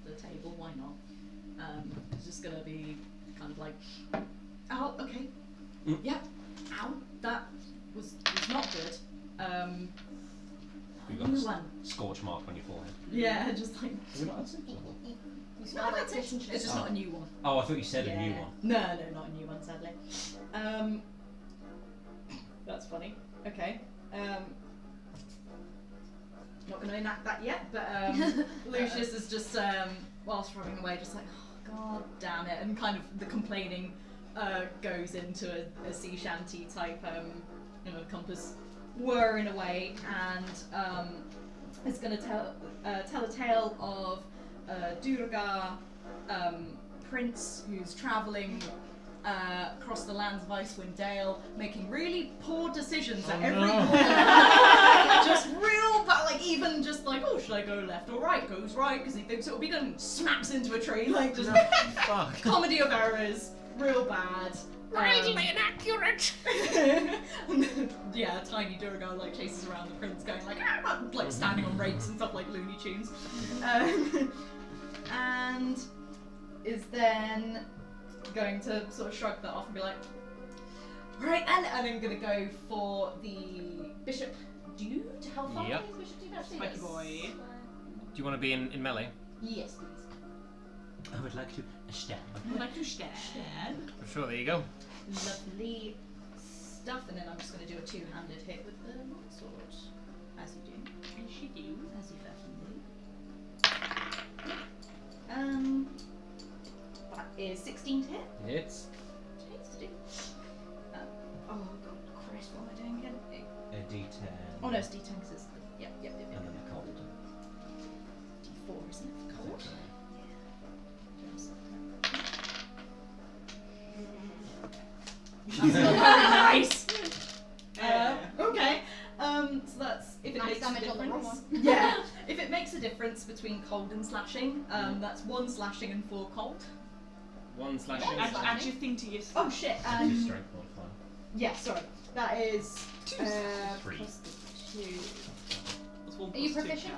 the table, why not? It's just going to be kind of like, ow, okay, yeah, ow, that was not good. You got New a one. scorch mark on your forehead. Yeah, just like, you no, smell like that's fish and it. chips. It's just not a new one. Oh, I thought you said a new Yeah. one. No, not a new one, sadly. That's funny. Okay. Not going to enact that yet, but Lucius is just, whilst rubbing away, just like, oh, god damn it, and kind of the complaining goes into a sea shanty type, compass whirring away, and is going to tell a tale of Duragar prince who's travelling across the lands of Icewind Dale, making really poor decisions at every corner. Just real bad, like even just like, oh, should I go left or right? Goes right because he thinks it'll be good and smacks into a tree, like just Fuck. comedy of errors, real bad. Really inaccurate. Yeah, a tiny Durgar like chases around the prince, going like, like standing on rakes and stuff like Looney Tunes, and is then going to sort of shrug that off and be like, right, and I'm gonna go for the Bishop Dude. How far Yep. is Bishop Dude actually? Spiky boy. Do you want to be in melee? Yes, please. I would like to stab. I'd like to stab. For sure, there you go. Lovely stuff, and then I'm just gonna do a two-handed hit with the longsword, as you do. And she do. As you fucking do. That is 16 to hit. Hits. Hits to do. Oh god, Christ, what am I doing again? A D10. Oh no, it's D10 because it's the, yep. And then the cold. D4, isn't it? For cold? That's not very nice. Okay. So that's if it Nice makes a damage on the wrong difference. one. Yeah. If it makes a difference between cold and slashing, that's 1 slashing and 4 cold. 1 slashing. One slashing. Add your thing to your Oh shit. Your strength modifier. Yeah. Sorry. That is 2 3. plus the 2. That's 1 Are you plus 2. proficient?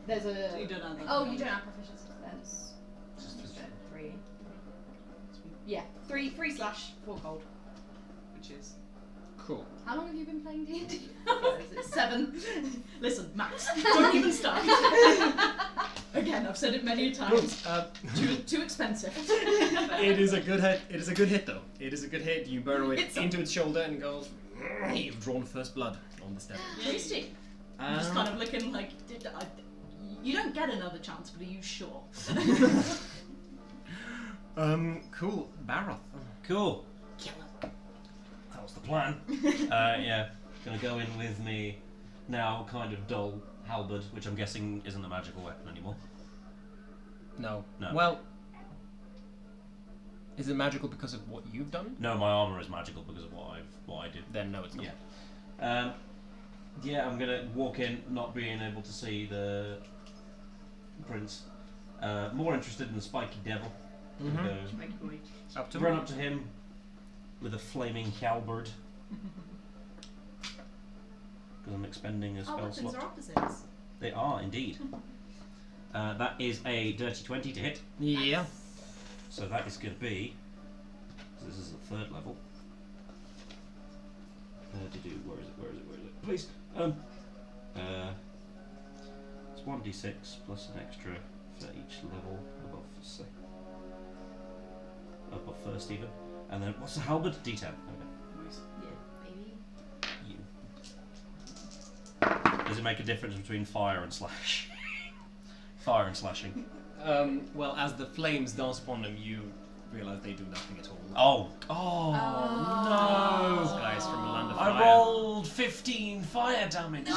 There's So a. you don't have that. Oh, you don't have proficiency. There's Just 3. Yeah. 3 slash 4 cold. Which is. Cool. How long have you been playing D&D? Where is it? 7. Listen, Max, don't even start. Again, I've said it many times. Too expensive. It is a good hit. It is a good hit, though. It is a good hit. You burrow it It's a- into its shoulder and goes. You've drawn first blood on the step. Tasty. I'm just kind of looking like, you don't get another chance, but are you sure? Cool. Baroth. Cool. That was the plan. Yeah, gonna go in with me now kind of dull halberd, which I'm guessing isn't a magical weapon anymore. No. No. Well, is it magical because of what you've done? No, my armor is magical because of what I did. Then no, it's not. Yeah. Yeah, I'm gonna walk in, not being able to see the prince. More interested in the spiky devil. Mhm. Go Spiky boy. Up to run up to him with a flaming halberd. Because I'm expending a Our spell weapons slot. are opposites. They are indeed. That is a dirty 20 to hit. Yeah. So that is going to be. So this is the 3rd level. Where is it? Please. It's 1d6 plus an extra for each level above first even. And then what's the halberd? D10. Okay. Nice. Yeah, baby. You. Does it make a difference between fire and slash? Fire and slashing. Well, as the flames dance upon them, you realise they do nothing at all. Oh no! Those Oh. guys from the land of I fire. rolled 15 fire damage. No!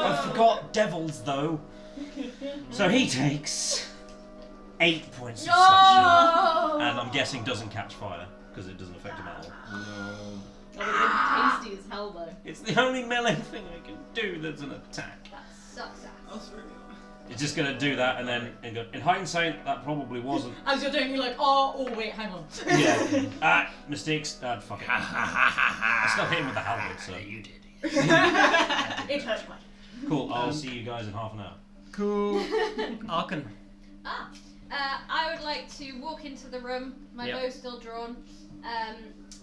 I forgot devils though. So he takes 8 points of slashing. And I'm guessing doesn't catch fire because it doesn't affect him at all. No. That would have been tasty as hell though. It's the only melee thing I can do that's an attack. That sucks ass. Oh, sorry. It's just gonna do that and then in hindsight that probably wasn't. As you're doing, you're like, oh wait, hang on. Yeah. Mistakes. Fuck it. I still hit him with the halberd, so. You did. It hurt quite. Cool, I'll see you guys in half an hour. Cool. Arkan. I would like to walk into the room, my Yep. bow's still drawn.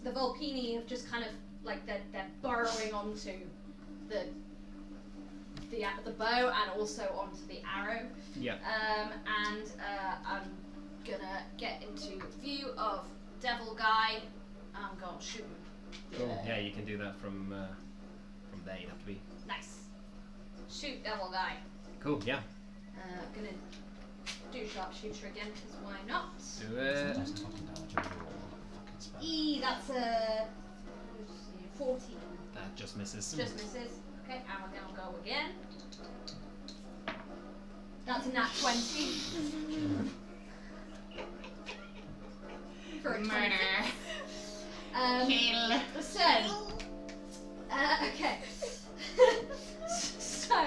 The Volpini have just kind of, like, they're burrowing onto the bow and also onto the arrow. Yeah. And I'm gonna get into view of Devil Guy. I'm gonna shoot him. Cool. Yeah, you can do that from there. You'd have to be. Nice. Shoot Devil Guy. Cool. Yeah. Gonna do sharpshooter again, because why not? Do it. Doesn't fucking damage every roll on the fucking spell. That's a 14. That just misses. Just misses. Okay, and we're gonna go again. That's a nat 20. For a 20. Kill. So, okay. So,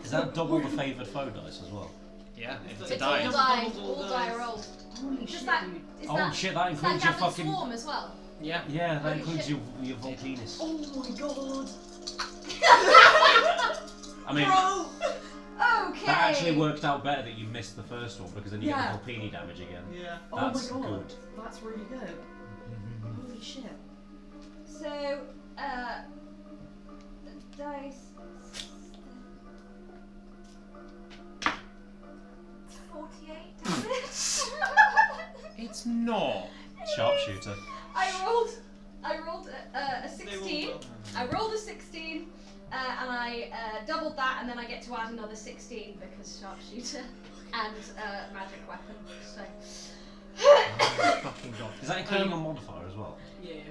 Is that double the favoured foe dice as well? Yeah, it's It's a it's die. all Double die dice. rolls. Holy Does shit, that, dude. is Oh that, shit, that does that includes your count as fucking... swarm as well? Yeah. Yeah, that Holy includes shit. your Volpenis. Oh my god. I mean, Bro! Okay. that actually worked out better that you missed the first one because then you Yeah. get the Volpini damage again. Yeah. That's oh my god. good. That's really good. Holy shit. So, the dice. 48 damage. It's not. Sharpshooter. I rolled a 16. I rolled a 16, and I doubled that, and then I get to add another 16 because sharpshooter and magic weapon. So. Fucking god. Is that including a modifier as well? Yeah.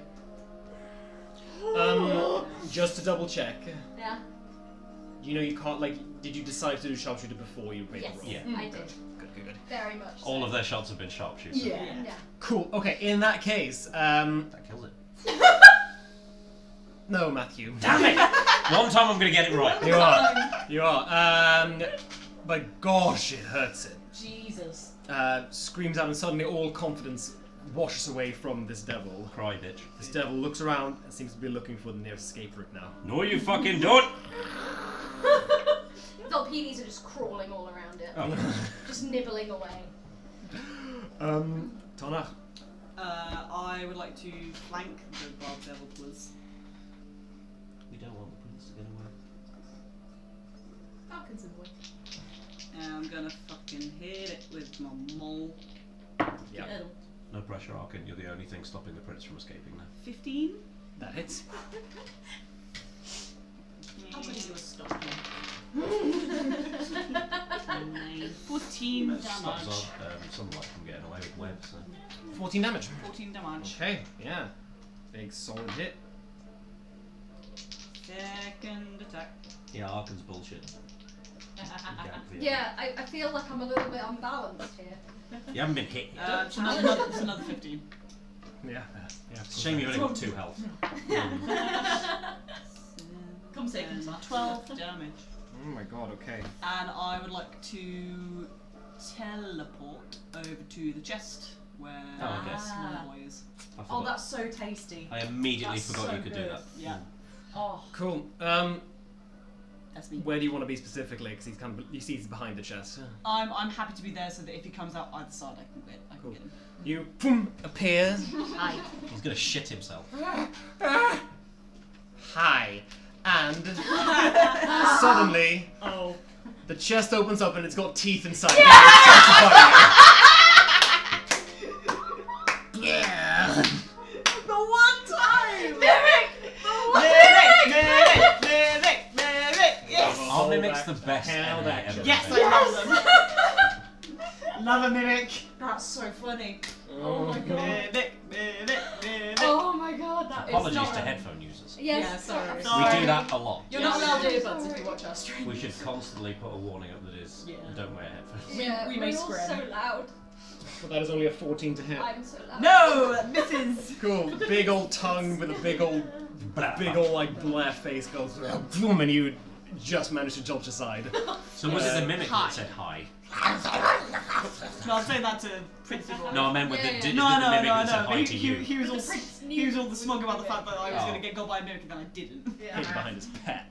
Just to double check, Yeah. you know you can't, like, did you decide to do sharpshooter before you made Yes. the roll? Yeah. I did. Good. Very much. All so. of their shots have been sharpshooter. Yeah. Yeah. Cool. Okay, in that case, That kills it. no, Matthew. Damn it! One time I'm gonna get it right. You are. You are. But gosh, it hurts it. Jesus. Screams out, and suddenly all confidence washes away from this devil. Cry, bitch. This devil looks around and seems to be looking for the nearest escape route now. No, you fucking don't! Volpinis are just crawling all around it, Oh. just nibbling away. Tonaich. I would like to flank the Barb Devil, please. We don't want the prince to get away. Falcon's in the way. And I'm gonna fucking hit it with my maul. Yeah, It'll- No pressure, Arkin. You're the only thing stopping the prince from escaping now. 15. that hits. How many do a stop here? 9, 14 Stops damage. Sunblight from getting away with web, so... 14 damage. 14 damage. Okay, yeah. Big solid hit. Second attack. Yeah, Arkin's bullshit. Yeah, I feel like I'm a little bit unbalanced here. You haven't been hit yet. It's another 15. Yeah. It's a shame you've only got 2 health. Come save him, Matt. 12 damage. Oh my god, okay. And I would like to teleport over to the chest where Oh, okay. the small boy is. I Oh, forgot. that's so tasty. I immediately That's forgot so you could do good. that. Yeah. Oh. Cool. That's me. Where do you want to be specifically? Because he's kind of, you see he's behind the chest. I'm happy to be there so that if he comes out either side, I can Cool. get him. You boom, appear. Hi. He's gonna shit himself. Hi. And suddenly Oh. the chest opens up and it's got teeth inside. Yeah. The one time! Mimic! Mimic! Yes! Our Mimic's the best hell enemy that ever. shit. Yes, made. I love them. Love a mimic. That's so funny. Oh my god. Mimic. Oh my god, that is Apologies not to a- headphone users. Yes, Yeah, sorry. We do that a lot. You're not allowed Yes. earbuds if you watch our stream. We should constantly put a warning up that is, Yeah. don't wear headphones. Yeah, we we're may all scrim. so loud. But that is only a 14 to hit. I'm so loud. No, misses. Cool. Big old tongue with a big old like blair face goes through. Boom, and you just managed to dodge aside. So was it the Mimic Hi. that said hi? No, I'm saying that to Principal. No, I meant with Yeah, the, yeah. did No, the no, Mimic no, that said no. hi He, to you. he was all The prince he was all knew the smug about the fact that I was Oh. going to get got by a mimic and then I didn't. Hidden behind his pet.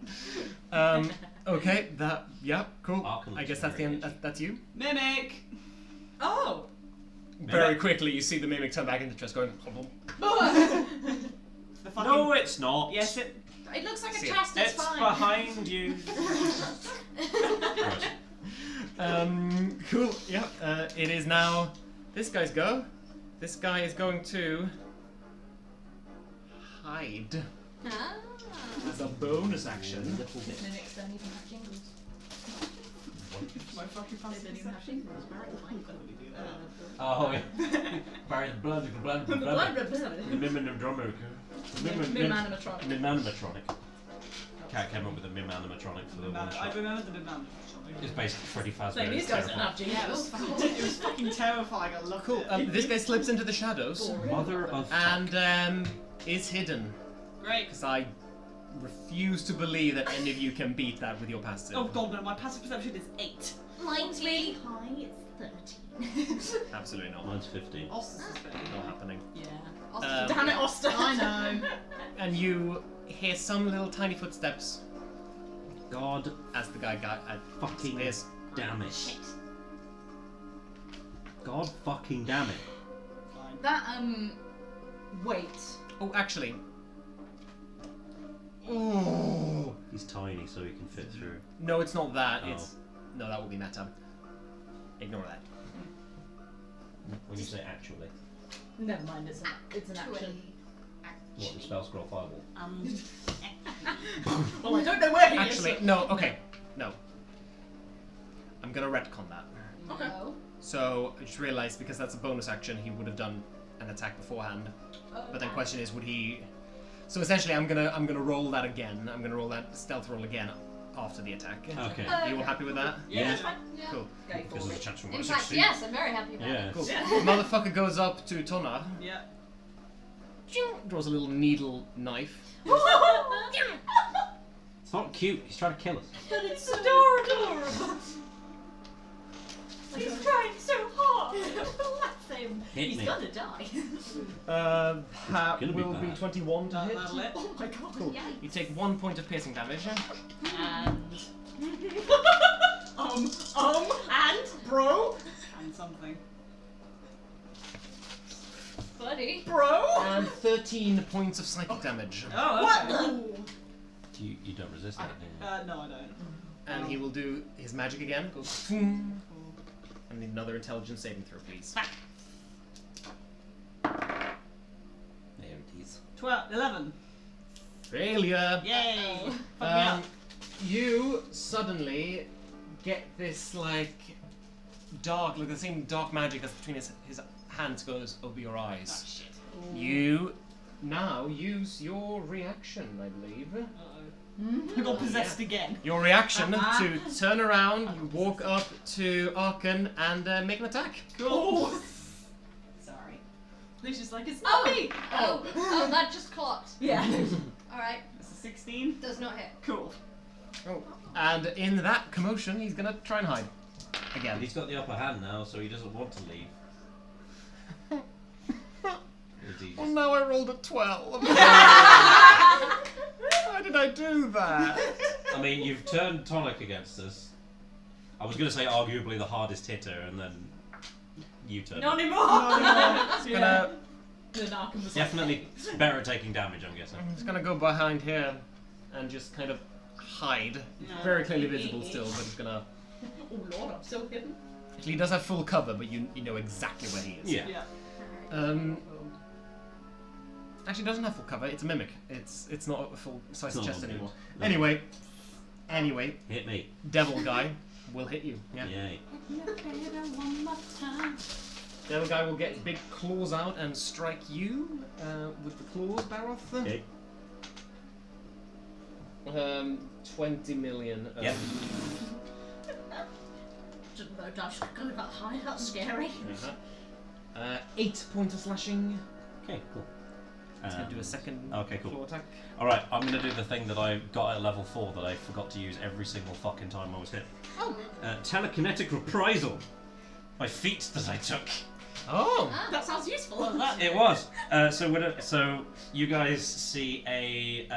Okay, that, yeah, cool. Arkham I guess looks that's the very end. That's you. Mimic. Oh. Very quickly, you see the mimic turn back into the chest, going. The fucking, No, it's not. Yes, it. It looks like a See, chest, it's It's fine. behind you. Right. Cool. Yeah. It is now. This guy's go. This guy is going to hide Ah. as a bonus action. Little bit. Mimics don't even have jingles. My fucking They don't even have jingles. Oh, yeah. Barry the blood, the blood, the blood. The Mimim drummer. Mim animatronic. Mimanimatronic. Cat came up with a mim animatronic for the one I shot. remember the demand. It's basically Freddy So Fazbear. these It's guys don't terrifying. have Yeah, genius. it was fucking terrifying. I loved Cool. it. This guy slips into the shadows Mother of fuck. and is hidden. Great. Because I refuse to believe that any of you can beat that with your passive. Oh god, no, my passive perception is 8. Mine's really high, it's 13. Absolutely not. Mine's 15. Ostas is better. Not happening. Yeah. Um, Damn it, Oster. I know. And you hear some little tiny footsteps God as the guy fucking this. damn it. Shit. God fucking damn it. Fine. That, wait. Oh, actually. Ooh. He's tiny so he can fit through. No, it's not that. Oh. It's no, that will be meta. Ignore that. When you say actually. Never mind, it's an action. What, the spell scroll fireball? Well, I don't know where he Actually, is. no. Okay, no. I'm gonna retcon that. Okay. No. So I just realised because that's a bonus action, he would have done an attack beforehand. But then question is, would he? So essentially, I'm gonna roll that again. I'm gonna roll that stealth roll again after the attack. Okay. You all happy with that? Yeah. That's fine. Yeah. Cool. Go Because for there's a it. chance we In want to fact, succeed. yes, I'm very happy about Yeah. it. Cool. Yeah. The motherfucker goes up to Tona, Yeah. draws a little needle knife. It's not cute. He's trying to kill us. But it's adorable. He's trying so hard. Let him. Hit He's me. gonna die. That Gonna be will be bad. 21 to hit. That'll it. Oh my god. Cool. You take 1 point of piercing damage. And. And. Bro. And something. Buddy. Bro. And 13 points of psychic damage. Oh, What okay. the? You don't resist that, do you? No, I don't. And he will do his magic again. Goes boom. I need another intelligence saving throw, please. There it is. 11. Failure. Yay! Fuck me up. You suddenly get this like dark, like the same dark magic that's between his hands goes over your Oh eyes. shit. You now use your reaction, I believe. Uh-oh. I got possessed again. Your reaction to turn around, you walk up to Arkan and make an attack. Cool. Sorry. Lucius like, it's Oh. not me! Oh, that just clocked. Yeah. Alright, It's a 16. does not hit. Cool. Oh. And in that commotion, he's gonna try and hide. Again. He's got the upper hand now, so he doesn't want to leave. Is he Well, just- now I rolled a 12. Why did I do that? I mean, you've turned Tonaich against us. I was going to say arguably the hardest hitter, and then you turned. Not anymore. Gonna, The Narcan was Definitely better at taking damage, I'm guessing. I'm just gonna go behind here and just kind of hide. No. Very clearly visible still, but he's gonna. Oh lord, I'm so hidden. Actually, he does have full cover, but you know exactly where he is. Yeah. Yeah. Actually, it doesn't have full cover. It's a mimic. It's not a full size It's not chest one anymore. No. Anyway, Hit me. devil guy will hit you. Yeah. Yay. Devil guy will get his big claws out and strike you with the claws, Baroth. Okay. 20 million. Yep. Didn't know Dash could go that high, that's scary. 8 points of slashing. Okay, cool. He's gonna do a second okay, cool. claw attack. Alright, I'm going to do the thing that I got at level 4 that I forgot to use every single fucking time I was hit. Oh, Telekinetic reprisal. My feat that I took. Oh! that sounds useful. It was. So you guys see a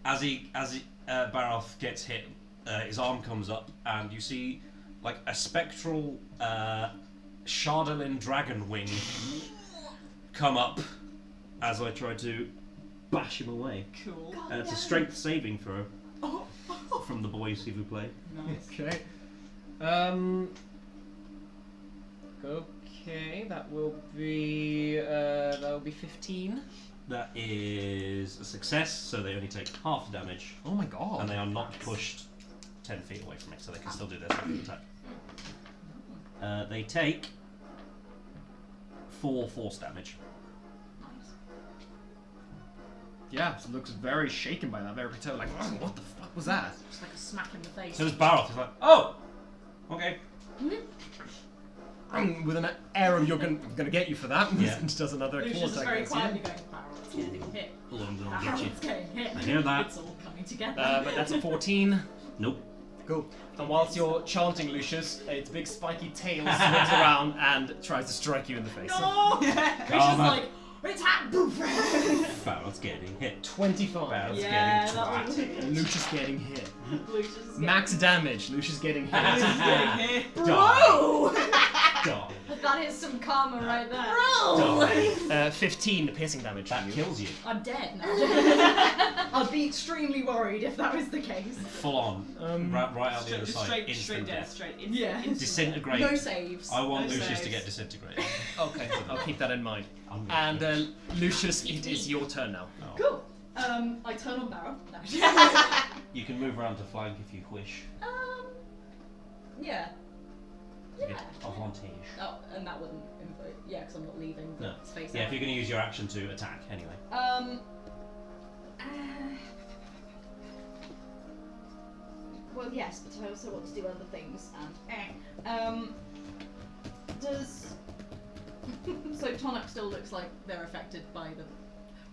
as Baroth gets hit, his arm comes up, and you see like a spectral Shardalin dragon wing come up as I try to bash him away. Cool. It's a strength saving throw Oh. from the boys who play. Nice. Okay. Okay, that will be 15. That is a success, so they only take half the damage, Oh my god. and they are not pushed 10 feet away from it, so they can still do their second attack. They take 4 force damage. Yeah, it looks very shaken by that, very perturbed. Like, oh, what the fuck was that? Just like a smack in the face. So does Baroth. He's like, oh, okay. With an air of I'm gonna get you for that. Yeah. And does another claw Lucius is attack very against you. quietly going, Barrett's getting hit. Oh, I'm gonna get you. Barrett's getting hit. I hear that. It's all coming together. But that's a 14. Nope. Cool. And whilst you're chanting, Lucius, its big spiky tail swings around and tries to strike you in the face. No! Lucius is like, attack! Baroth's getting hit. 25. Baroth's Yeah, getting that twatted. was Lucius getting hit. Lucius is Max damage. Lucius getting hit. Die. Bro! Die. That is some karma right there. Bro! Die. 15 piercing damage for That you. kills you. I'm dead now. I'd be extremely worried if that was the case. Full on. Right out the other side. Straight Instant death, death. straight. Yeah. Instant Disintegrate. No saves. I want No Lucius to saves. get disintegrated. Okay, I'll keep that in mind. I'm And Lucius, it is your turn now. Oh. Cool. I turn on Barrow. No. You can move around to flank if you wish. Yeah. You Yeah. get advantage. Oh, and that wouldn't invoke. Yeah, because I'm not leaving the No. space. Yeah, if you're going to use your action to attack, anyway. Well, yes, but I also want to do other things. And does so Tonaich still looks like they're affected by the.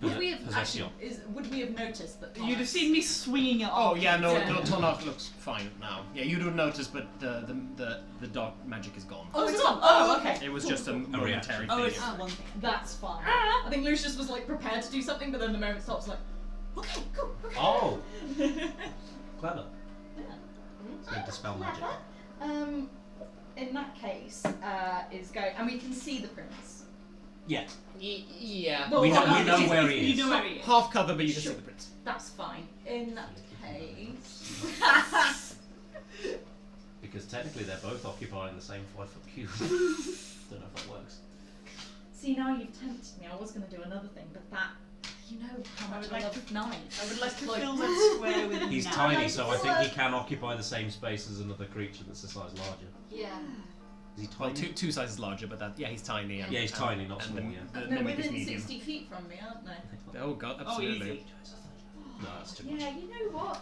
Would we have Possession. would we have noticed that? You'd have Tonaich- seen me swinging it Oh off. yeah, no, Yeah. no, Tonaich looks fine now. Yeah, you would notice, but the dark magic is gone. Oh, it's gone. Oh, okay. It was Cool, just a cool. momentary reaction. thing. Oh, it's one thing. That's fine. I think Lucius was like prepared to do something, but then the moment stops, like, okay, cool. Okay. Oh! Clever. Yeah. It's going to dispel magic. In that case, is go, and we can see the prince. Yeah. Yeah. Well, We know well, where he is. You know where he is. Half cover, but you can Sure. see the prince. That's fine. In that case, Because technically they're both occupying the same 5-foot cube. Don't know if that works. see now you've tempted me. I was going to do another thing, but that, you know how I much would I like love knives. I would like to Like- fill that square with a He's knife. tiny, like so I think he can occupy the same space as another creature that's a size larger. Yeah. Is he Well, tiny? two sizes larger, but that he's tiny. And, Yeah, he's tiny, not and small, the, yeah. The They're mimic is within medium. 60 feet from me, aren't they? Oh god, Oh, absolutely. easy. No, that's too much. Yeah, you know what?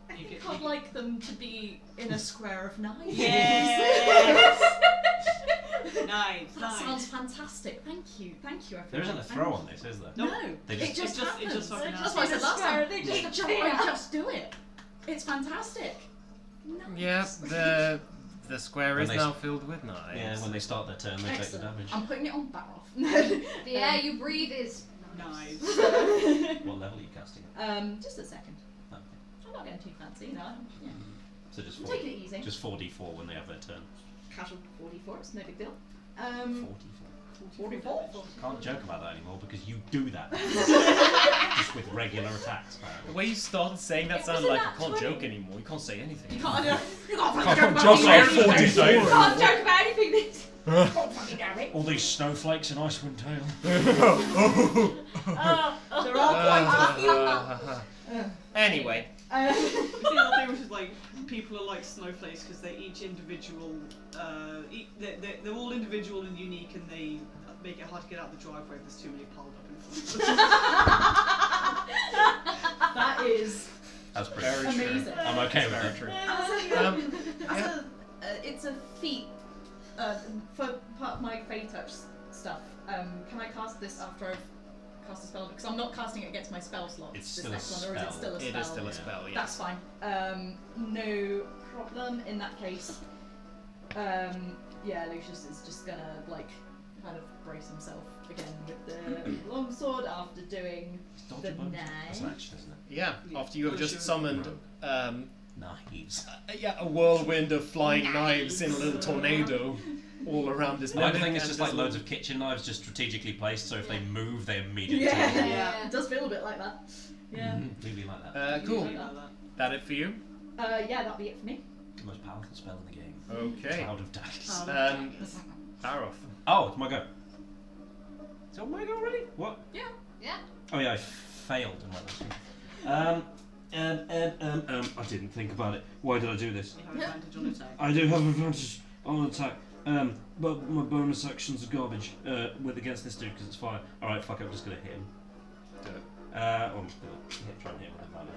I You think get- I'd like them to be in a square of knives. Yes. Nice, That nice. sounds fantastic. Thank you, everyone. There isn't a throw on this, is there? No, They it just- just it happens. just fucking That's what I said last time. They just I just do it. It's fantastic. Nice. Yeah, the square When is they now filled with knives. Yeah, when they start their turn, they take the Excellent. damage. I'm putting it on Baroth. The air you breathe is Nice. What level are you casting it? Just a second. Okay. I'm not getting too fancy, no. Yeah. So just I'm 4, taking it easy. just 4d4 when they have their turn. Casual 44, it's no big deal. 44. 44? Can't joke about that anymore because you do that. Just with regular attacks, The apparently. way you started saying that It sounded was a like you nat can't 20. joke anymore. You can't say anything. You can't joke Can't about just say anything. 44. You can't joke about anything. This. God fucking damn it. All these snowflakes in Icewind Dale. There are quite a few. Anyway, It's the other thing, which is like people are like snowflakes because they're each individual. They're all individual and unique, and they make it hard to get out the driveway if there's too many piled up in front of them. That is That's pretty very true. amazing. I'm okay with Very that. true. As it's a feat for part of my Fey Touch stuff. Can I cast this after I've cast a spell? Because I'm not casting it against my spell slots. It's this still a next one, or is it spell. still a spell? It is still a Yeah. spell, yes. That's fine. No problem in that case. Yeah, Lucius is just gonna like kind of brace himself again with the longsword after doing Dodge the a bonus. nine. That's an action, isn't it? Yeah, after you have just summoned Knives. a whirlwind of flying knives in a little tornado all around this I like to mimic think it's and just this like loads little- of kitchen knives just strategically placed, so if they move, they immediately Yeah. turn. Yeah. It does feel a bit like that. Yeah. Really like that. Cool. Usually like that. That it for you? Yeah, that'll be it for me. The most powerful spell in the game. Okay. Cloud of Daggers. Baroth. Oh, it's my go. Is it my go already? What? yeah. Oh yeah, I failed in my last one. I didn't think about it. Why did I do this? You have advantage on attack. I do have advantage on attack. But my bonus actions are garbage. With against this dude because it's fire. All right, fuck it. I'm just gonna hit him. Do it. I'm gonna try and hit with advantage.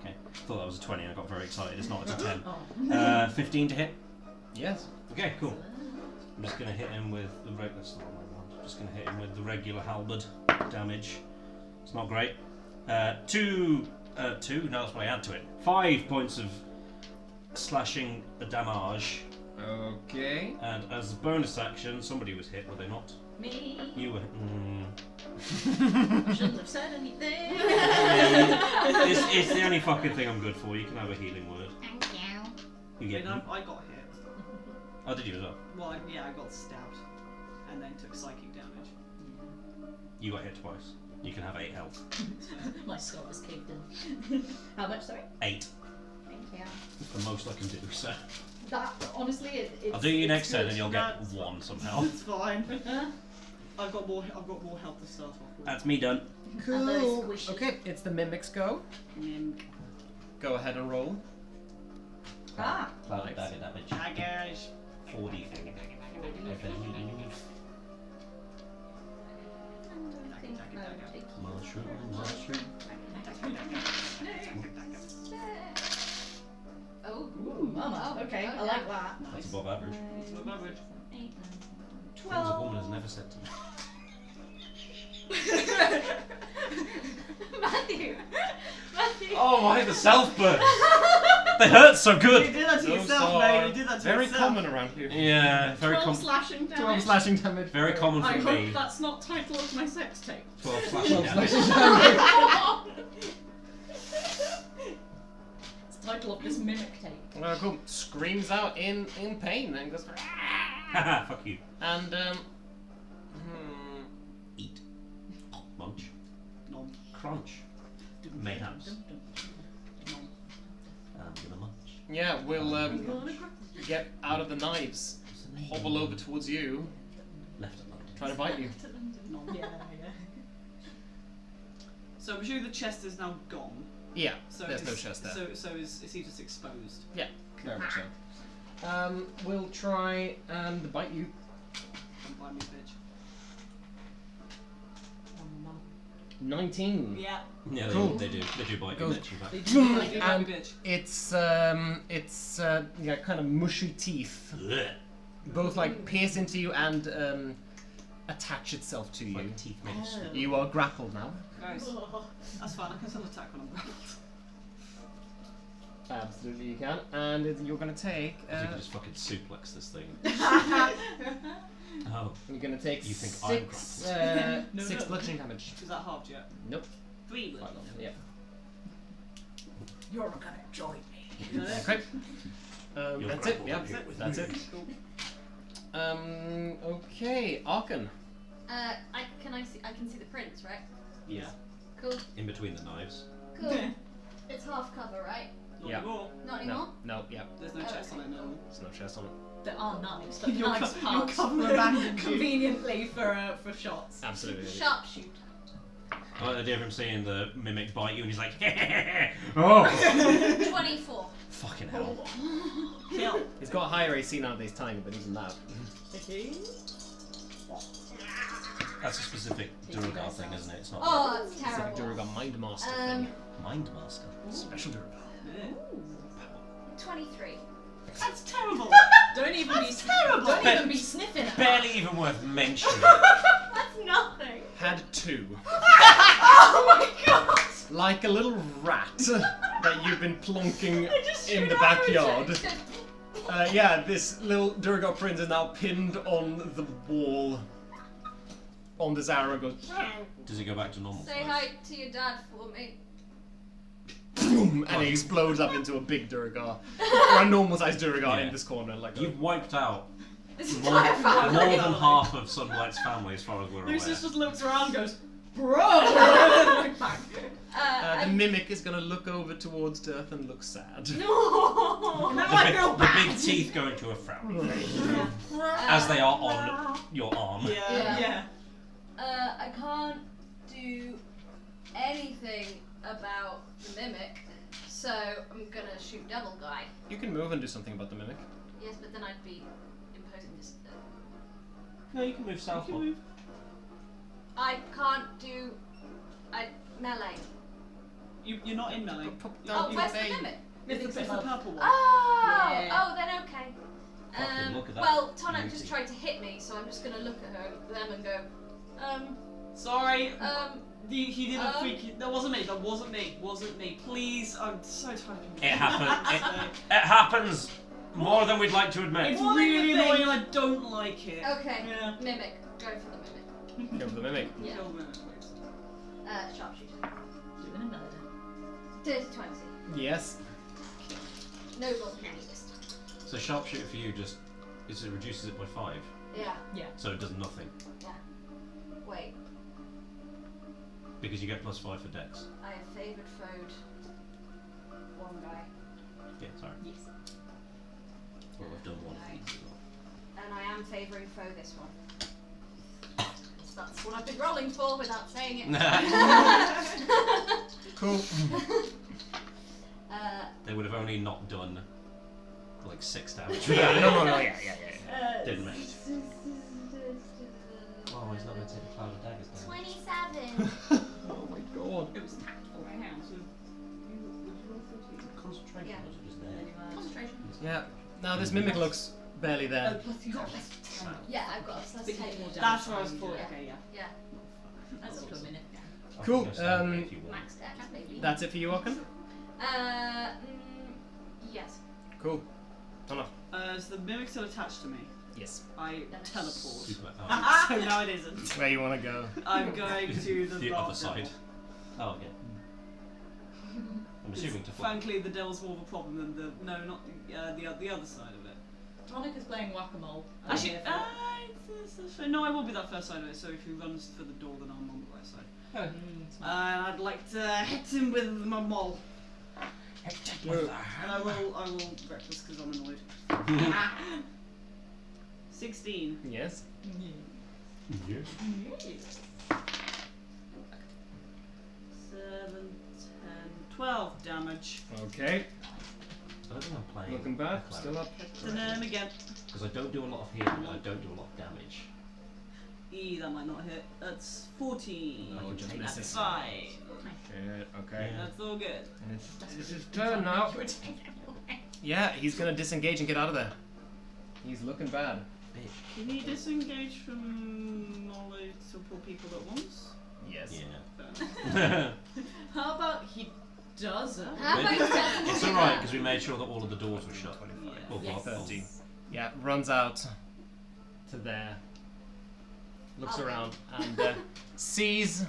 Okay, thought that was a 20 and I got very excited. It's not, it's a 10. 15 to hit. Yes. Okay, cool. I'm just gonna hit him with the regular. Just gonna hit him with the regular halberd damage. It's not great. 2. No, that's what I add to it. 5 points of slashing damage. Okay. And as a bonus action, somebody was hit, were they not? Me. You were. I shouldn't have said anything. It's the only fucking thing I'm good for. You can have a healing word. Thank you. You get. I got hit. Oh, did you as well? Well, yeah, I got stabbed, and then took psychic damage. You got hit twice. You can have 8 health. My skull was caved in. How much, sorry? 8. Thank you. It's the most I can do, so. That, honestly, it's... I'll do you next turn good. and you'll get 1 somehow. It's fine. I've got more health to start off with. That's me done. And those Cool. wishes. Okay, it's the mimic's go. Go ahead and roll. Ah. Cloud dagger damage. Daggers. 40. I think I would take Mushroom. Oh. Ooh, mama. Okay, I like that. That's above average. It's above average. 8, 9, Things a woman has never said to me. Matthew. Oh my, the self burn! They hurt so You good! did that to Those yourself, are mate. You did that to very yourself. common around here. Yeah, very 12 common. slashing damage. 12 slashing damage. Very common I for hope me. that's not title of my sex tape. 12 slashing 12 damage. slashing damage. It's the title of this mimic tape. Oh, cool. Screams out in pain and goes. Haha, fuck you. And Eat. Munch. Nom. Crunch. Mayhaps. I'm gonna munch. yeah, we'll get out of the knives, hobble over towards you, Left at London. try to bite you. Nom. Yeah. So I'm assuming the chest is now gone. Yeah, So there's no is- chest there. So is he just exposed? Very much so. We'll try and bite you. Don't bite me, bitch. 19. Yeah. Yeah, Cool. they do bite you, Goes- bitch, in fact. They do bite me, And bitch. it's yeah, kind of mushy teeth, Blech. both like pierce into you and attach itself to you. Like teeth made of snow. You are grappled now. Guys, that's fine. I can still attack when I'm grappled. Absolutely, you can. And you're going to take. You can just fucking suplex this thing. Oh. You're going to take You think I'm 6 No, 6 no. bludgeoning damage. Is that halved yet? Nope. 3 Quite long, yeah. You're gonna join me. Okay. You're That's it. grappled, Yeah, you're with that's me. it. Cool. Okay, Arkan. I can see the prints, right? Yeah. Cool. In between the knives. Cool. It's half cover, right? Not Yeah. anymore. Not anymore. No, yeah. There's no chest on it now. There's no chest on it. There are knives, but the Your knives your parts cover were abandoned you. conveniently for shots. Absolutely. Sharpshooter. I like the idea of him seeing the mimic bite you and he's like, oh! 24. Fucking hell. Kill. He's got a higher AC now that he's tiny, but even that. That's a specific Duergar thing, isn't it? It's not Oh, that's It's like a terrible. Duergar Mind Master Um, thing. Mind Master. Special Duergar. Yeah. 23. That's terrible. Don't even That's terrible. Don't even be sniffing at Barely even worth mentioning. That's nothing. Had 2. Oh my god. Like a little rat that you've been plonking just in shoot the arrows backyard. at it. Yeah, this little Duergar prince is now pinned on the wall. On this arrow goes. Does he go back to normal Say size? hi to your dad for me. Boom, and it explodes up into a big Duergar. Or a normal sized Duergar Yeah. in this corner. Like You've wiped out This more, entire family. more than half of Sunblight's family as far as we're aware. Lucius just looks around and goes, bro. the mimic is gonna look over towards Death and look sad. No. The big teeth go into a frowny face as they are on your arm. yeah. Yeah. I can't do anything about the mimic, so I'm gonna shoot Devil Guy. You can move and do something about the mimic. Yes, but then I'd be imposing this. No, you can move south. I can't do melee. You're not in melee. Oh, where's the mimic? It's the purple one. Oh, Yeah. oh, then okay. Fucking look at that Well, Tonaich just beauty. tried to hit me, so I'm just gonna look at them and go, Sorry. He didn't Um, freak you. That wasn't me. That wasn't me. Wasn't me. Please, I'm so tired of being It happens. It happens more than we'd like to admit. It's really annoying and I don't like it. okay, Yeah. mimic. Go for the mimic. Go for the mimic. Yeah. Kill them, please. Sharpshooter. Doing a murder. Dirty 20. Yes. No gold penny this time. So sharpshooter for you just it reduces it by 5, Yeah. so it does nothing Wait. because you get +5 for dex. I have favoured foed one guy, Yeah, sorry. Yes. Well, I've done one of these as well. and I am favouring foe this one. So that's what I've been rolling for without saying it. Cool. They would have only not done like 6 damage. Yeah, no, yeah. Didn't make it. Oh, he's not going to take the cloud of daggers down. 27. Oh my god. It was tactful. Hang on. So, would you roll 13? Concentration Yeah. was just there. Concentration. Yeah. Now this mimic looks barely there. Plus you got plus 10. Yeah, I've got a plus Big 10. more damage. That's what I was Yeah. for. Okay, yeah. Yeah, That's up to a minute. I Cool, can go stand there if you want. max dex maybe. That's it for you, Ocken? Yes. Cool. Tonaich. Is the mimic still attached to me? Yes. I Nice. teleport. Super. So now it isn't. Where you want to go? I'm going to the The dark other side. devil. Oh, yeah. I'm assuming to fly. Frankly, the devil's more of a problem than the not the other side of it. Tonic is playing whack-a-mole. I'm Actually, here for it. no, I will be that first side of it. So if he runs for the door, then I'm on the right side. And I'd like to hit him with my maul. And I will reckless because I'm annoyed. 16. Yes. Yeah. 7, 10, 12 damage. Okay. I don't think I'm playing. Looking back. Still up. And then again. Because I don't do a lot of healing and I don't do a lot of damage. That might not hit. That's 14. Oh, just That's misses. 5. Shit. Okay. Yeah. That's all good. And it's his turn now. Yeah, he's gonna disengage and get out of there. He's looking bad. Can he disengage from multiple people at once? Yes. Yeah. How about he doesn't? How about you tell It's alright because we made sure that all of the doors were shut. 25. Oh, Yes. well, 30. Yeah, runs out to there. Looks Oh. around and sees.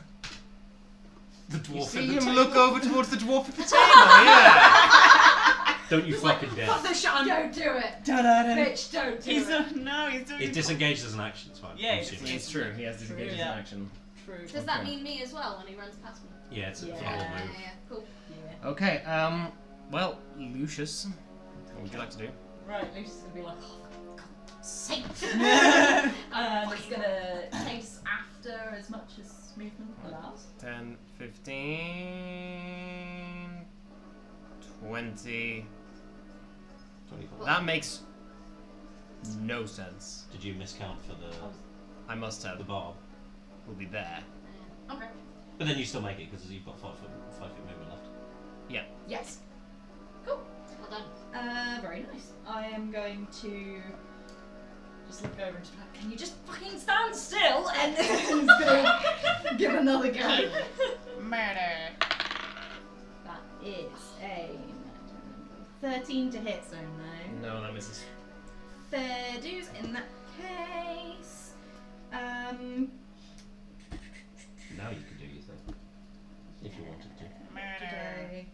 The You dwarf see in the him table. look over towards the dwarf at the table. Yeah. Don't you fucking dare. Fuck this shit! Don't do it. Bitch, don't do He's it. no, he's doing. It disengages as an action, it's fine. Yeah, I'm it's- assuming. It's true. He has disengaged Yeah. in action. True. Does that Okay. mean me as well when he runs past me? Yeah, it's a Yeah. full Yeah, move. cool. Yeah. Okay. Well, Lucius, what would you like to do? Right, Lucy's gonna be like, oh, for God's sake! He's gonna chase after as much as movement allows. 10, 15, 20. 24. That makes no sense. Did you miscount for I must the have. barb? We'll be there. Okay. But then you still make it because you've got 5 foot movement left. Yes. Well done. Very nice. I am going to just look over and just be like, can you just fucking stand still? And he's gonna give another go. Murder. That is a 13 to hit, so no. No, that misses. Fair dues in that case. Now you can do your thing. If you wanted to. Today.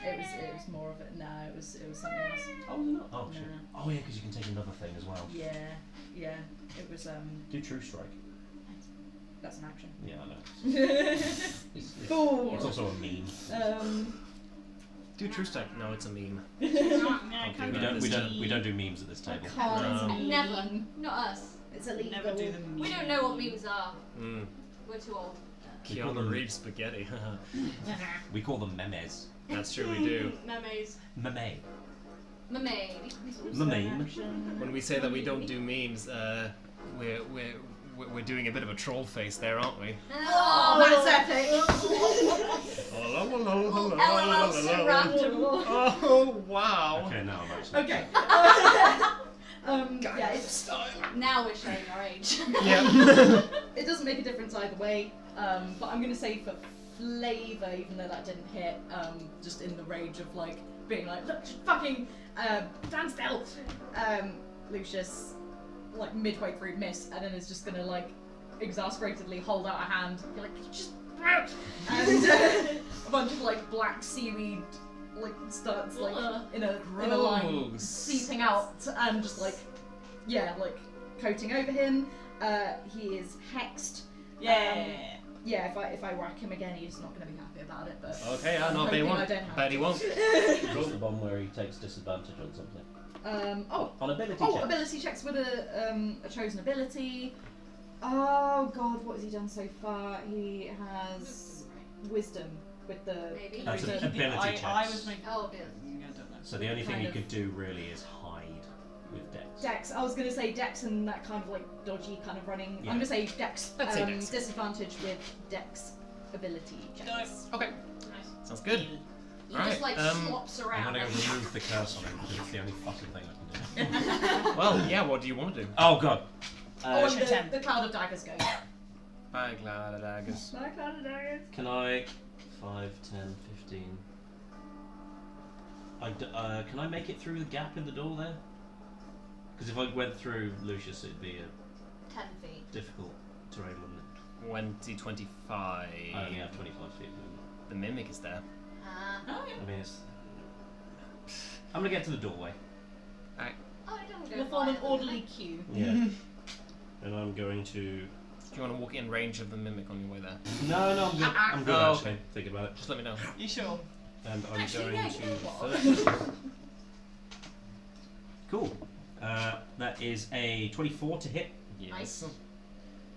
It was more of it. No, it was something else. Oh, no. Oh, shit. No. Oh, yeah, because you can take another thing as well. Yeah. It was Do True Strike. that's an action. Yeah, I know. It's Fool. also a meme. Do true strike. No, it's a meme. I do can't that. We don't do memes at this table. No. Never. Not us. It's illegal. Never do them. We don't know what memes are. Mm. We're too old. Keanu Reeves spaghetti. We call them memes. That's true, we do. Memes. Meme. Mermaid. Meme. When we say that we don't do memes, we're We're doing a bit of a troll face there, aren't we? Oh, that's epic! LOL random. Oh, wow. Okay, now I'm actually. Okay. Yeah, it's, Now we're showing our age. Yeah. it doesn't make a difference either way, but I'm going to say for flavour, even though that didn't hit, just in the rage of like being like, look, fucking stand still. Lucius, like midway through, miss, and then is just gonna like exasperatedly hold out a hand, be like, just, and a bunch of like black seaweed like starts like in a line Gross. seeping out, and just like like coating over him. He is hexed. Yeah. Yeah, if I whack him again, he's not going to be happy about it. But Okay, I know, I'm bet he hoping I won't. don't have Bet he to. won't. What's the one where he takes disadvantage on something? On ability Oh, checks. ability checks with a chosen ability. Oh god, what has he done so far? He has wisdom with the. Maybe. That's with an the- ability checks. I was making. Oh, dear. I don't know. So the only thing kind you of- could do really is hide with Dex. Dex. I was gonna say Dex and that kind of like dodgy kind of running. Yeah. I'm gonna say Dex. Let's say Dex. Disadvantage with Dex ability checks. Okay. Sounds good. He Right, just like slops I'm around. gonna remove the curse on him because it's the only fucking thing I can do. Well, yeah, what do you want to do? Oh god. Oh, Should and ten. the cloud of daggers go. Bye, glad daggers. My cloud of daggers. Can I 5, 10, 15? Can I make it through the gap in the door there? Because if I went through Lucius, it'd be a 10 feet. difficult terrain, wouldn't it? 25. I only have 25 feet movement. The mimic is there. Oh yeah. I mean, it's. I'm gonna get to the doorway. Oh, I don't go You'll form an via them. orderly queue. Yeah. And I'm going to. Do you want to walk in range of the mimic on your way there? No, I'm good. I'm good Oh, actually. Thinking about it. Just let me know. You sure? And I'm Actually, going yeah, to you know what? first. Cool. That is a 24 to hit. Yes.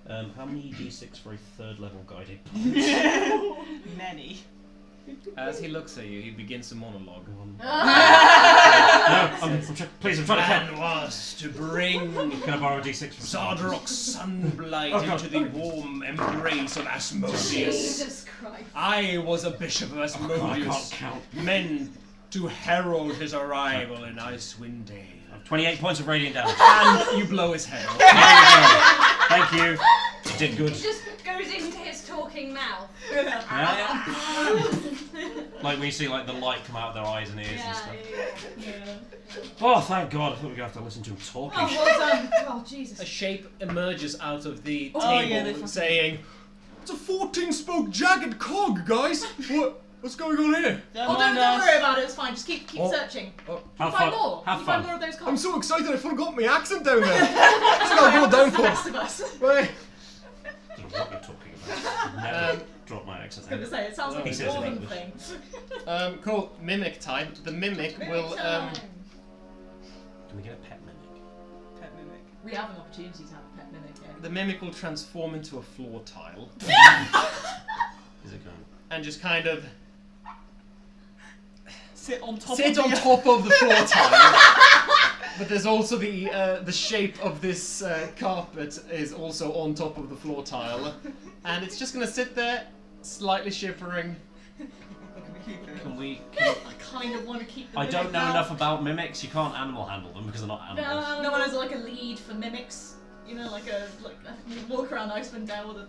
How many d6 for a third level guiding? Many. As he looks at you, he begins a monologue. No, please, I'm trying to Plan count. was to bring Can I borrow a d6 from Zadrok's Sunblight Oh, God. into the warm embrace of Asmodeus. Jesus Christ. I was a bishop of I can't Asmodeus, count. meant to herald his arrival in Icewind Day. 28 points of radiant damage. And you blow his head off. Thank you. You did good. It just goes into his talking mouth. Like we see like the light come out of their eyes and ears and Yeah, stuff. yeah. Oh, thank God. I thought we were going to have to listen to him talking. Oh, well done. Oh, Jesus. A shape emerges out of the Oh, table yeah, they fucking- saying, "It's a 14-spoke jagged cog, guys! What's going on here? Oh, don't worry about it. It's fine. Just keep Oh. searching. Have Find fun. more. Have You fun. find more of those I'm cards. so excited I forgot my accent down there. That's what I'll go down The for. rest of us. Right. I don't know what you're talking about. Never drop my accent. I was gonna say it sounds like He a says in northern English. thing. Cool. Mimic time. The mimic will Time. Can we get a pet mimic? Pet mimic. We have an opportunity to have a pet mimic here. the mimic will transform into a floor tile Is it going? and just kind of Sit on top sit of on the top of the floor tile. But there's also the shape of this carpet is also on top of the floor tile, and it's just gonna sit there, slightly shivering. Can we? I kind of want to keep the I mimic don't know now. enough about mimics. You can't animal handle them because they're not animals. No one has like a lead for mimics. You know, you walk around Icewind Dale with a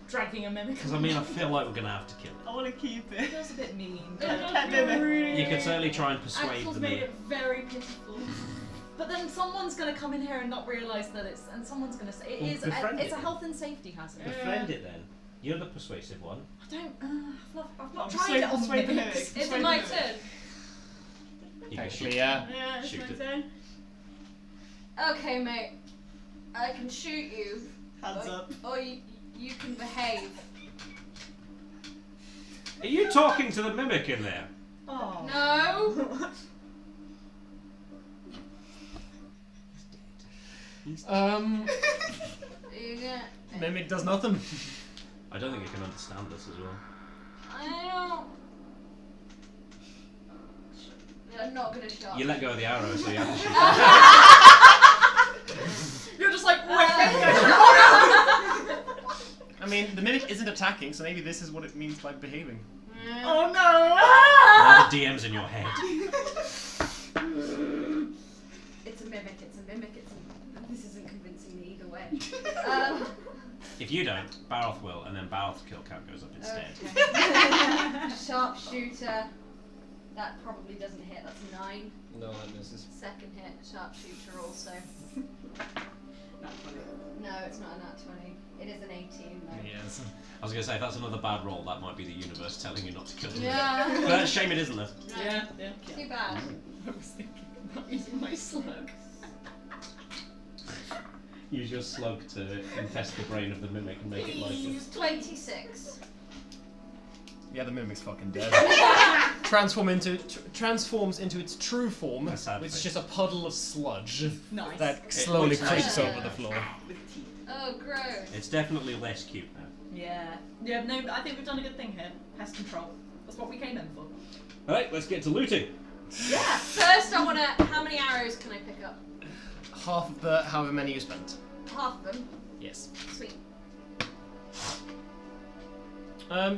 dragging a mimic. Because I mean, I feel like we're gonna have to kill it. I want to keep it. That's a bit mean. Pet mimic. You could certainly try and persuade Axel's them. made it very pitiful. But then someone's gonna come in here and not realise that it's, and someone's gonna say Well, it's befriend a it. health and safety hazard. Befriend it then. You're the persuasive one. I don't. I've not I'm tried it on persuade the mimics. mimic. Is it my turn? You can Actually, shoot. yeah. Yeah, it's Shoot my it. turn. Okay, mate. I can shoot you, Hands up. or you can behave. Are you talking to the mimic in there? Oh. No. You get. Mimic does nothing. I don't think it can understand this as well. I don't. I'm not gonna shot. You let go of the arrow, so you have to shoot. You're just like, wait, Oh I mean, the mimic isn't attacking, so maybe this is what it means by behaving. Oh no! Now the DM's in your head. It's a mimic. This isn't convincing me either way. If you don't, Baroth will, and then Baroth's kill count goes up instead. Okay. Sharpshooter. That probably doesn't hit. That's 9. No, that misses. Second hit. Sharpshooter also. Not funny. No, it's not a nat 20. It is an 18 though. Yes. I was going to say, if that's another bad roll, that might be the universe telling you not to kill them. Yeah. But shame it isn't, though. No. Yeah. Too bad. I was thinking about using my slug. Use your slug to infest the brain of the mimic and make it like it. 26. Yeah, the mimic's fucking dead. Transforms into its true form, That's sad which is face. just a puddle of sludge Nice. that slowly looks creeps nice. over the floor. With teeth. Oh, gross. It's definitely less cute now. Yeah. Yeah, no, I think we've done a good thing here. Pest control. That's what we came in for. Alright, let's get to looting. Yeah. First, I wanna. How many arrows can I pick up? Half of the however many you spent. Half of them. Yes. Sweet.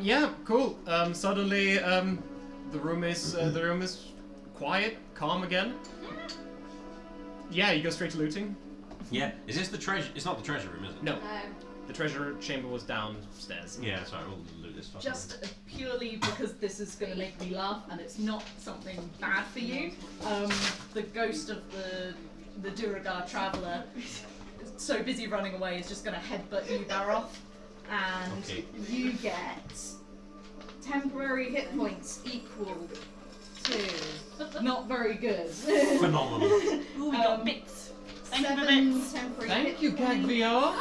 Yeah, cool. Suddenly, the room is quiet, calm again. Yeah, you go straight to looting. Yeah, is this the treasure? It's not the treasure room, is it? No, the treasure chamber was downstairs. Yeah, sorry, we'll loot this fucking Just purely because this is going to make me laugh and it's not something bad for you. The ghost of the Duragar traveller is so busy running away is just going to headbutt you, Baroth, and Okay. you get temporary hit points equal to not very good. Phenomenal. Ooh, we got bits. Thank you for bits. Temporary Thank hit you, points. Gagviar.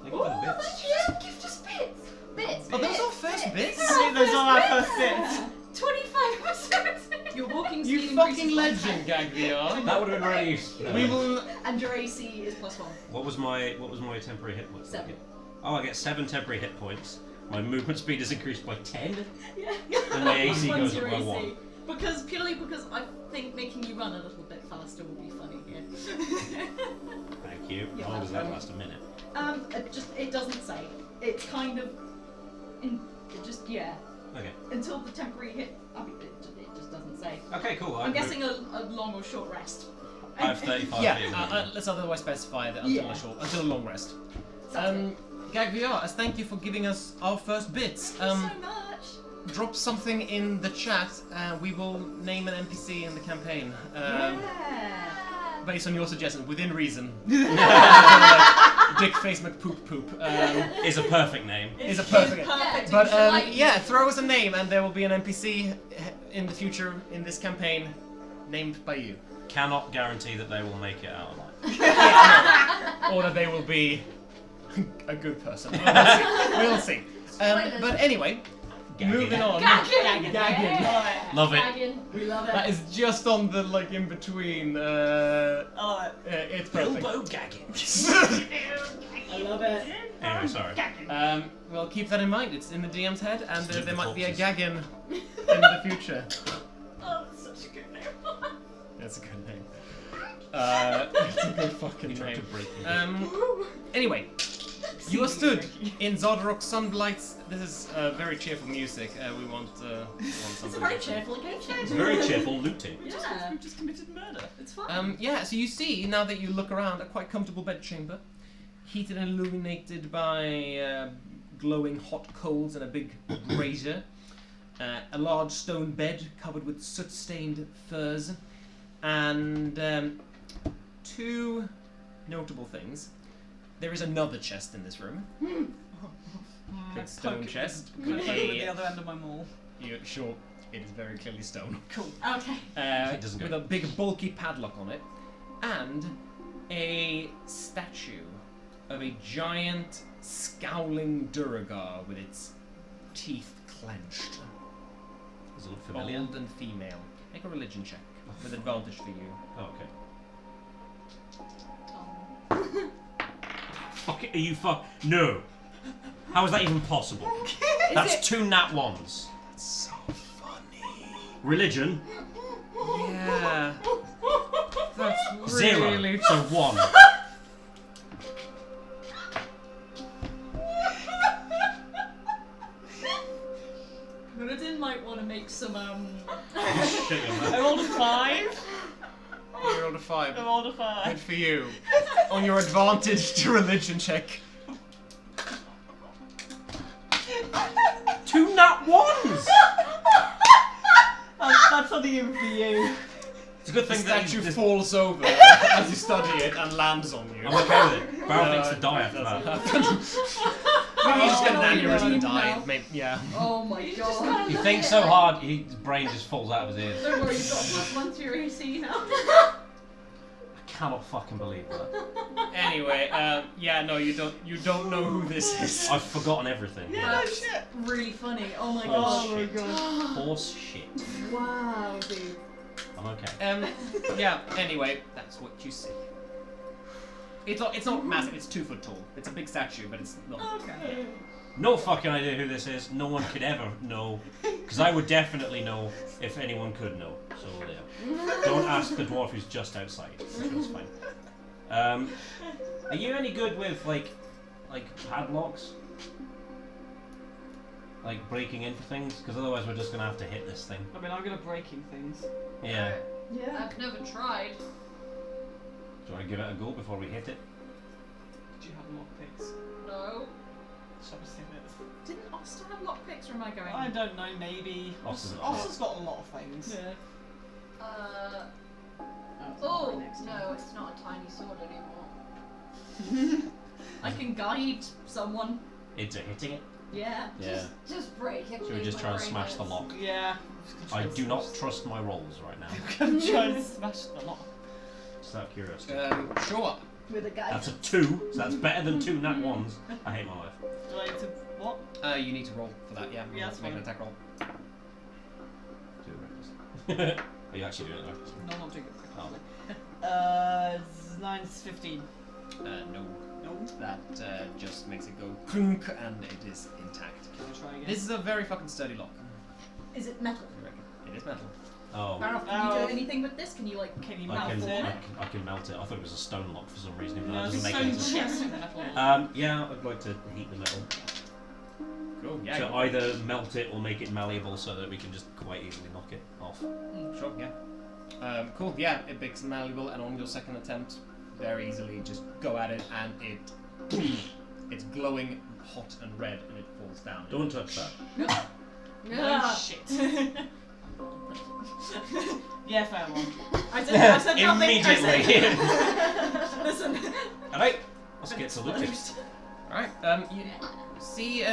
Thank you for the bits. Give just bits. Bits. Oh, those are first bits. Those are our first bits. 25%. Your walking You speed fucking increases by legend, Gagviar. That would have been really useful. We will. 10, and your AC is +1. What was my temporary hit points? 7. Oh, I get 7 temporary hit points. My movement speed is increased by 10. Yeah. And my AC One's goes up your by AC. 1. Purely because I think making you run a little bit faster will be funny here. Thank you. You're How long does that welcome. last? A minute? It doesn't say. It's kind of, yeah. Okay. Until the temporary hit. I mean, it just doesn't say. Okay, cool. I'm guessing a long or short rest. I have 35 Yeah, feet. let's otherwise specify that Yeah. until a long rest. Sounds Gagviar, as thank you for giving us our first bits. good. So much. Drop something in the chat. We will name an NPC in the campaign. Yeah. Based on your suggestion, within reason. Dick Face McPoop Poop Is a perfect name. is a perfect. Perfect. But Like- yeah, throw us a name, and there will be an NPC in the future in this campaign named by you, Cannot guarantee that they will make it out alive. or that they will be a good person. We'll see. Spoilers. But anyway, Gagging. moving on. Gagging. Gagging. Love it. Gagging. We love it. That is just on the in between. It's perfect. Bilbo gagging. I love it. Anyway, sorry. Well, keep that in mind. It's in the DM's head, and Just there the might be a corpses. gagging in the future. Oh, it's such a good name. That's a good name. It's a good fucking You tried to name. break me. Anyway, you are stood in Zoltan Sunblight's. This is very cheerful music. We want something. It's a very cheerful occasion. It's very cheerful looting. Yeah. We've just committed murder. It's fun. Yeah, so you see, now that you look around, a quite comfortable bedchamber, heated and illuminated by glowing hot coals and a big brazier. A large stone bed covered with soot-stained furs, and 2 notable things. There is another chest in this room. Big stone chest Can I with poke it at the a... other end of my maul? You're sure it is very clearly stone. Cool. Okay. It doesn't With go. a big bulky padlock on it, and a statue of a giant scowling Duragar with its teeth clenched. Does it look familiar? Old and female. Make a religion check with advantage for you. Oh, okay. Fuck it, are you No. How is that even possible? That's 2 nat 1s. So funny. Religion, Yeah. That's 0. really So 1. Muradin might want to make some Shit, your I man. rolled a 5. You rolled a 5. I rolled a Good 5. for you. On your advantage to religion check. 2 nat 1s! That's something even for you. It's a good The thing that statue you falls over as you study it and lands on you. I'm okay with it. Barrel thinks to die after doesn't that. happen. You just get Oh, an aneurysm and no. die. Maybe, yeah. Oh my You just god. gotta He look thinks at so it. hard, his brain just falls out of his ears. Don't worry, you've got a +1 to your AC now. I cannot fucking believe that. Anyway, yeah, no, you don't know who this is. I've forgotten everything. That's really funny. Oh my Horse god. shit. Horse shit. Wow, dude. I'm okay. Yeah. Anyway, that's what you see. It's not massive. It's 2 foot tall. It's a big statue, but it's not. Okay. No fucking idea who this is. No one could ever know. Because I would definitely know if anyone could know. So yeah. Don't ask the dwarf who's just outside. That's fine. Are you any good with like padlocks? Like breaking into things? Because otherwise we're just gonna have to hit this thing. I mean, I'm good at breaking things. Yeah. Yeah. I've never tried. Do you want to give it a go before we hit it? Did you have lockpicks? No. Shall we say that? Didn't Oster have lockpicks, or am I going? I don't know, maybe. Oster's Oster's got a lot of things. Yeah. Oh, no, it's not a tiny sword anymore. I can guide someone. Into hitting it? Yeah. Yeah. Just break it. Should we please, just my try and brain smash the hurts. lock? Yeah. I do not trust my rolls right now. I'm trying to smash the lock. Just out of curiosity. Sure. With a guide. That's a 2, so that's better than 2 nat 1s. I hate my life. Do I need to what? You need to roll for that. Yeah. Yeah, that's Make an fine. attack roll. Do it reckless. Are you actually doing it reckless? No, I'm not doing it. Oh. 9's 15. No. No. That just makes it go clunk and it is intact. Can I try again? This is a very fucking sturdy lock. Is it metal? I reckon. It is metal. Oh. Barrel, can you do anything with this? Can you like? Can you I melt can, it? I can melt it. I thought it was a stone lock for some reason, even though No, that it's doesn't a make stone any sense. chest with metal. Yeah, I'd like to heat the metal. Cool. Yeah. So either melt it or make it malleable so that we can just quite easily knock it off. Sure. Yeah. Cool. Yeah. It makes malleable, and on your second attempt, very easily just go at it, and it's glowing hot and red, and it falls down. Don't touch that. Yeah. Shit. Yeah, fair one. I said nothing. Immediately. Listen. Alright, let's get to looting. All right. You see,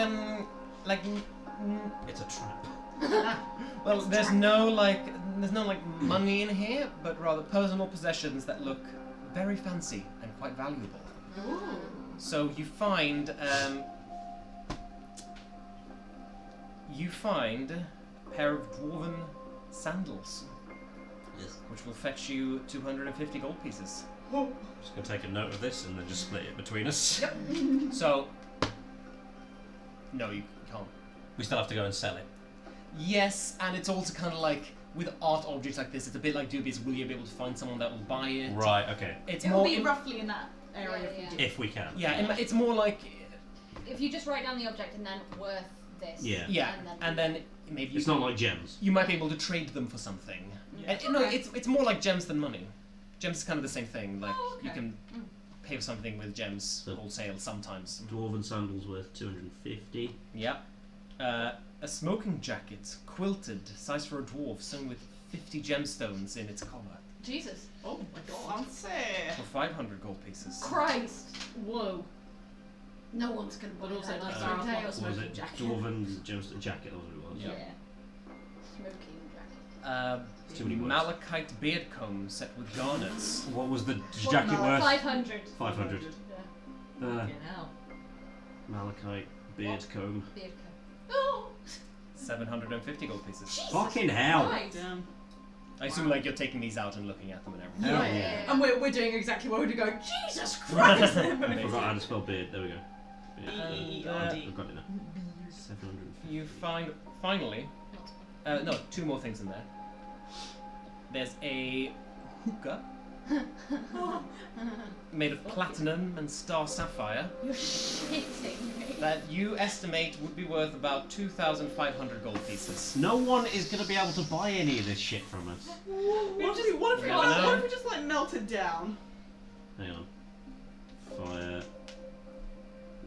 like. It's a trap. Well, there's no like money in here, but rather personal possessions that look very fancy and quite valuable. Ooh. So you find a pair of dwarven sandals, Yes. which will fetch you 250 gold pieces. Just gonna take a note of this and then just split it between us. Yep. So, no, you can't. We still have to go and sell it. Yes, and it's also kind of like with art objects like this, it's a bit like dubious. Will you be able to find someone that will buy it? Right, okay. It's It'll more. be roughly in that area. Yeah, if you yeah. do. If we can. Yeah, it's more like. If you just write down the object and then worth this. Yeah. Yeah, and then maybe you It's not like gems. you might be able to trade them for something. Yeah. No, Okay. it's more like gems than money. Gems is kind of the same thing. Like Oh, okay. you can pay for something with gems So- wholesale sometimes. Dwarven sandals worth 250. Yeah. A smoking jacket, quilted, size for a dwarf, sewn with 50 gemstones in its collar Jesus. Oh my god. Fancy. for 500 gold pieces. Christ. Whoa. No one's gonna buy But also that. like That's Barrel retail. Farmer's What was smoking it? jacket. Dwarven gemstone jacket, that was what it was. Yeah. Smoking jacket. It's too many words. Malachite beard comb set with garnets. What was the jacket worth? 500. 500. Yeah. Fucking hell. Malachite beard comb. Beard comb. Oh. 750 gold pieces. Jesus Fucking hell! Christ. Damn. I assume like you're taking these out and looking at them and everything. Hell Yeah, yeah. yeah, yeah. And we're doing exactly what we'd go. Jesus Christ! I forgot how to spell beard. There we go. B-E-R-D. I've got it now. 750. You find finally. No, 2 more things in there. There's a hookah made of platinum and star sapphire You're shitting me. that you estimate would be worth about 2,500 gold pieces. No one is going to be able to buy any of this shit from us. What if we just like melt it down? Hang on. Fire.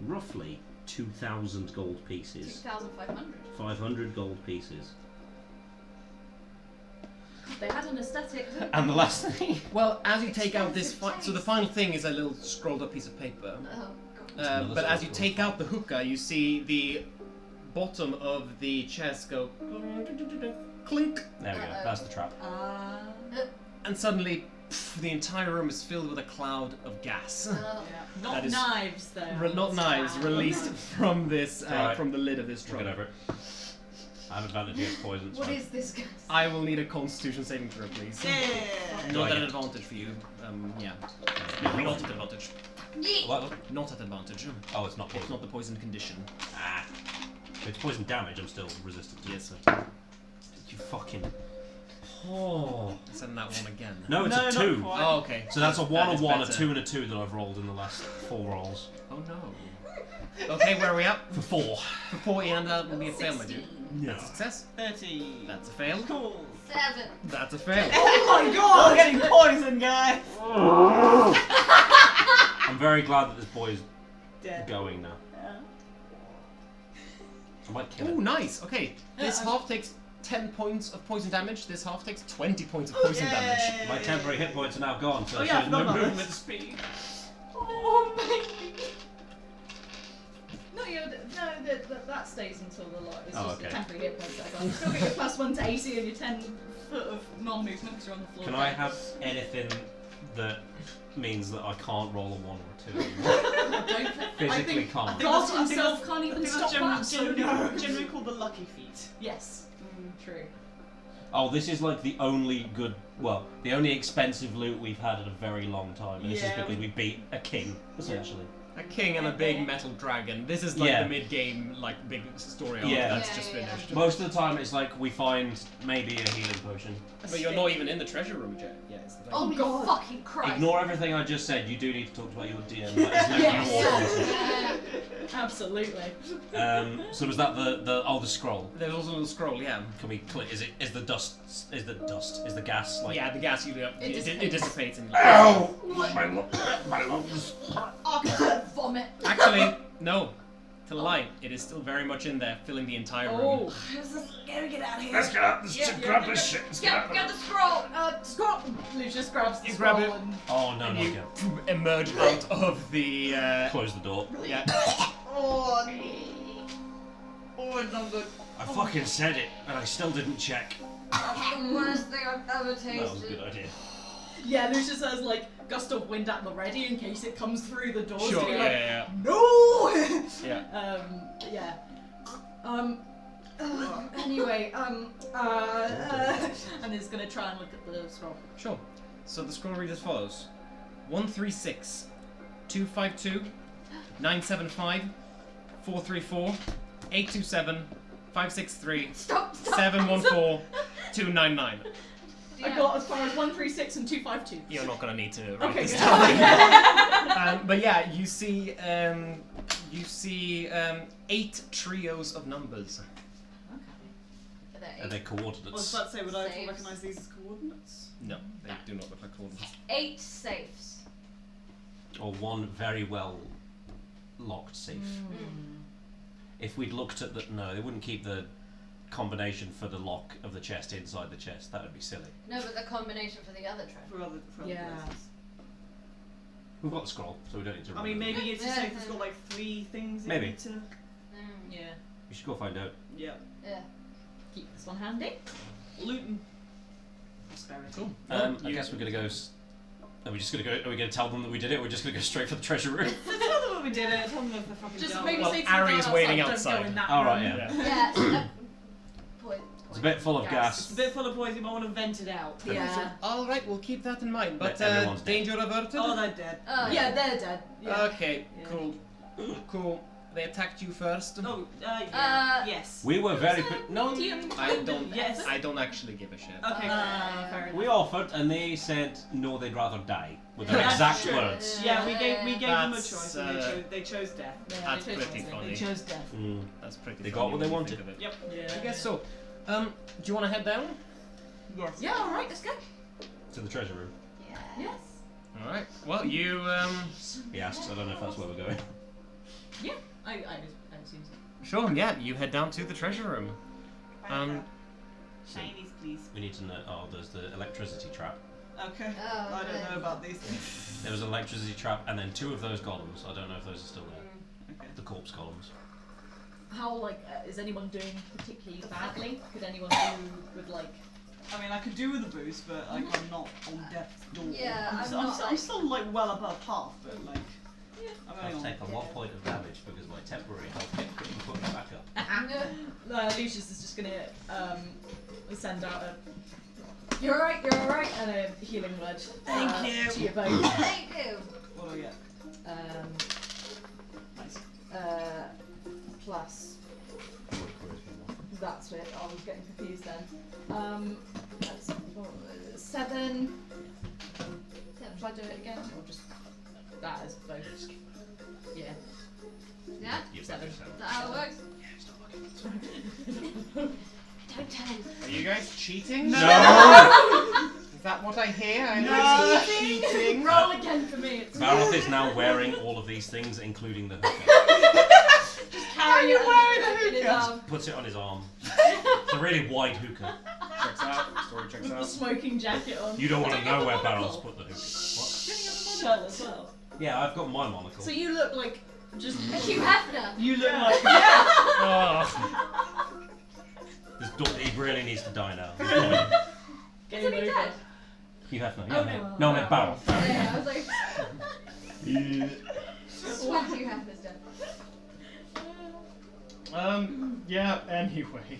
Roughly 2,000 gold pieces. 2,500. 500 gold pieces. They had an aesthetic. didn't And the they? last thing. Well, as you take out this, Expensive so the final thing is a little scrolled up piece of paper. Oh, God. Another But as you scroll. take out the hookah, you see the bottom of the chest go clink, There we go. Uh-oh. That's the trap. and suddenly the entire room is filled with a cloud of gas. Oh. Not That is- knives, though. Not knives, released from this, Alright. from the lid of this We'll drum. get over it. I have advantage against poison. What is this gas? I will need a Constitution saving throw, please. Yeah. Not Do I an get- advantage for you. Yeah. Not at advantage. Yeet. What? Not at advantage. Oh, it's not It's poison. not the poison condition. Ah. If it's poison damage, I'm still resistant to it. Yes, sir. You fucking. Oh. Send that one again. No, it's No, a not 2. quite. Oh, okay. So that's a 1, That a is 1, a better. 2, and a 2 that I've rolled in the last 4 rolls. Oh no. Okay, where are we at? For 4. For 40 and that will be a fail, my dude. 16. No. That's a success. 30. That's a fail. Cool. 7. That's a fail. Oh my god! I'm getting poisoned, guys. I'm very glad that this boy is Dead. going now. Yeah. I might kill Oh, him. nice. Okay, this half takes 10 points of poison damage. This half takes 20 points of poison damage. My temporary hit points are now gone, so Oh yeah, I there's forgot no about movement this. speed. Oh, baby. No, that stays until the lot. It's Oh, just okay. the temporary hit points that go. You still get your +1 to AC and your 10 foot of non-movement because you're on the floor. Can I have anything that means that I can't roll a 1 or 2 anymore? Physically can't. God himself can't even stop that. So no. Generally called the lucky feat. Yes. True. Oh, this is like the only good, well, the only expensive loot we've had in a very long time, and this is Yeah, because we beat a king, essentially. A king and a big metal dragon. This is like Yeah. the mid-game, like big story arc Yeah. that's Yeah, just yeah, yeah. finished. Most of the time it's like we find maybe a healing potion. But you're not even in the treasure room yet. Yeah, it's the thing. Oh, God. my fucking Christ. Ignore everything I just said, you do need to talk about your DM. That is Yes. more content. Yeah. Absolutely. So was that the scroll? There's also a little scroll, yeah. Can we click? Is the gas like? Yeah, the gas usually it dissipates and Ow! My lungs. Vomit. Actually, no. To the light, it is still very much in there, filling the entire room. Oh. Gotta get out of here. Let's get out. Let's Yeah, grab yeah, this yeah. shit. Let's get out. Get the scroll. Scroll. Lucius grabs the You scroll grab it. and Oh no, And no, you okay. emerge out of the Close the door. yeah. Oh, it's not good. I fucking said it, and I still didn't check. That's the worst thing I've ever tasted. That was a good idea. yeah, Lucius has like gust of wind at the ready in case it comes through the doors. Sure, to be yeah, like, yeah, No. yeah. Yeah. Anyway, and he's gonna try and look at the scroll. Sure. So the scroll reads as follows: 136 252 975 434 827 563 Stop. 714 299. I got as far as 136 and 252. You're not gonna need to write Okay, this good. down. But yeah, you see 8 trios of numbers. Are they I was coordinates? about to say, would I Saves. recognise these as coordinates? No, they do not look like coordinates. 8 safes. Or one very well locked safe? If we'd looked at the no, they wouldn't keep the combination for the lock of the chest inside the chest. That would be silly. No, but the combination for the other treasure. For other Yeah. places. We've got the scroll, so we don't need to. I mean, remember. maybe it's a safe that's got like 3 things in Maybe. it to... Yeah. We should go find out. Yeah. Yeah. Keep this one handy. Looting. Prosperity. Cool. I guess we're gonna go. Are we just gonna go? Are we gonna tell them that we did it? Or we're just gonna go straight for the treasure room? Tell them what we did it. Tell them if they're fucking Just dumb. maybe Well, say to the Ari guard is waiting Don't outside. go in that All room. right, yeah. Yeah. It's a bit full of It's gas. a bit full of poison, you might want to vent it out. Yeah. All right, we'll keep that in mind. But Everyone's dead. danger averted. Oh, they're dead. Yeah, they're dead. Yeah. Okay, Yeah. cool. They attacked you first. Oh, yeah. Yes. We were very. No, Medium I kind don't. of Yes. I don't actually give a shit. Okay. fair enough. we offered, and they said no, they'd rather die. With their That's exact true. words. Yeah, we gave them a That's, choice, and they chose death. Yeah, That's they chose pretty something. funny. They chose death. Mm. That's pretty. They funny got what they when you wanted. think of it. Yep. Yeah. I guess so. Do you want to head down? Yes. Yeah, alright, let's go. To the treasure room. Yes. All right. Well, you He asked. I don't know if that's where we're going. Yeah, I assume so. Sure. Yeah. You head down to the treasure room. Shinies, please. We need to know. Oh, there's the electricity trap. Okay. Oh, I don't no. know about these things. There was an electricity trap, and then 2 of those golems. I don't know if those are still there. Okay. The corpse golems. How, is anyone doing particularly badly? Could anyone do with, I mean, I could do with a boost, but like, I'm not on death's door. Yeah, I'm I'm not, still like well above half, but like, I I'm have only to on. take a 1 point of damage because my temporary health kit couldn't put me back up. Lucius is just gonna send out a "You're alright, you're alright" and a healing word. Thank you. To you both. Thank you. What do I get? Nice. Plus. That's it. I was getting confused then. That's 7. Should I do it again or just that is both? Yeah. Yeah? You Seven. Is that how it works? Yeah, it's not working. Don't tell him. Are you guys cheating? No! Is that what I hear? I No. cheating. Roll again for me. It's Baroth is now wearing all of these things, including the hookah. carry it wearing in his arm. Puts it on his arm. It's a really wide hookah. Checks out. Story checks With the out. smoking jacket on. You don't want to know where monocle? Baroth's put the hookah. What? Shell as well. Yeah, I've got my monocle. So you look like just Hugh Hefner. You look like Oh. He really needs to die now. game Isn't he over. dead? You have no. Oh, Yeah, no. no, Baroth. Yeah, I was like, swear Hugh Hefner's dead. Yeah. Anyway.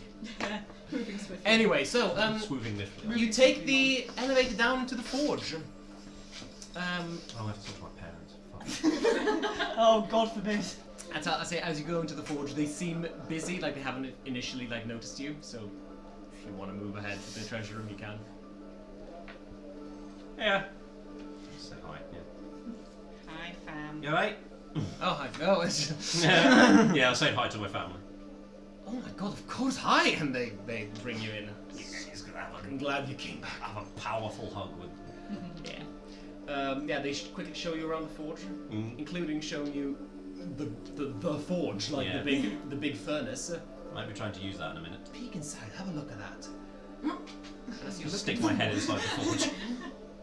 Moving swiftly. Anyway, so Swooping this way. you take the elevator down to the forge. Oh, I have to talk to my parents. Fuck. oh God forbid. I say as you go into the forge, they seem busy, like they haven't initially noticed you. So if you want to move ahead to the treasure room, you can. Yeah. Say hi. Yeah. Hi, fam. You alright? Oh, hi. Oh, it's Yeah, I'll say hi to my family. oh my god, of course, hi! And they bring you in. He's gonna have I'm glad you came back. have a powerful hug with. Yeah. Yeah, they should quickly show you around the forge, including showing you the forge, like Yeah. the big furnace. Might be trying to use that in a minute. Peek inside, have a look at that. As you Just look stick in- my head inside the forge.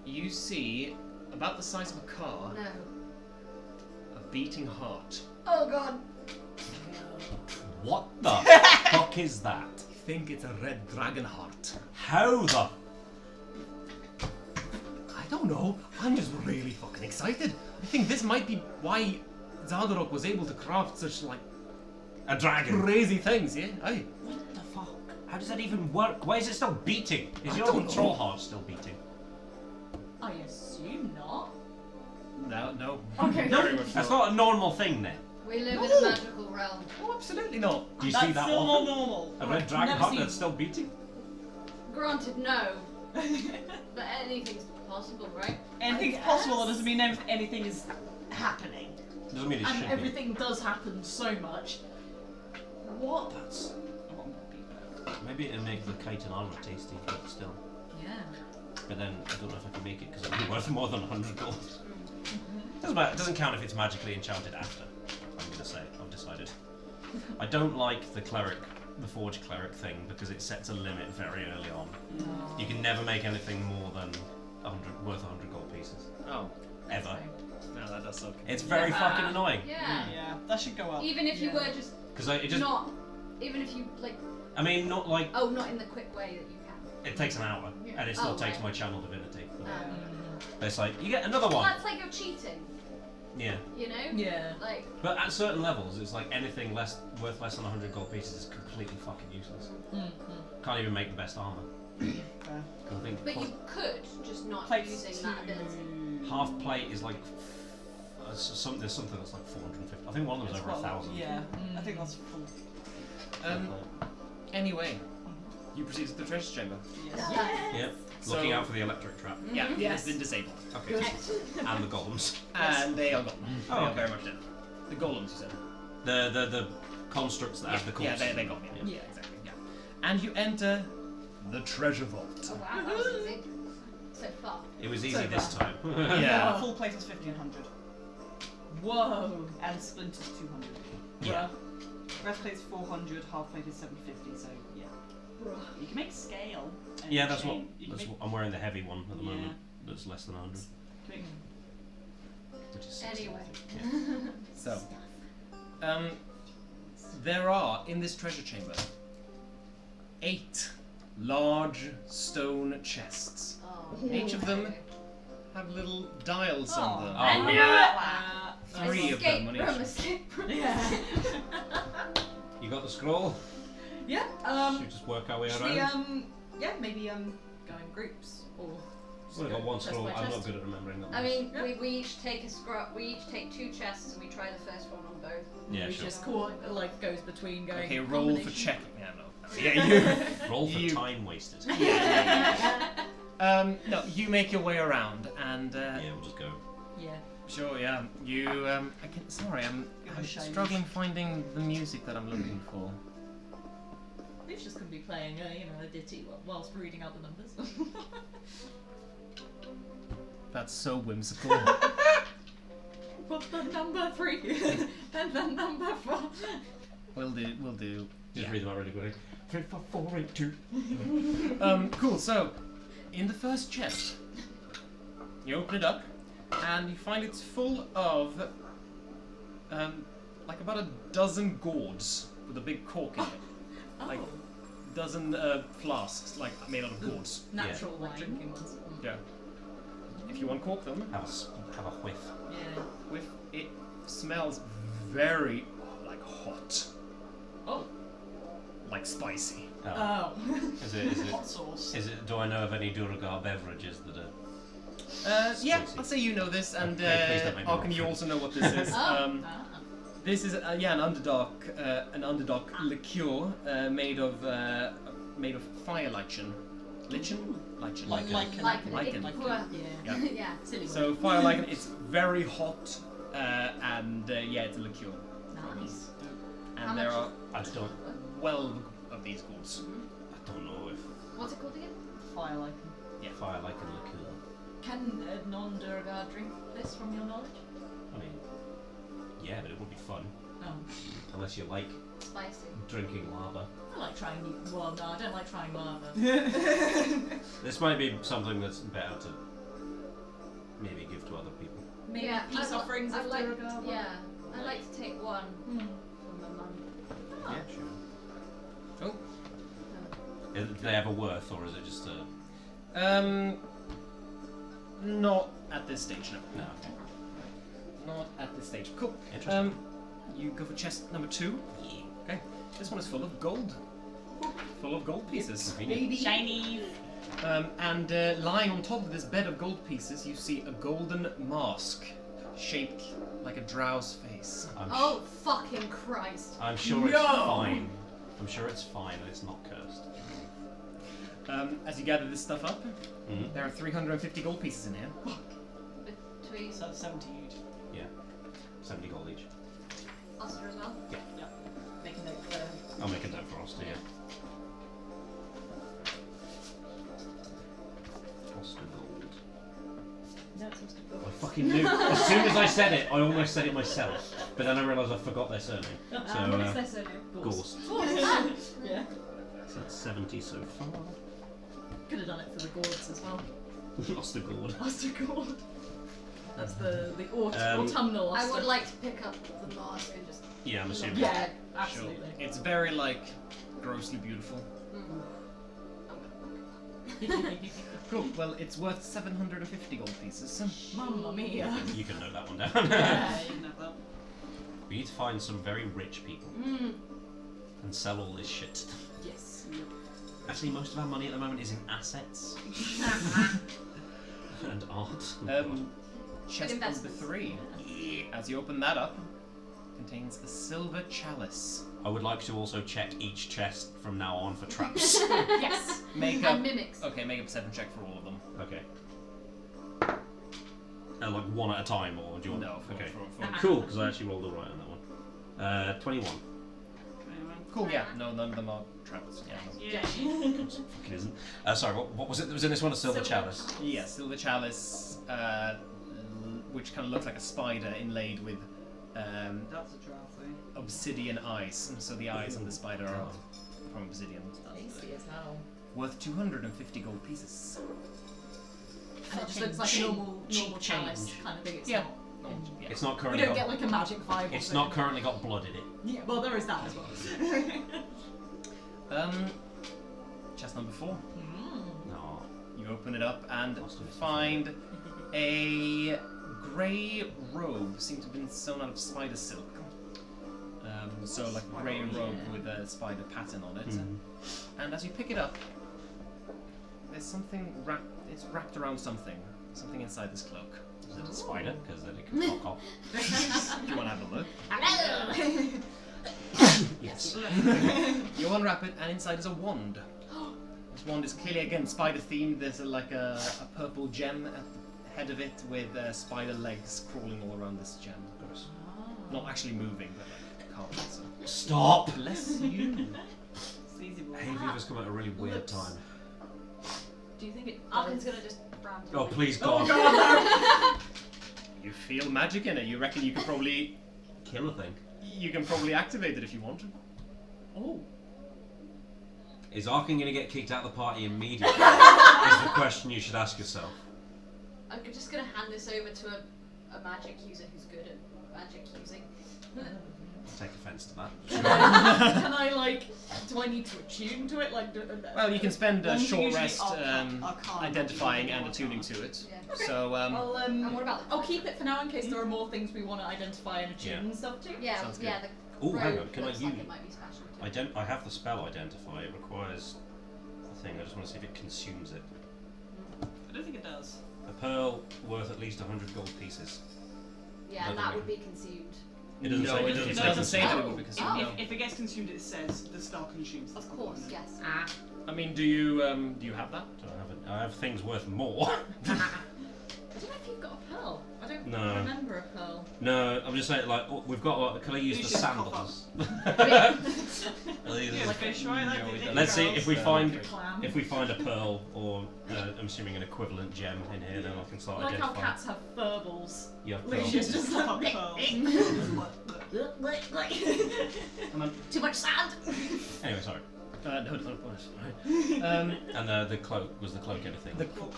You see, about the size of a car, No. a beating heart. Oh god. What the fuck is that? You think it's a red dragon heart? How the? I don't know. I'm just really fucking excited. I think this might be why Zaldarok was able to craft such A dragon? crazy things. Yeah, aye. What the fuck? How does that even work? Why is it still beating? Is I your don't control know. heart still beating? I assume not. No. Okay. Very much That's not. not a normal thing then. We live in a magical realm. Oh, absolutely not. Do you That's see that still not often? normal. A red dragon Never heart seen- that's still beating? Granted, no. But anything's possible, right? Anything's I possible. That guess. doesn't mean anything is happening. Doesn't mean it And should everything does happen so much. What? be. That's I want more people. maybe it'll make the chitin armor tasty, but still. Yeah. But then I don't know if I can make it because it'll be worth more than 100 gold. Doesn't matter. It doesn't count if it's magically enchanted after. I'm gonna say. I've decided. I don't like the cleric, the forge cleric thing because it sets a limit very early on. You can never make anything more than 100 worth 100 gold pieces Oh, ever. no, that does suck. It's very fucking annoying Yeah. Yeah, that should go up. Even if you Yeah. were just because it just. not, even if you like, I mean, not like oh, not in the quick way that you can. it takes an hour Yeah. and it still Oh, takes right. my channel divinity. Um, It's like you get another well, one. that's like you're cheating, Yeah. you know? Yeah. Like, But at certain levels, it's like anything worth less than 100 gold pieces is completely fucking useless. Can't even make the best armor. I think but you could just not Plate using that ability. half plate is like there's something that's like 450. I think one of them was over 1,000. Yeah, I think that's full. Anyway, you proceed to the treasure chamber. Yes. Yep. So- Looking out for the electric trap. Yeah, Yes. it's been disabled. Okay. And the golems. And they are gone. Oh, They are okay. very much dead. The golems, you said. The constructs that have the corpses. Yeah, they're gone. Yeah. Yeah. Exactly. Yeah. And you enter the treasure vault. Oh wow, that was easy. So far. It was easy this time. Yeah. Full plate is 50 and 100. Whoa. And splint is 200. Yeah. Breastplate is 400, half plate is 750, so yeah. You can make scale. and Yeah, that's what. chain. You can That's make- what I'm wearing the heavy one at the Yeah. moment. That's less than 100. make- Which is 60. Anyway. So, there are in this treasure chamber 8 large stone chests. Oh, Each of them okay. have little dials Oh, on them. I Oh. knew it! 3 of them on Escape from, each. escape from. Yeah. You got the scroll? Yeah. Should we just work our way Should around? we yeah, maybe go in groups or just We've got go one chest scroll. by I'm chest? not good at remembering them. I mean, Yeah. we each take a scrub. We each take 2 chests and we try the first one on both. Yeah, we sure. just call it, like goes between going. Okay, roll for combination. checking. Yeah, no. Yeah, you. Roll for you- time wasted. No, you make your way around, and Yeah, we'll just go. Yeah. sure, yeah. You, I can. Sorry, I'm shame. struggling finding the music that I'm looking for. We just could be playing, a ditty whilst reading out the numbers. That's so whimsical. What's the number 3? Then the number 4. We'll do. Just Yeah. read them out really quickly. 3, 4, 4, 8, 2. Cool. So, in the first chest, you open it up, and you find it's full of, like about a dozen gourds with a big cork in it. Oh, Like dozen flasks, like made out of gourds. natural like Wine. drinking ones. Yeah. If you uncork them, Have a whiff. Yeah. it smells very like hot, Oh. like spicy. Oh. Is it? Hot sauce. Do I know of any Duragar beverages that are? Yeah, Spicy. I'll say you know this, and Okay, please don't make me Arkham, roll you for it. also know what this is. Oh. This is an underdark liqueur made of fire lichen. Lichen? Lichen. Lichen. Like Lichen. Yeah. Yeah. Yeah. Silly So word. fire lichen. It's very hot, and yeah, it's a liqueur. Nice. And How there much are I don't 12 of these gourds. I don't know if What's it called again? Fire lichen. fire like a liqueur. Can a non-Durgar drink this from your knowledge? I mean, yeah, but it would be fun Oh. unless you like Spicy. drinking lava. I like trying new. Well, no, I don't like trying lava. This might be something that's better to maybe give to other people. Maybe Yeah, peace I'd offerings I'd if like, Durgar. want. yeah, I'd like to take one Hmm. from my mum. Yeah, sure. Oh. Do they have a worth, or is it just a? Not at this stage, no. No. Okay. Not at this stage. Cool. Interesting. You go for chest number 2. Okay. This one is full of gold. Full of gold pieces. Convenient. Shiny. And lying on top of this bed of gold pieces, you see a golden mask shaped like a drow's face. Oh, fucking Christ. I'm sure it's No! fine. I'm sure it's fine and it's not cursed. As you gather this stuff up, Mhm. there are 350 gold pieces in here. Between So that's 70 each. Yeah. 70 gold each. Oster as well. Make a note for. I'll make a note for Oster, yeah. Oster gold. No, it's supposed to I go. fucking knew. As soon as I said it, I almost said it myself. But then I realised I forgot their surname. So, What's their surname? Gorse. Yeah. So that's 70 so far. Could have done it for the gourds as well. Oster gold. Oster gourd. That's the Um, autumnal I Oster. would like to pick up the mask and just. Yeah, I'm assuming. Yeah, Sure. absolutely. It's very, like, grossly beautiful. Cool. Well, it's worth 750 gold pieces. Mamma mia. You can note that one down. Yeah, you can have that. We need to find some very rich people and sell all this shit to them. Yes. Actually, most of our money at the moment is in assets and art. Chest number Investments. 3. As you open that up, it contains a silver chalice. I would like to also check each chest from now on for traps. Yes. Make And a mimics. okay. Make a perception check for all of them. Okay. Like one at a time, or do you want? No. Okay. For Cool, because I actually rolled all right on that one. 21. Cool. Yeah. No, none of them are traps. Yeah. No. Yeah. Fucking isn't. Sorry, what was it that was in this one? A silver chalice. Yeah, silver chalice, which kind of looks like a spider inlaid with That's a drowsy. obsidian eyes. And so the eyes on the spider are from obsidian. Tasty as hell. Worth 250 gold pieces. And it just looks like a normal chalice kind of thing. It's Yeah. not. No, yeah. It's not We currently. don't got, get like a magic vibe. it's of not it. currently got blood in it. Yeah, well, there is that as well. Chest number 4. No. You open it up and Lost in this find a grey robe. Seems to have been sewn out of spider silk. So like a grey robe with a spider pattern on it. And as you pick it up, there's something wrapped. It's wrapped around something. Something inside this cloak. Is it a spider? Because then it can fuck off. If you want to have a look. Yes. You unwrap it, and inside is a wand. This wand is clearly again spider themed. There's a purple gem at the head of it with spider legs crawling all around this gem. Not actually moving, but like carved. So. Stop! Bless you. It's easy boy. Hay fever's come at a really weird Looks- time. Do you think it? Allan's gonna just brand Oh, please, Oh God. god! You feel magic in it. You reckon you can probably Kill a thing. activate it if you want to. Oh. Is Arkin going to get kicked out of the party immediately? Is the question you should ask yourself. I'm just gonna hand this over to a magic user who's good at magic using. I'll take offence to that. Can I like? Do I need to attune to it? Like? Well, you can spend a One's short usually rest arcane identifying and magic, attuning to it. Yeah. Okay. So I'll And what about the I'll keep it for now in case there are more things we want to identify and attune Yeah. and stuff too. Yeah, Sounds yeah. The Ooh, hang robe on, can I looks like use- it might be special too. I have the spell identify. It requires a thing. I just want to see if it consumes it. I don't think it does. A pearl worth at least 100 gold pieces. Yeah, Doesn't that it? would be consumed. It doesn't no, say. it doesn't say that it would be Oh. consumed. Oh. No. If it gets consumed, it says the spell consumes. Of course, yes. I mean, do you have that? I have things worth more. I don't know if you've got a pearl. I don't No. remember a pearl. No, I'm just saying. Like, we've got. Can I use You the should cough sandals? Yeah, like fish, right? Like No, we the don't. Let's see if we find Like a clam. if we find a pearl or I'm assuming an equivalent gem in here, then I can start Like how identifying. cats have furballs. Yeah, Lucius just Fuck like pearls. too much sand. Anyway, sorry. No. And the cloak was the cloak anything?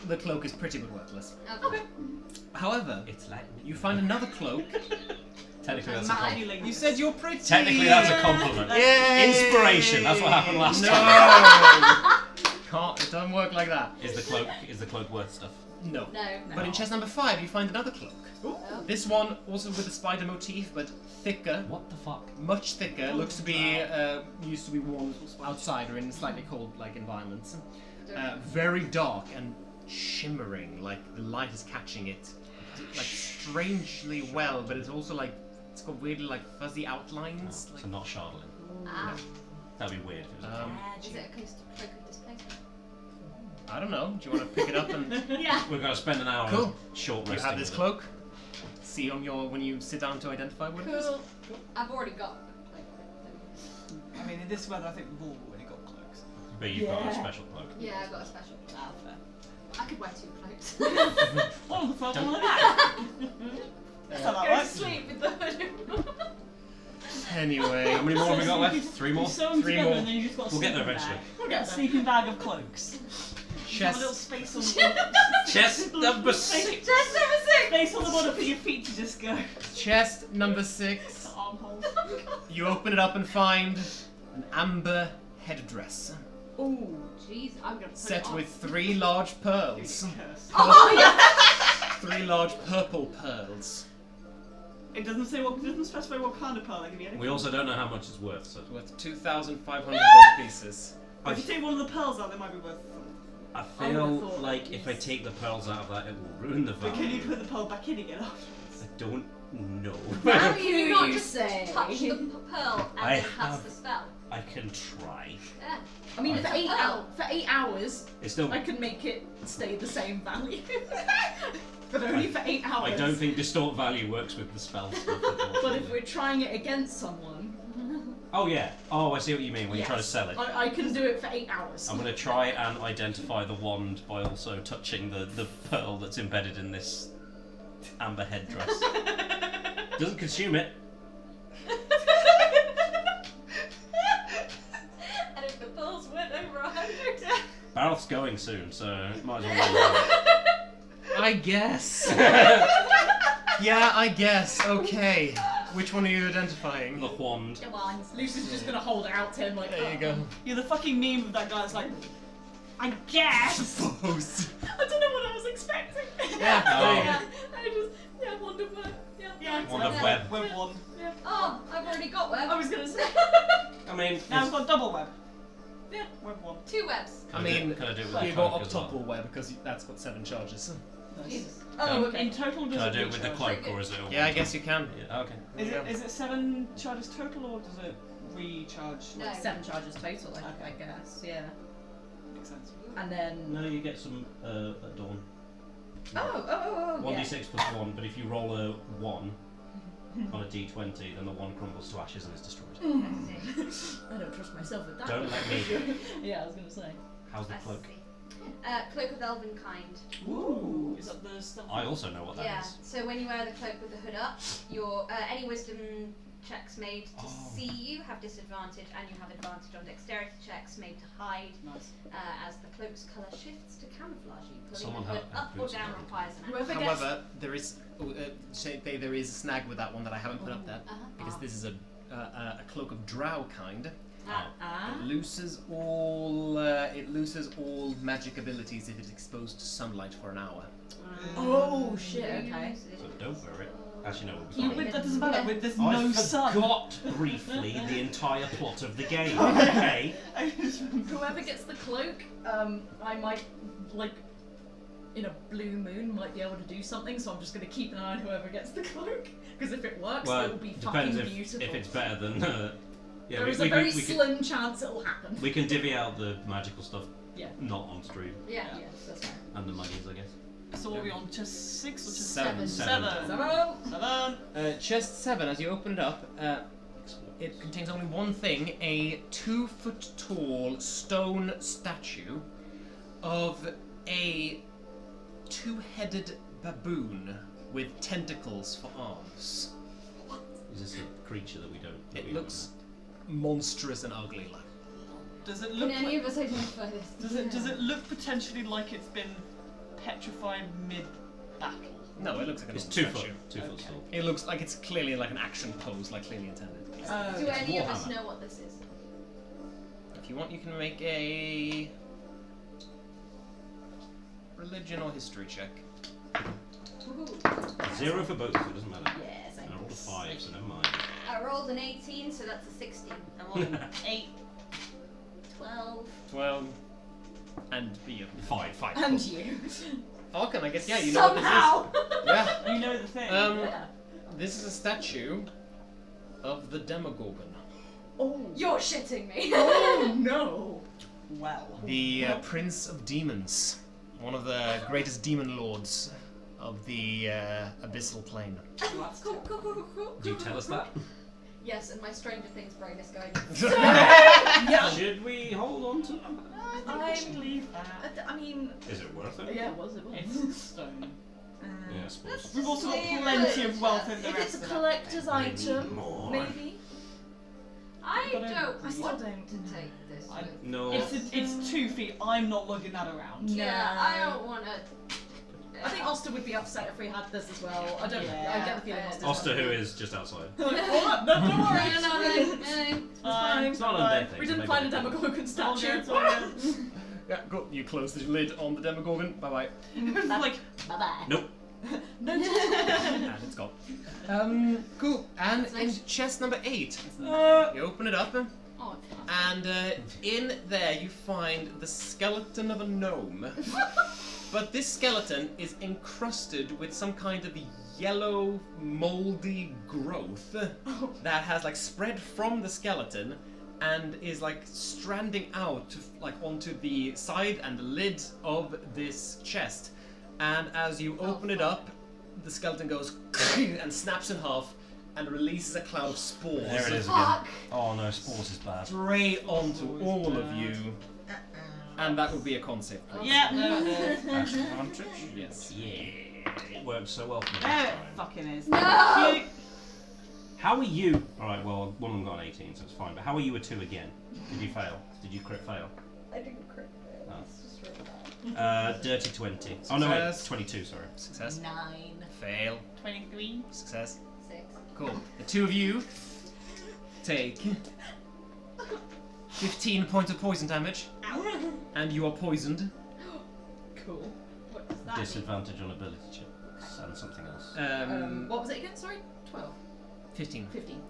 The cloak is pretty but worthless. Okay. However, It's like you find another cloak. technically that's a Mine. compliment. You said you're pretty. Technically that's a compliment. Yay! Inspiration. That's what happened last No. time. Can't. It doesn't work like that. Is the cloak worth stuff? No. No. But in chest number 5, you find another cloak. Oh. This one also with a spider motif, but thicker, What the fuck? much thicker. Looks to be used to be worn outside or in slightly cold like environments. Very dark and shimmering, like the light is catching it, like strangely well. But it's also like it's got weirdly like fuzzy outlines. So not Shardling. Ah. That'd be weird if it was. Is it a cloak of displacement? I don't know. Do you want to pick it up and Yeah. We're going to spend an hour Cool. short you resting. have this with cloak? See on your when you sit down to identify what it is. Cool. I've already got a cloak. I mean, in this weather, I think we've all already got cloaks. it. But you've got a special cloak. Yeah, I've got a special cloak. Ah, fair. I could wear 2 cloaks. Oh, the first one like that. That's how that Go to works. sleep with the hood. Anyway, How many more have we got left? 3 more? You sew them 3 together more. and then you just got a We'll get there sleeping eventually. bag. We'll A get there. sleeping bag of cloaks. You have a little chest space on the Chest number 6. Chest number 6! space on the bottom for your feet to just go. chest number 6. Armholes. You open it up and find an amber headdress Oh, jeez, I'm gonna put set it on. with 3 large pearls. Curse. Oh, yeah! 3 large purple pearls. It doesn't say what. It doesn't specify what kind of pearl they can be. We also don't know how much it's worth, so Worth 2,500 gold pieces. If you take one of the pearls out, they might be worth. I I would've feel thought like if I take the pearls out of that, it will ruin the But can you value. put the pearl back in again afterwards? I don't No. How do you not You just say? touch the pearl and I then cast have- the spell? I can try. Yeah. I mean, It's for a 8 pearl. For 8 hours, It's still. I can make it stay the same value. But only for 8 hours. I don't think distort value works with the spell stuff. But if unfortunately. we're trying it against someone, Oh yeah. Oh, I see what you mean when you try to yes, sell it. I can do it for 8 hours. I'm going to try and identify the wand by also touching the pearl that's embedded in this amber headdress. Doesn't consume it. And if the pearls went over 100, Barrel's going soon, so might as well. I guess. Yeah, I guess. Okay. Which one are you identifying? The wand. Come on, Lucy's just gonna hold it out to him like. There you go. You're the fucking meme of that guy that's like, I guess! Suppose. I don't know what I was expecting. Yeah. I just wonder what. Yeah, Wand of web. Web one. Yeah. oh, I've already got web. I was gonna say. I mean, Now we've got double web. Yeah. Web one. 2 webs. I mean, can I do it with you the got cloak as well? octuple web because that's got 7 charges. Jesus. Oh, okay. In total, does Can I it do it with the recharge? cloak or is it? A Yeah, I wand? guess you can. Yeah, okay. Is it 7 charges total or does it recharge? No. 7 charges total, I guess. Yeah. Makes sense. And then. No, you get some at dawn. Oh. 1d6 plus 1, but if you roll a 1 on a d20, then the 1 crumbles to ashes and is destroyed. I don't trust myself at that. Don't let me. Yeah, I was gonna say. How's the Let's cloak? see. Cloak of Elvenkind. Ooh, is that the stuff? I also know what that is. Yeah. So when you wear the cloak with the hood up, your any wisdom checks made to see you have disadvantage, and you have advantage on dexterity checks made to hide. Nice. As the cloak's colour shifts to camouflage you. Pulling Someone the hood had up or boots down on. requires an action. Whoever gets. However, there is there is a snag with that one that I haven't put up there because this is a cloak of drow kind. Ah. It loses all magic abilities if it's exposed to sunlight for an hour. Oh shit. Okay. So don't wear it. Actually, no, we'll be You fine. with that doesn't matter. With there's I no sun. forgot briefly the entire plot of the game. Okay. Whoever gets the cloak, I might like. In a blue moon, might be able to do something. So I'm just gonna keep an eye on whoever gets the cloak. Because if it works, Well, it will be depends fucking beautiful. if it's better than. Yeah, There is a very slim chance it'll happen. we can divvy out the magical stuff. Yeah. Not on stream. Yeah. Yeah, that's fine. And the monies, I guess. So are we on chest 6 or chest 7. 7? Chest 7, as you open it up, it contains only one thing: a 2-foot tall stone statue of a 2-headed baboon with tentacles for arms. Is this a creature that we don't? that It we looks monstrous and ugly. Like Does it Can look any like, of us identify this? does it look potentially like it's been petrified mid battle? no, it looks like an It's old 2 statue. foot. 2 foot tall. It looks like it's clearly like an action pose, like clearly intended. Do any of us Warhammer. know what this is? If you want, you can make a religion or history check. Woohoo. 0 for both, so it doesn't matter. Yes, And I rolled a 5, so never mind. I rolled an 18, so that's a 16. I rolled an 8, 12. 12 and be 5. And you. Falcon, I guess. Yeah, you know Somehow. what this is. Yeah. You know the thing. Yeah. This is a statue of the Demogorgon, Oh. You're shitting me. Oh no. well. the Prince of Demons, one of the greatest demon lords of the abyssal plane. That's Cool, cool, cool, cool, cool. Do you tell us that? Yes, and my Stranger Things brain is going. Should we hold on to them? I should leave that. I mean. Is it worth it? Yeah, it was. It's stone. Yeah, I suppose. We've also got Yeah, plenty but- of wealth in the If rest it's a of it. collector's Maybe item, more. maybe. I But I don't still want don't to take this. I- with- No. It's 2 feet. I'm not lugging that around. Yeah, No. I don't want to. I think Oster would be upset if we had this as well. I don't. Yeah. I get the feeling Oster's Oster, who is just outside. Like, what? No, don't worry. No. fine. It's not an undead thing. We so didn't maybe find a they can- Demogorgon statue. It's all good. Yeah, go. You close the lid on the Demogorgon. Bye bye. Like, Bye bye. Nope. No. And it's gone. Cool. And That's in nice. chest number 8, you open it up, Oh, and in there you find the skeleton of a gnome, But this skeleton is encrusted with some kind of yellow, moldy growth that has like spread from the skeleton and is like stranding out like onto the side and the lid of this chest. And as you open it up, the skeleton goes and snaps in half and releases a cloud of spores. There it is again. Fuck. Oh no, spores is bad. Straight onto all of you. And that would be a con save. Yeah. That's advantage. Yes. Yeah, it works so well for me. There this it time. fucking is. No! Cute. How are you? Alright, well, one of them got an 18, so it's fine. But how are you a 2 again? Did you fail? Did you crit fail? I didn't crit fail. Oh. It's just really bad. Dirty 20. Oh no, wait, Success. 22, sorry. Success. 9. Fail. 23. Success. 6. Cool. The two of you take 15 points of poison damage, and you are poisoned. Cool. What does that Disadvantage on ability checks and something else. mean? What was it again? Sorry? 12. 15. 15.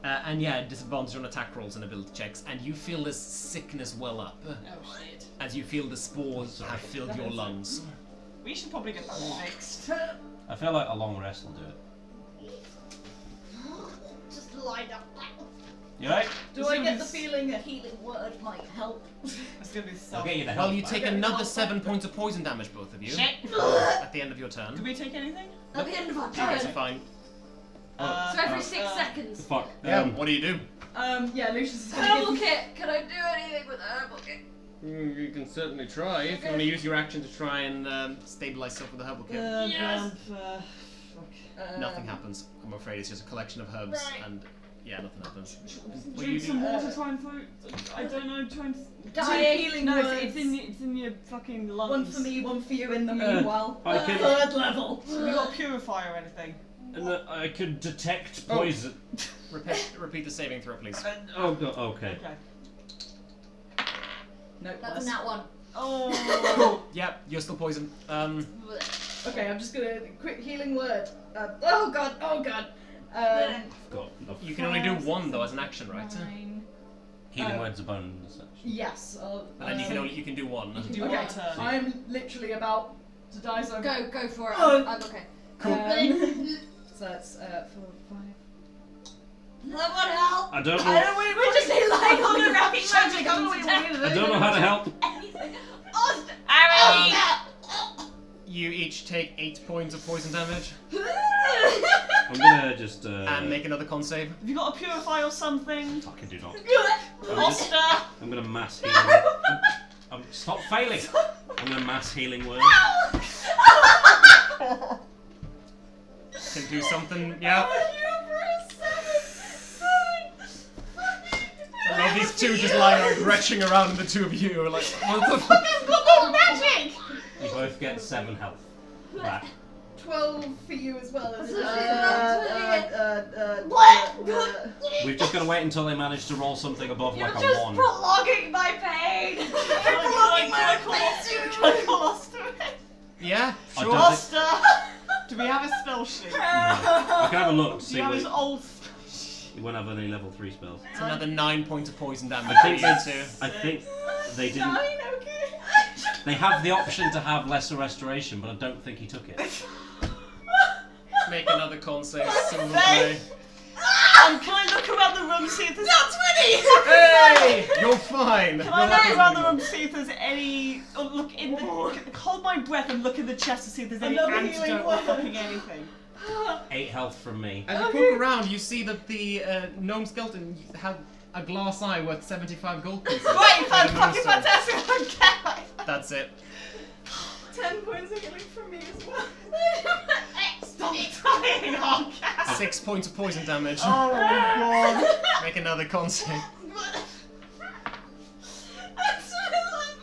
And yeah, disadvantage on attack rolls and ability checks, and you feel this sickness well up Oh shit. as you feel the spores have filled your lungs. We should probably get that fixed. I feel like a long rest will do it. Just lie down. You right? Do I get the feeling a healing word might help? It's gonna be so. I'll get you the Well, help you back. take Okay, another I'll 7 stop. points of poison damage, both of you, Shit. at the end of your turn. Did we take anything? At the end of our You guys are turn. fine. So every 6 seconds. Fuck. What do you do? Yeah, Lucius is gonna Herbal give kit. Can I do anything with a herbal kit? You can certainly try if you want to use your action to try and stabilize yourself with a herbal kit. Yes. Nothing happens. I'm afraid it's just a collection of herbs, Right. and yeah, nothing happens. What do Drink you some do? water, try and fight. I don't know, try and. Dying. healing No, words. it's in your fucking lungs. One for me, one for you in the meanwhile. I can- Third level. Have you got a purifier or anything? And I could detect Oh. poison. Repeat the saving throw, please. Oh god, okay. Okay. No, That's less. a nat 1. Oh. Cool. Yep, you're still poisoned. Okay, I'm just gonna quick healing word. Oh god, oh god. I've got enough. You can only do one though as an action, right? 9. Healing words are bonus action. Yes. And you can do one. You can do Okay, one turn. I'm literally about to die, so I'm Go for it. Oh. I'm okay. so that's 4, 5. That would help. I don't know. I don't wait, We're just lying on the wrapping magic. I don't know how to help. You each take 8 points of poison damage I'm gonna just and make another con save. Have you got a purifier or something? fucking do not. Oster! I'm gonna mass healing. Stop failing. I'm gonna mass healing word. Can do something. Yeah. I love these two just lying like retching around, and the two of you are like, what the fuck? Magic. You both get 7 health back. 12 for you as well as We've just gotta wait until they manage to roll something above You're like a just 1. prolonging my pain. You're prolonging my pain. Can I call Oster? Yeah, I sure. don't Oster! Do we have a spell sheet? I can have a look. Do See you have what his old spell sheet? you won't have any level 3 spells. It's another 9 points of poison damage I for think you that's- two. I think they didn't. okay. They have the option to have lesser restoration, but I don't think he took it. Make another con save. Silver Hey! play. Can I look around the room, see if there's... Hey, you're fine. Can I look around the room, see if there's any... Or look in the... Hold my breath and look in the chest to see if there's any Another healing antidote or word. fucking anything. 8 health from me. As you poke around, you see that the gnome skeleton had a glass eye worth 75 gold pieces. Right, And a fucking moonstone. fantastic, I don't care. That's it. 10 points of healing from me as well. Stop dying, oh god. 6 points of poison damage. Oh my god. Make another con save. That's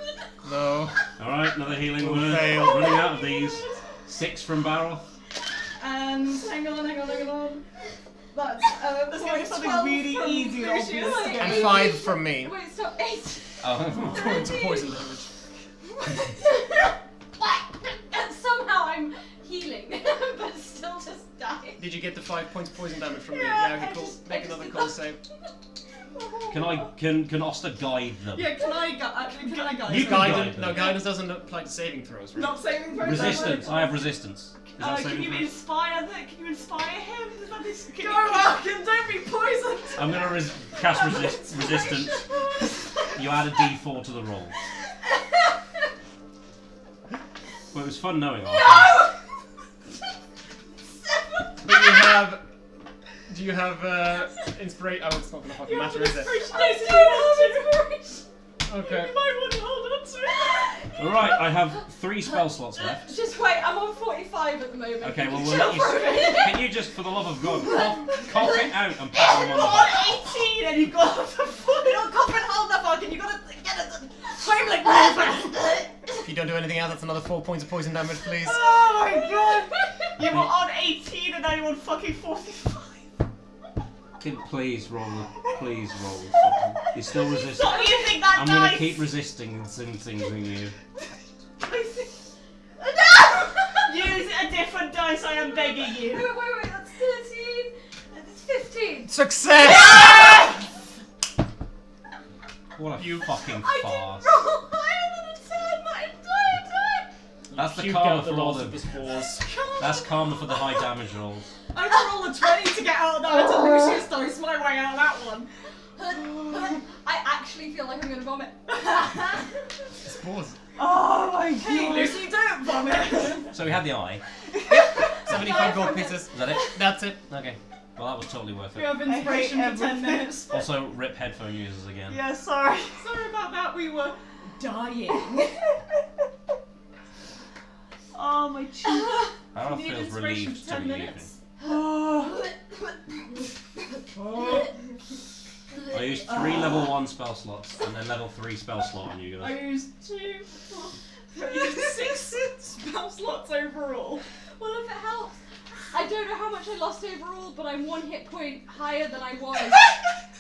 11. No. Alright, another healing We'll word. fail. Running out of these. 6 from Baroth. And hang on. That's There's gonna be something 12 really from easy and Lucius. obvious to get. And 5 from me. Wait, stop. 8. Oh. Points of poison damage. And somehow I'm healing, but still just dying. Did you get the 5 points of poison damage from me? Yeah, Yeah, okay, I cool. just- Make I just another did con that. save. Can Oster guide them? Yeah, can I guide? You them? guide them. Guidance doesn't apply to saving throws, right? Not saving throws. Resistance. I have resistance. Is that Can saving you throws? inspire Can you inspire him? Is that this? Go Arkin, don't be poisoned. I'm gonna cast resistance. You add a D4 to the roll. Well, it was fun knowing Arkin. But you have. Do you have inspiration? Oh, it's not gonna fucking matter, is it? Okay. You might want to hold on to it. Alright, I have 3 spell slots left. Just wait, I'm on 45 at the moment. Okay, well, Chill for a minute. can you just, for the love of God, cough it out and pat them on the You're back? on 18 and you've got the foot. You're not coughing hard enough, Arkin. You gotta get it. Heimlich movement. If you don't do anything else, that's another 4 points of poison damage, please. Oh my god! You were on 18 and now you're on fucking 45. Please roll something. You're still resisting. Stop using that I'm dice! gonna keep resisting things in you. Use a different dice, I am begging you. Wait, that's 13. That's 15. Success! What a You- fucking I farce. didn't roll higher than a 10 my entire time. That's the Puked karma out for all last the. of the spores. That's karma for the high damage rolls. I had to roll a 20 to get out of that. I had to Lucius dice my way out of that one. I actually feel like I'm gonna vomit. Spores. Oh my Hey, god. Lucy, don't vomit. So we had the eye. 75 gold pieces. Is that it? That's it. Okay. Well, that was totally worth We it. have inspiration for 10 minutes. Also, rip headphone users again. Yeah, sorry. Sorry about that. We were Dying. Oh my cheeks. Harold You need feels inspiration relieved for to 10 be leaving. minutes. Oh. I used 3 level 1 spell slots and then level 3 spell slot on you I guys. used 2, 4, I used 6 spell slots overall. Well, if it helps, I don't know how much I lost overall, but I'm 1 hit point higher than I was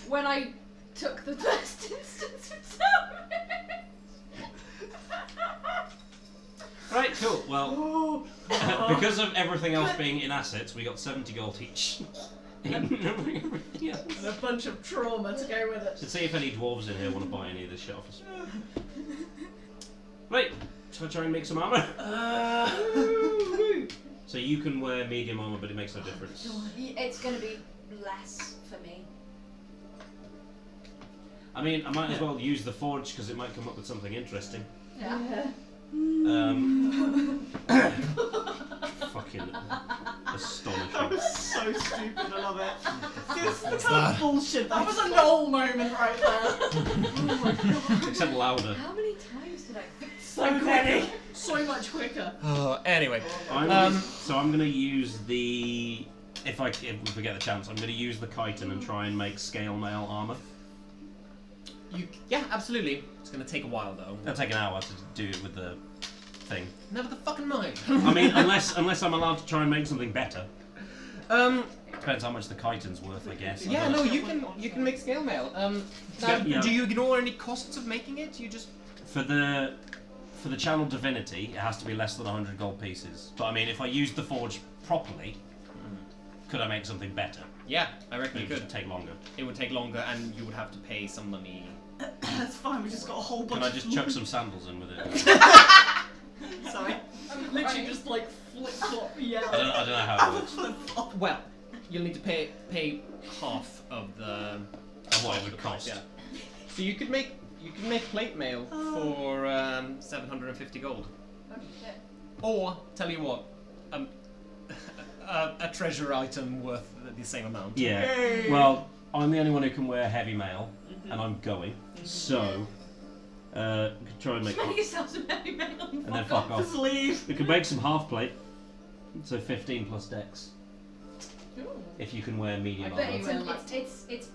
when I took the first instance of damage. Right, cool. Well, because of everything else being in assets, we got 70 gold each. Everything else. And a bunch of trauma to go with it. Should see if any dwarves in here want to buy any of this shit off us. Right, shall I try and make some armour? So you can wear medium armour, but it makes no difference. It's going to be less for me. I mean, I might as well use the forge because it might come up with something interesting. Yeah. Fucking That astonishing. was so stupid, I love it. This What's kind of that? bullshit. That was a null moment right there. Except louder. How many times did I so many. So much quicker. Oh, anyway. So I'm gonna use the. If we get the chance, I'm gonna use the chitin and try and make scale mail armour. Yeah, absolutely. It's going to take a while, though. It'll take an hour to do it with the thing. Never the fucking mind. I mean, unless I'm allowed to try and make something better. Depends how much the chitin's worth, I guess. Yeah, no, you can make scale mail. Now, Yeah. do you ignore any costs of making it? You just For the channel divinity, it has to be less than 100 gold pieces. But I mean, if I used the forge properly, could I make something better? yeah, I reckon you It could. would take longer. It would take longer, and you would have to pay some money. That's fine, we just got a whole bunch Can I of just chuck some sandals in with it? Sorry. I'm literally just like flip-flop yellow. I don't know how it works. Well, you'll need to pay half of the Of what it would cost. Yeah. So you could make plate mail for 750 gold, Oh shit. or tell you what, a treasure item worth the same amount. Yeah. Yay. Well, I'm the only one who can wear heavy mail, and I'm going. So, could try and make. Make yourself some heavy metal And then fuck off. Just leave. We could make some half plate. So 15 plus dex. Ooh. If you can wear medium I bet armor. you will. It's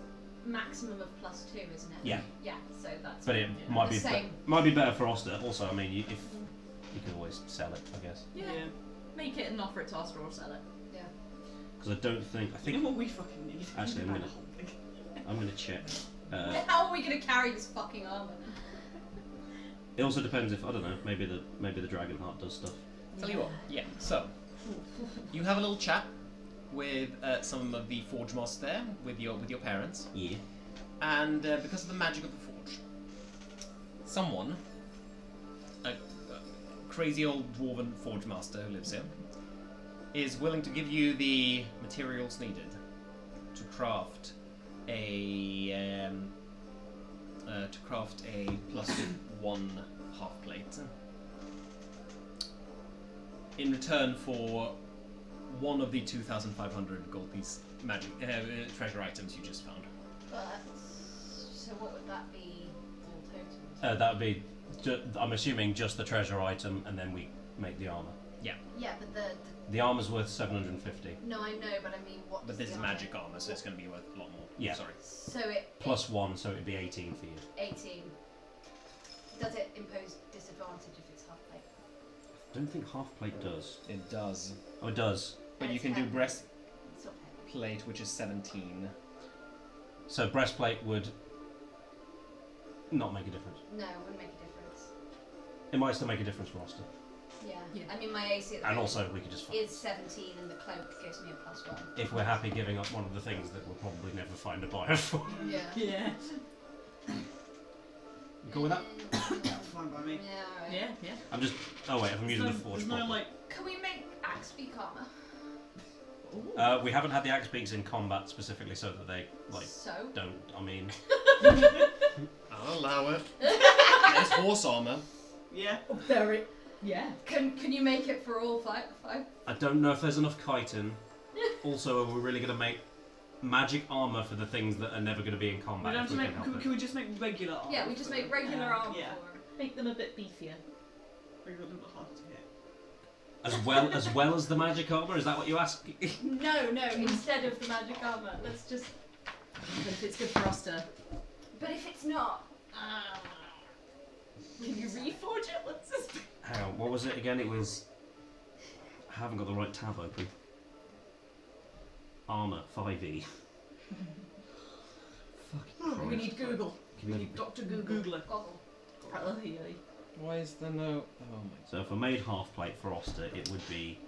maximum of +2, isn't it? Yeah. Yeah, so that's. But it might The be same. might be better for Oster. Also, I mean, if you can always sell it, I guess. Yeah. Make it and offer it to us or sell it. Because I don't think. I You know think what we fucking need? Actually, We I'm need gonna- a whole thing. I'm gonna check. How are we gonna carry this fucking armor? It also depends if I don't know. Maybe the dragon heart does stuff. Tell you what. Yeah. So you have a little chat with some of the forge moss there with your parents. Yeah. And because of the magic of the forge, someone, a crazy old dwarven forge master who lives here, is willing to give you the materials needed to craft a +1 half plate. In return for one of the 2,500 gold piece magic treasure items you just found. But so what would that be all total? That would be, I'm assuming, just the treasure item, and then we make the armor. Yeah, but The armor's worth 750. no, I know, but I mean what? But this is magic armor, so it's going to be worth a lot more. Yeah. Sorry. So it +1, so it'd be 18 for you. 18. Does it impose disadvantage if it's half plate? I don't think half plate does. It does. Oh, it does. But you It's can do 10. breastplate, It's not heavy. which is 17. So breastplate would not make a difference. No, it wouldn't make a difference. It might still make a difference for Roster. Yeah. Yeah. I mean, my AC at the And moment also, we could just is 17, and the cloak gives me a +1. if we're happy giving up one of the things that we'll probably never find a buyer for. Yeah. Yeah. You cool with that? Fine by me. Yeah. Alright. Yeah, yeah. I'm just. Oh wait, I'm using the There's forge. no properly. Can we make axe beak armor? Ooh. We haven't had the axe beaks in combat specifically, so that they So. don't. I mean, I'll allow it. There's horse armor. Yeah. Very. Yeah. Can you make it for all five? I don't know if there's enough chitin. Also, are we really going to make magic armor for the things that are never going to be in We combat? don't have If to we make. can help it? Can we just make regular armor? Yeah, we just make regular armor Yeah. for 'em. Make them a bit beefier. Make it a little bit harder to hit. As well as the magic armor. Is that what you ask? No, instead of the magic armor. Let's just. But if it's good for us to. But if it's not. Can you reforge it? What's this? Hang on, what was it again? It was. I haven't got the right tab open. Armor 5e. Fucking We need Google. Can We we- need Dr. Google. Google it. Goggle. Why is there no... Oh my... So if I made half plate for Oster, it would be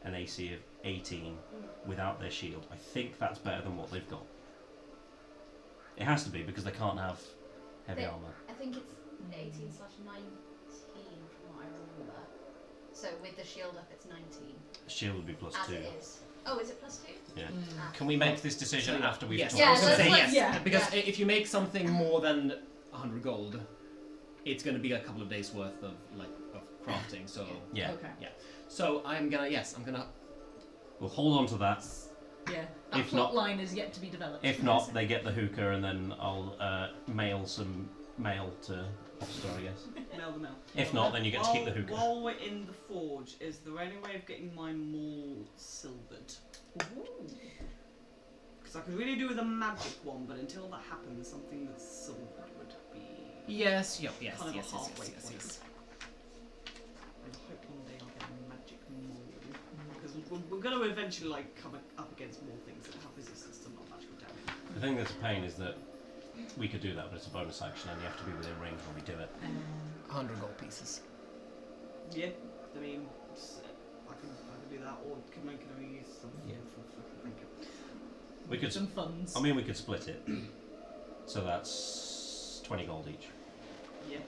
an AC of 18 without their shield. I think that's better than what they've got. It has to be because they can't have heavy They- armor. I think it's 18/19 from what I remember. So with the shield up, it's 19. Shield would be +2. As it is. Oh, is it +2? Yeah. Ah. Can we make this decision after we've Yes. talked? Yeah, I was gonna let's- say let's- yes. yeah, Because yeah. if you make something more than 100 gold, it's going to be a couple of days worth of crafting. So Yeah. Okay. so I'm gonna We'll hold on to that. Yeah. That If plot not- line is yet to be developed. If not, they get the hookah, and then I'll mail some mail to Oster, I guess. Mail the mail. If not, then you get to keep the hookah. While we're in the forge, is there any way of getting my maul silvered? Because I could really do with a magic one, but until that happens, something that's silvered would be. yes, Kind of a yes. halfway point. I hope one day I'll get a magic maul. Because we're going to eventually come up against more things that have resistance to non-magical damage. The thing that's a pain is that we could do that, but it's a bonus action, and you have to be within range when we do it. 100 gold pieces. Yeah, I mean, I can do that, or can only use some Yeah. for thinking. We could. Some funds. I mean, we could split it. So that's 20 gold each. Yeah.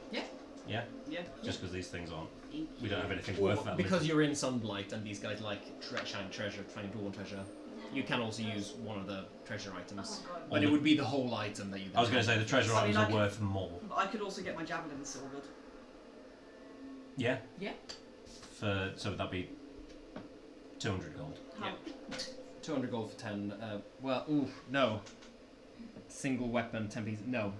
Yeah. Yeah. Just because these things aren't. We don't have anything worth that. Because you're in Sunblight and these guys like shine treasure, trying to draw treasure. You can also use one of the treasure items, Oh my god. but it would be the whole item that you. I was going to say the treasure I mean, items I are could- worth more. But I could also get my javelin silvered. Yeah. Yeah. So would that be 200 gold? How? 200 gold for 10. No. Single weapon, 10 pieces. No.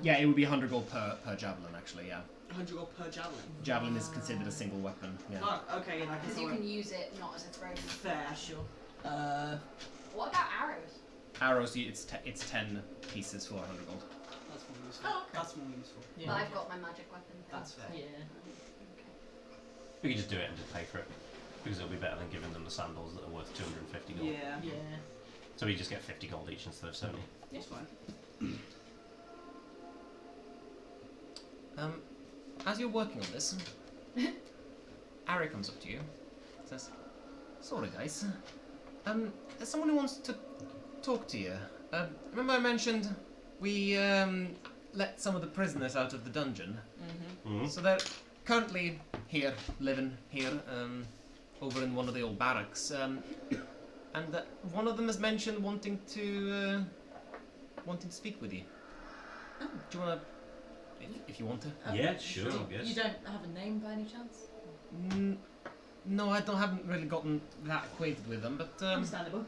Yeah, it would be 100 gold per javelin, actually. Yeah. 100 gold per javelin. Javelin is considered a single weapon. Yeah. Oh, okay, yeah, I Because guess you I can won't. use it not as a throw. Fair, sure. What about arrows? Arrows, it's 10 pieces for 100 gold. That's more useful. Oh, okay. That's more useful. Yeah. But I've got my magic weapon thing. That's fair. Yeah. Okay. We could just do it and just pay for it. Because it'll be better than giving them the sandals that are worth 250 gold. Yeah. Yeah. So we just get 50 gold each instead of 70. That's fine. As you're working on this, Ari comes up to you, says, "Sorry, guys. There's someone who wants to talk to you. Remember I mentioned we let some of the prisoners out of the dungeon. Mhm. So they're currently here, living here, over in one of the old barracks. And one of them has mentioned wanting to speak with you. Oh. Do you want to, if you want to? Yeah, sure, I guess. You don't have a name by any chance? No, haven't really gotten that acquainted with them, but Understandable.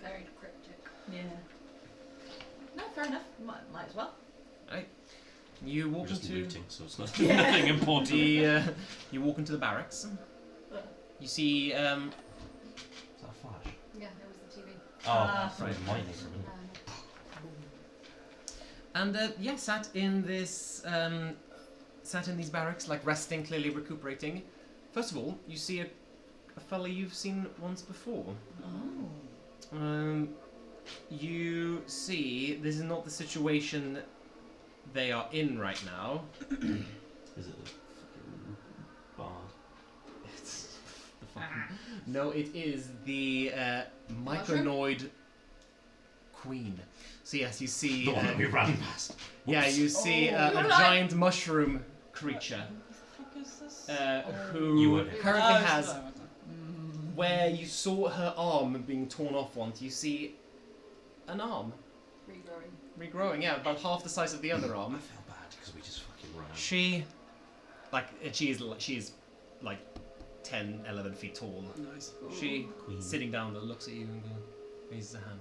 Very cryptic. Yeah. No, fair enough. Might as well. you We're walk just into looting, so it's not nothing important. you walk into the barracks. You see Is that a flash? Yeah, it was the TV. Oh, right, lightning from it. and sat in these barracks, like resting, clearly recuperating. First of all, you see a fella you've seen once before. Oh. You see, this is not the situation they are in right now. Is it the fucking bard? It's the fucking... No, it is the Micronoid Queen. So yes, you see... The one that we ran past. Yeah, you see Oh, a you're giant mushroom creature What the fuck is this? who You would. currently Oh, has... sorry, okay. Where you saw her arm being torn off once, you see an arm regrowing. Yeah, about half the size of the other I arm. feel bad because we just fucking ran. She is like 10, 11 feet tall. Nice. She Queen. sitting down, looks at you and raises a hand.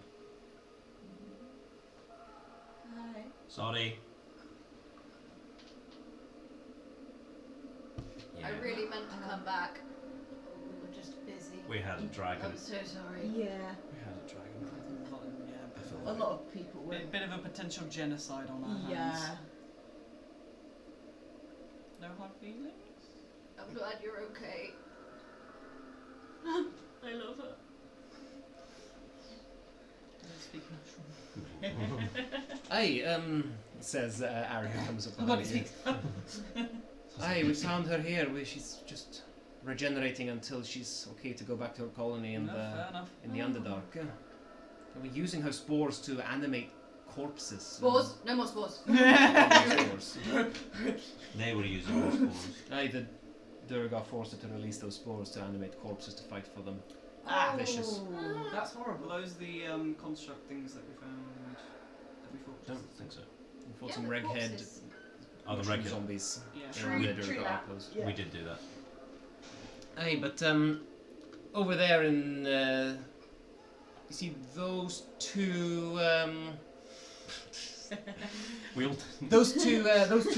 Hi. Sorry. I really meant to come back. We were just busy. We had a dragon. I'm so sorry. Yeah. We had a dragon. Yeah, I feel A bad. lot of people were. bit of a potential genocide on our hands. Yeah. No hard feelings? I'm glad you're okay. I love her. Speak Aye, says Ari, who comes up Nobody behind you. speaks. Aye, we found her here. She's just regenerating until she's okay to go back to her colony in Fair enough. the Underdark. And we're using her spores to animate corpses. Spores? No more spores. Spores. They were using those spores. Aye, the Durgar forced her to release those spores to animate corpses to fight for them. Ah, vicious. That's horrible. Were those the construct things that we found that we fought? Don't think so. We fought Yeah, some the reghead corpses. Oh, the mushroom regular. zombies. Yeah, in sure. the True Durgar that. outpost. Yeah. We did do that. Aye, but over there in you see those two We all. those two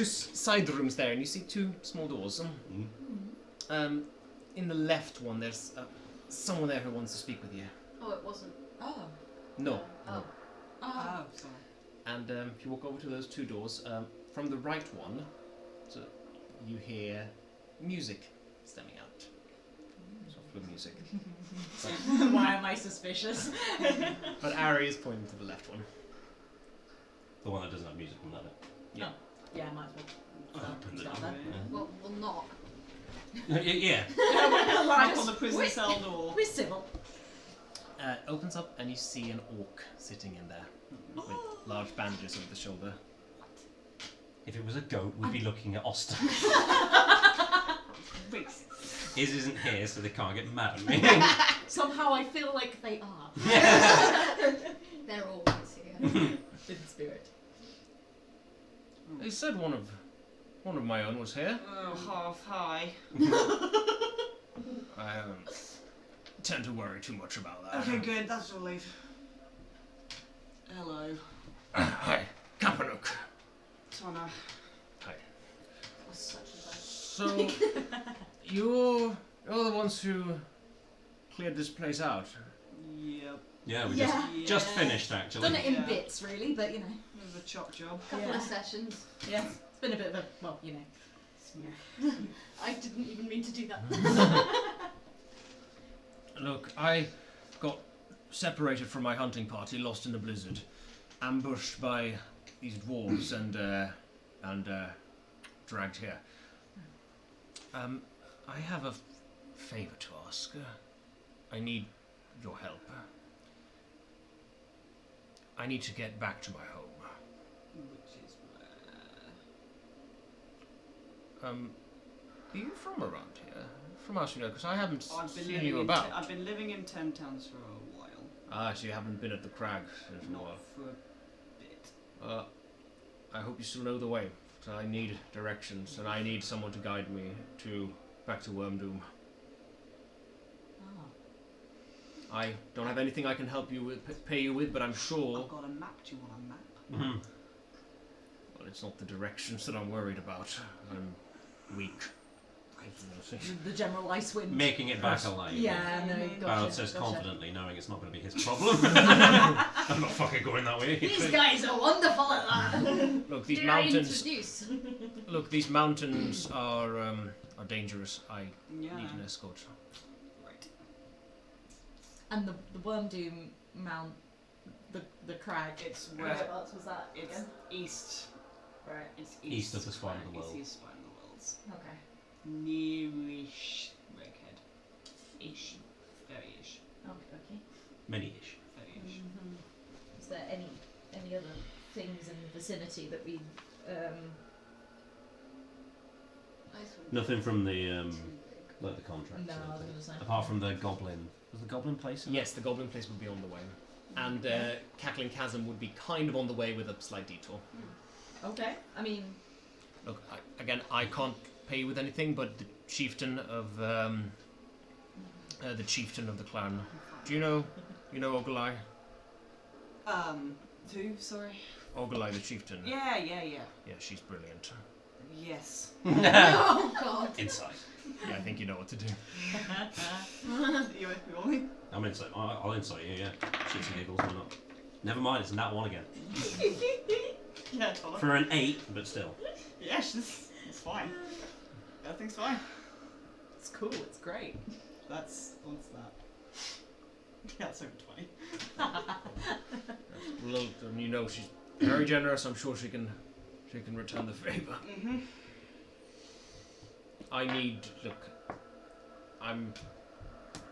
side rooms there, and you see two small doors. Mm. In the left one, there's someone there who wants to speak with you. Oh, it wasn't. Oh. No. Oh. Oh, sorry. And if you walk over to those two doors, from the right one, so you hear music stemming out. Soft music. Why am I suspicious? But Ari is pointing to the left one. The one that doesn't have music from that bit. Yeah, might as well. Open Start it. there. Well, not. Yeah. Knock on the prison cell door. We're civil. Opens up and you see an orc sitting in there with large bandages over the shoulder. If it was a goat, we'd be looking at Oster. Iz isn't here, so they can't get mad at me. Somehow I feel like they are. They're always here. In spirit. They said one of my own was here. Oh, half high. I tend to worry too much about that. Okay, good. That's a relief. Hello. Hi, CoupleOfKooks. Tona. Hi. Was such a bad. So, you're the ones who cleared this place out. Yep. Yeah, we Yeah. just finished actually. Done it in Yeah. bits, really, but you know. It was a chop job. Couple Yeah. of sessions. Yeah. It's been a bit of a, well, you know. I didn't even mean to do that. Look, I got separated from my hunting party, lost in the blizzard, ambushed by these dwarves, and dragged here. I have a favour to ask. I need your help. I need to get back to my home. Which is where? Are you from around here? From us, because I haven't I've been seen living you in about. I've been living in 10 towns for a while. Ah, so you haven't been at the crag since a Not while. for a bit. I hope you still know the way. So I need directions, and I need someone to guide me back to Wormdoom. I don't have anything I can help you with, pay you with, but I'm sure. I've got a map. Do you want a map? Mm-hmm. Well, it's not the directions that I'm worried about. I'm weak. The general Icewind. Making it back alive. Yeah, no, gotcha. Barrett says gotcha. confidently, knowing it's not going to be his problem. I'm not fucking going that way. These guys are wonderful at that. Look, these Dare I mountains. introduce? Look, these mountains are dangerous. I Yeah. need an escort. Right. And the Wormdoom Mount, the crag. It's where. Whereabouts was that? It's again? east. Right. It's East of the Spine of the It's World. east Spine of the Worlds. Okay. Nearish Redhead. Ish. Very-ish. Okay. Many-ish. Very-ish. Is there any other things in the vicinity that we Nothing from the like the contract. No, I was gonna say. Apart from the goblin. Was the goblin place? Yes, the Goblin Place would be on the way, and Cackling Chasm would be kind of on the way with a slight detour. Okay. I mean, Look, I can't pay you with anything, but the chieftain of the clan. Do you know Ogalai? Who? Sorry. Ogalai, the chieftain. Yeah. Yeah, she's brilliant. Yes. Oh God. Insight. Yeah, I think you know what to do. You with me, Ollie? I'm insight. I'll insight you. Yeah. Shits and giggles. Why not? Never mind. It's that one again. Yeah, totally. For an 8, but still. Yeah, it's fine. Everything's fine. it's cool. It's great. What's that? Yeah, it's over 20. Well, and you know she's very generous. I'm sure she can return the favor. Mm-hmm. Look, I'm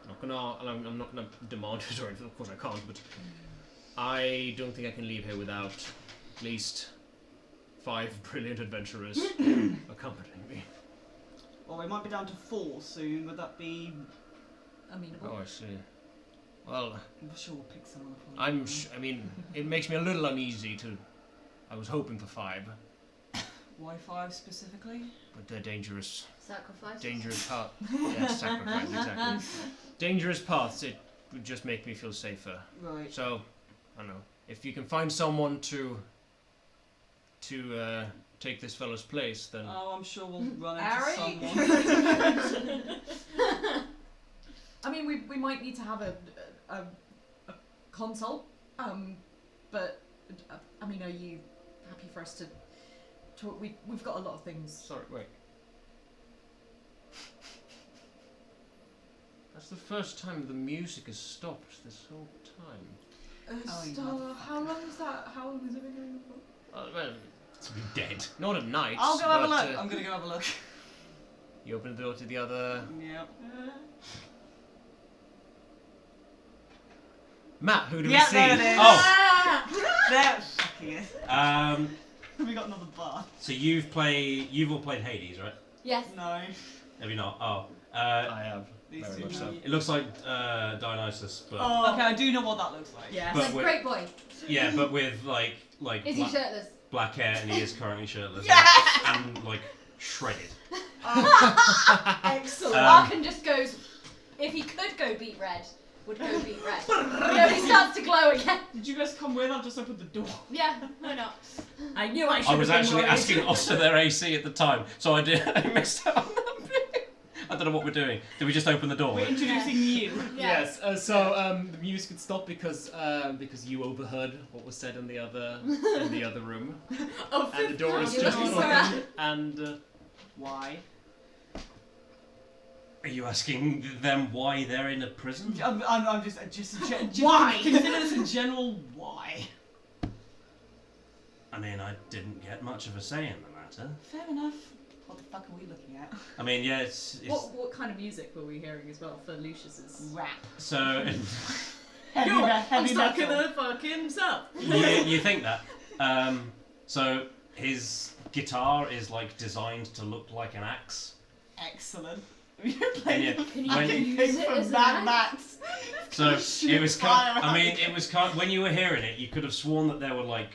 not gonna demand it or anything. Of course I can't, but I don't think I can leave here without at least 5 brilliant adventurers accompanying me. Well, we might be down to 4 soon. Would that be? Amenable. Oh, I see. Well, I'm sure we'll pick someone up. I mean, it makes me a little uneasy to. I was hoping for 5, Why 5 specifically? but they're dangerous. Sacrifice. Dangerous path. Yes, sacrifice, exactly. Dangerous paths. It would just make me feel safer. Right. So, I don't know. If you can find someone to take this fellow's place, then Oh, I'm sure we'll run into Harry? someone. I mean, we might need to have a consult. But I mean, are you happy for us to talk? We've got a lot of things. sorry, wait. That's the first time the music has stopped this whole time. Oh, you How long is that? How long has it been going for? Well, To be dead. not at night. I'll go have a but, look. I'm gonna go have a look. You open the door to the other. Yep. Matt, who do Yeah, we see? there it is. Oh. There. Fucking it. We got another bar. So you've all played Hades, right? Yes. No. Have you not? Oh. I have. These Very two. much so. It looks like Dionysus, but Oh, okay. I do know what that looks like. Yeah. But Like, with- great boy. yeah, but with like Is he shirtless? black hair, and he is currently shirtless. Yes! And like shredded. Excellent. Arkan just goes. If he could go beat red, would go beat red. No, he starts to glow again. Did you guys come with? I've just opened the door. Yeah, why not? I knew I should. I was have been actually worried. asking us for their AC at the time, so I missed out on that bit. I don't know what we're doing. Did we just open the door? We're introducing you. Yeah. Yes. The music had stopped because you overheard what was said in the other room, Oh, and the door is You just look open, sad. and Why? Are you asking them why they're in a prison? I'm just Why? Consider this a general why. I mean, I didn't get much of a say in the matter. Fair enough. What the fuck are we looking at? I mean, yeah, it's What kind of music were we hearing as well for Lucius's? Rap. so. I'm stuck in a fucking cell. You think that? So his guitar is like designed to look like an axe. Excellent. You're And playing yeah, the Can when- you fucking use thing it from as an Mad axe? Max. So Shoot it was fire kind. I out. mean, it was kind. When you were hearing it, you could have sworn that there were like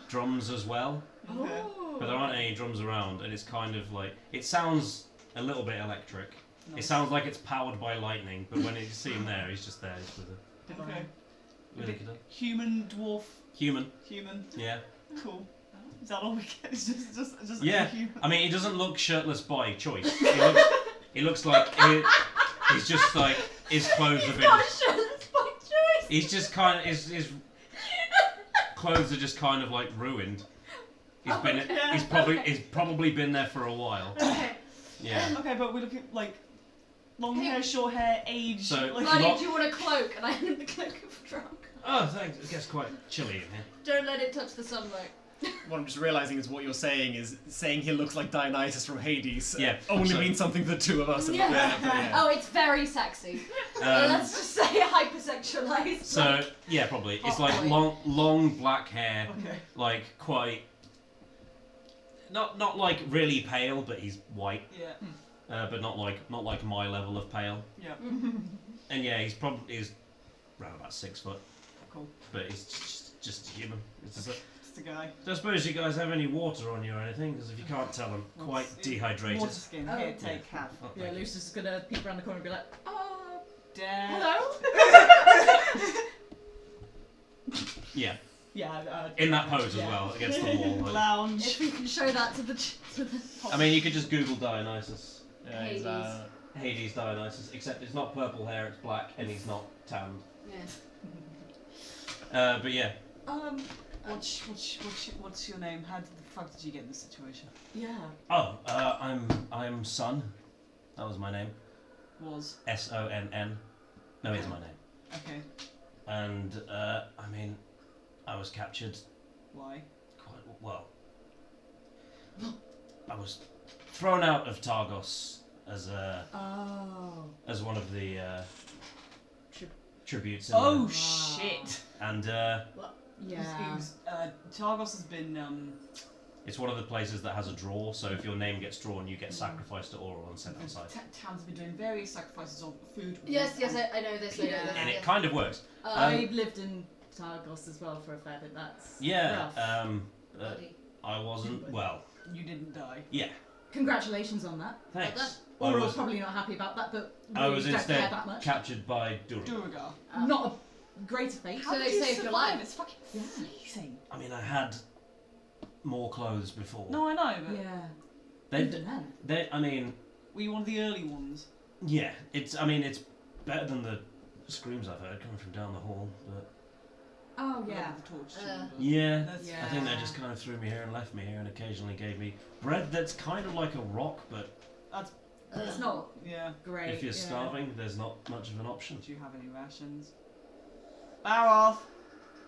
drums as well, Okay. but there aren't any drums around, and it's kind of like it sounds a little bit electric. It Nice. sounds like it's powered by lightning, but when you see him there, he's just there, just with a Okay. with a guitar. Human, dwarf, Human, human. yeah. Cool. Is that all we get? It's just Yeah. a human. I mean, he doesn't look shirtless by choice. He looks like he's just like his clothes have been. Not sure that's my choice. He's just kind of his clothes are just kind of like ruined. He's been Okay. he's probably been there for a while. Okay. Yeah. Okay, but we look at like long Hey. hair, short hair, age. So- like, Buddy, Not- do you want a cloak? And I hand the cloak of drunk. Oh, thanks. It gets quite chilly in here. Don't let it touch the sunlight. What I'm just realizing is what you're saying is saying he looks like Dionysus from Hades. Yeah, Only so- means something to the two of us. and Yeah. but yeah. Oh, it's very sexy. Um, Let's just say hypersexualized. so yeah, probably it's Hot like boy. long black hair, Okay. like quite not like really pale, but he's white. Yeah. But not like my level of pale. Yeah. And yeah, he's around about 6 foot, Cool. but he's just human. It's just Just a guy. don't suppose you guys have any water on you or anything? Because if you can't tell, I'm quite dehydrated. Water skin. Oh. Here, take half. Oh, Yeah, thank you. Lucy's just gonna peek around the corner and be like, Dad. hello? Yeah, Yeah, in that pose Yeah. as well, against the wall. Like. Lounge. If we can show that to the I mean, you could just Google Dionysus. Yeah, he's, Hades. Hades Dionysus, except it's not purple hair, it's black, and he's not tanned. Yeah. But yeah, What's your name? How the fuck did you get in this situation? yeah. oh, I'm Sun. That was my name. Was. SONN. No, it's my name. Okay. And I mean, I was captured Why? quite well. I was thrown out of Targos as Oh. as one of the tributes. In Oh the- shit! and Yeah. Targos has been it's one of the places that has a draw. So if your name gets drawn, you get sacrificed to Oral and sent outside. Towns have been doing various sacrifices of food. Yes, I know this. I know this. And it yes. kind of works. I lived in Targos as well for a fair bit. That's Yeah. rough. Bloody. I wasn't. Well, You didn't die. yeah. Congratulations on that. Thanks. I Oral's was, probably not happy about that, but I we was don't care instead that much. captured by Durham. Duragar. Not a greater fate. So they saved your life. It's fucking Yeah. freezing. I mean, I had more clothes before. No, I know, but Yeah. They, Even then. they, I mean, were you one of the early ones? yeah. It's. I mean, it's better than the screams I've heard coming from down the hall. But Oh yeah. The torch. yeah, That's Yeah. I think they just kind of threw me here and left me here, and occasionally gave me bread that's kind of like a rock, but It's not Yeah. great. if you're yeah. starving, there's not much of an option. Do you have any rations? Baroth,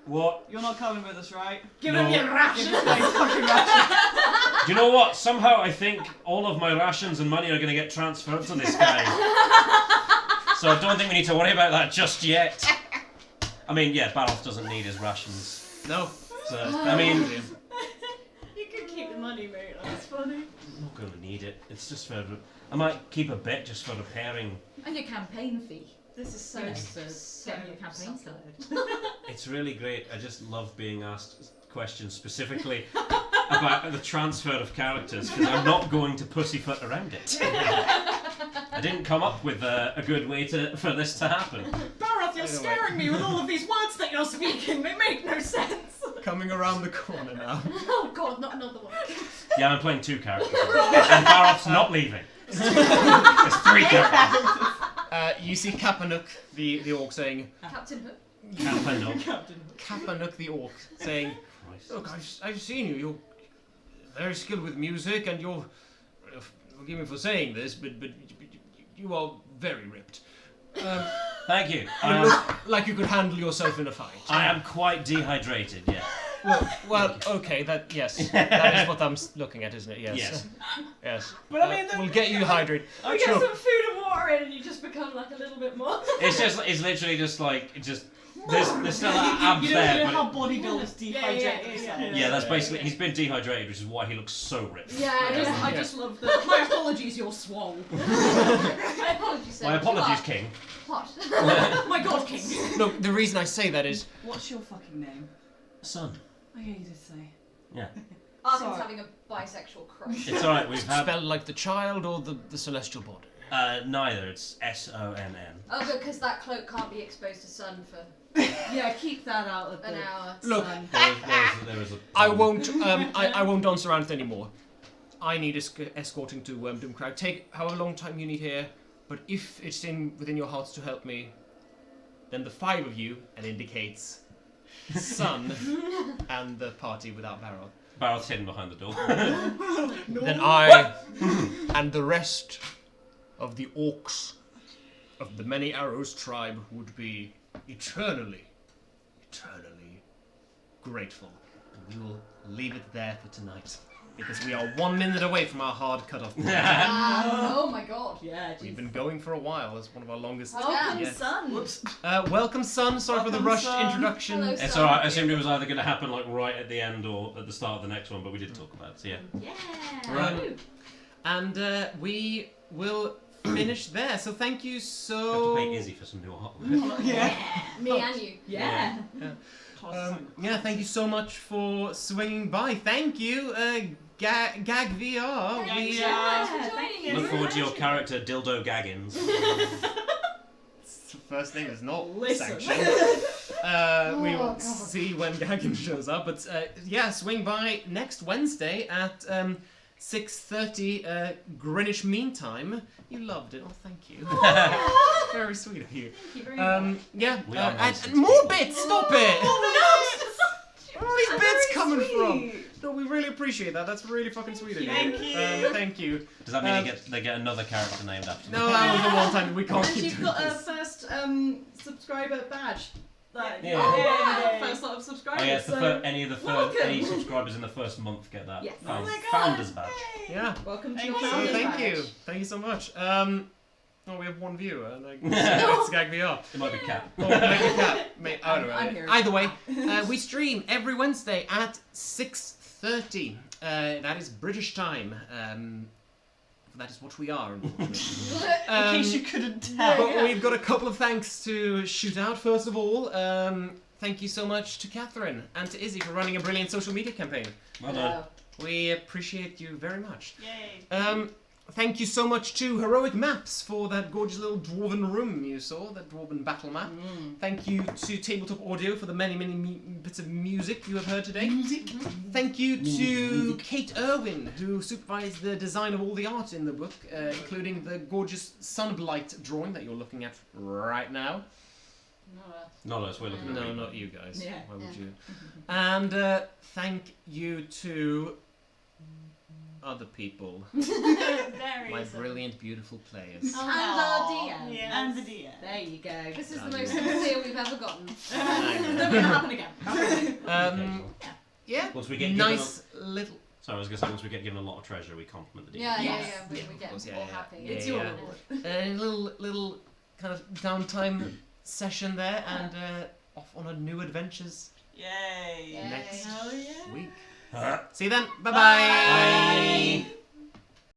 What? you're not coming with us, right? Give No. him your Give ration. this guy his fucking rations. Do you know what? Somehow I think all of my rations and money are going to get transferred to this guy. So I don't think we need to worry about that just yet. I mean, yeah, Baroth doesn't need his rations. No. So, I mean, You can keep the money, mate. That's funny. I'm not going to need it. It's just for. I might keep a bit just for repairing. And your campaign fee. This is so. You know, for so getting your campaign started. It's really great. I just love being asked questions specifically about the transfer of characters because I'm not going to pussyfoot around it. I didn't come up with a good way for this to happen. Baroth, you're Anyway. scaring me with all of these words that you're speaking. They make no sense. Coming around the corner now. Oh god, not another one. Yeah, I'm playing 2 characters. And Baroth's not leaving. There's 3 characters. You see Kapanuk, the orc, saying, Captain Hook. Kapanuk the orc, saying, look, I've seen you. You're very skilled with music, and you're. Forgive me for saying this, but you are very ripped. Thank you. You look like you could handle yourself in a fight. I am quite dehydrated, yeah. Well, okay, yes, that is what I'm looking at, isn't it? Yes. Yes. Yes. But I mean, we'll get you hydrated. We get some food and water in and you just become like a little bit more. It's literally just like there's still abs You know there, but how bodybuilders dehydrate yeah. themselves? yeah, that's basically he's been dehydrated, which is why he looks so ripped. Yeah, I just love that. My apologies, you're swole. My apologies, sir. My You apologies, are King. hot. My God, King. Look, the reason I say that is What's your fucking name? Son. Oh yeah, you did say. Yeah. Arkin's Sorry. having a bisexual crush. It's alright, we've had spelled like the child or the celestial body. neither, it's SONN. Oh, because that cloak can't be exposed to sun for Yeah, keep that out of an the hour. Look, sun. There was a I won't I won't dance around it anymore. I need escorting to Doomcrag. Take however long time you need here, but if it's within your hearts to help me, then the 5 of you, and indicates Sun and the party without Barrel. Barrel's hidden behind the door. Then I and the rest of the orcs of the Many Arrows tribe would be eternally grateful. And we will leave it there for tonight. Because we are 1 minute away from our hard cutoff point. Oh my god. Yeah, We've been going for a while. It's one of our longest. Welcome, Yes. son. Whoops. Welcome, son. Sorry for the Welcome, rushed son. introduction. Hello, It's son. alright, I assumed it was either going to happen like right at the end or at the start of the next one, but we did talk about it, so yeah. Yeah. Right. And we will finish there. So thank you You so... have to pay Izzy for some new artwork. Yeah. Me and you. Yeah. Yeah, thank you so much for swinging by. Thank you, Gag VR. Thank We, you so much for joining us. Look forward to your character, Dildo Gaggins. First name is not Listen. sanctioned. We will God. see when Gaggin shows up. But yeah, swing by next Wednesday at 6:30 Greenwich Mean Time. You loved it. Oh, thank you. Very sweet of you. Thank you very much. Yeah, We are and nonsense more people. bits. Stop it. Where are these bits Very coming sweet. from? No, we really appreciate that. That's really fucking sweet of you. Thank you. Thank you. Does that mean they get another character named after them? No, that was the one time we can't And keep you've doing got a this. first subscriber badge. Like, Yeah. Oh, Yeah. wow. First lot of subscribers. Oh yeah, it's the so any welcome. subscribers in the first month get that Yes. Oh my God. founder's badge. Yeah. Welcome to Thank your you. So founder's thank badge. you. Thank you so much. Oh, we have one viewer. And it's Gag VR. It might be Cat. Oh, maybe Cat. I don't know. I'm here. Either way, we stream every Wednesday at 6:30. That is British time. That is what we are, unfortunately. In case you couldn't tell. But we've got a couple of thanks to shoot out. First of all, thank you so much to Catherine and to Izzy for running a brilliant social media campaign. Well done. We appreciate you very much. Yay. Thank you so much to Heroic Maps for that gorgeous little dwarven room you saw, that dwarven battle map. Thank you to Tabletop Audio for the many bits of music you have heard today. Thank you to Kate Irwin, who supervised the design of all the art in the book, including the gorgeous Sunblight drawing that you're looking at right now. Not us, we're looking at No, Rime. not you guys. Yeah. Why would Yeah. you? And thank you to other people, Very my awesome. brilliant, beautiful players. And our DM. Yes. And the DM. There you go. This is the most sincere we've ever gotten. Never gonna happen again. Yeah, Once we get nice little. Sorry, I was going to say, once we get given a lot of treasure, we compliment the DM. Yeah, Yes. We Yeah, get of course, yeah, all yeah. happy. Yeah, It's yeah. your reward. A little kind of downtime session there, and off on a new adventures Yay. Yay. next Hell yeah. week. Huh? See you then. Bye Bye. bye.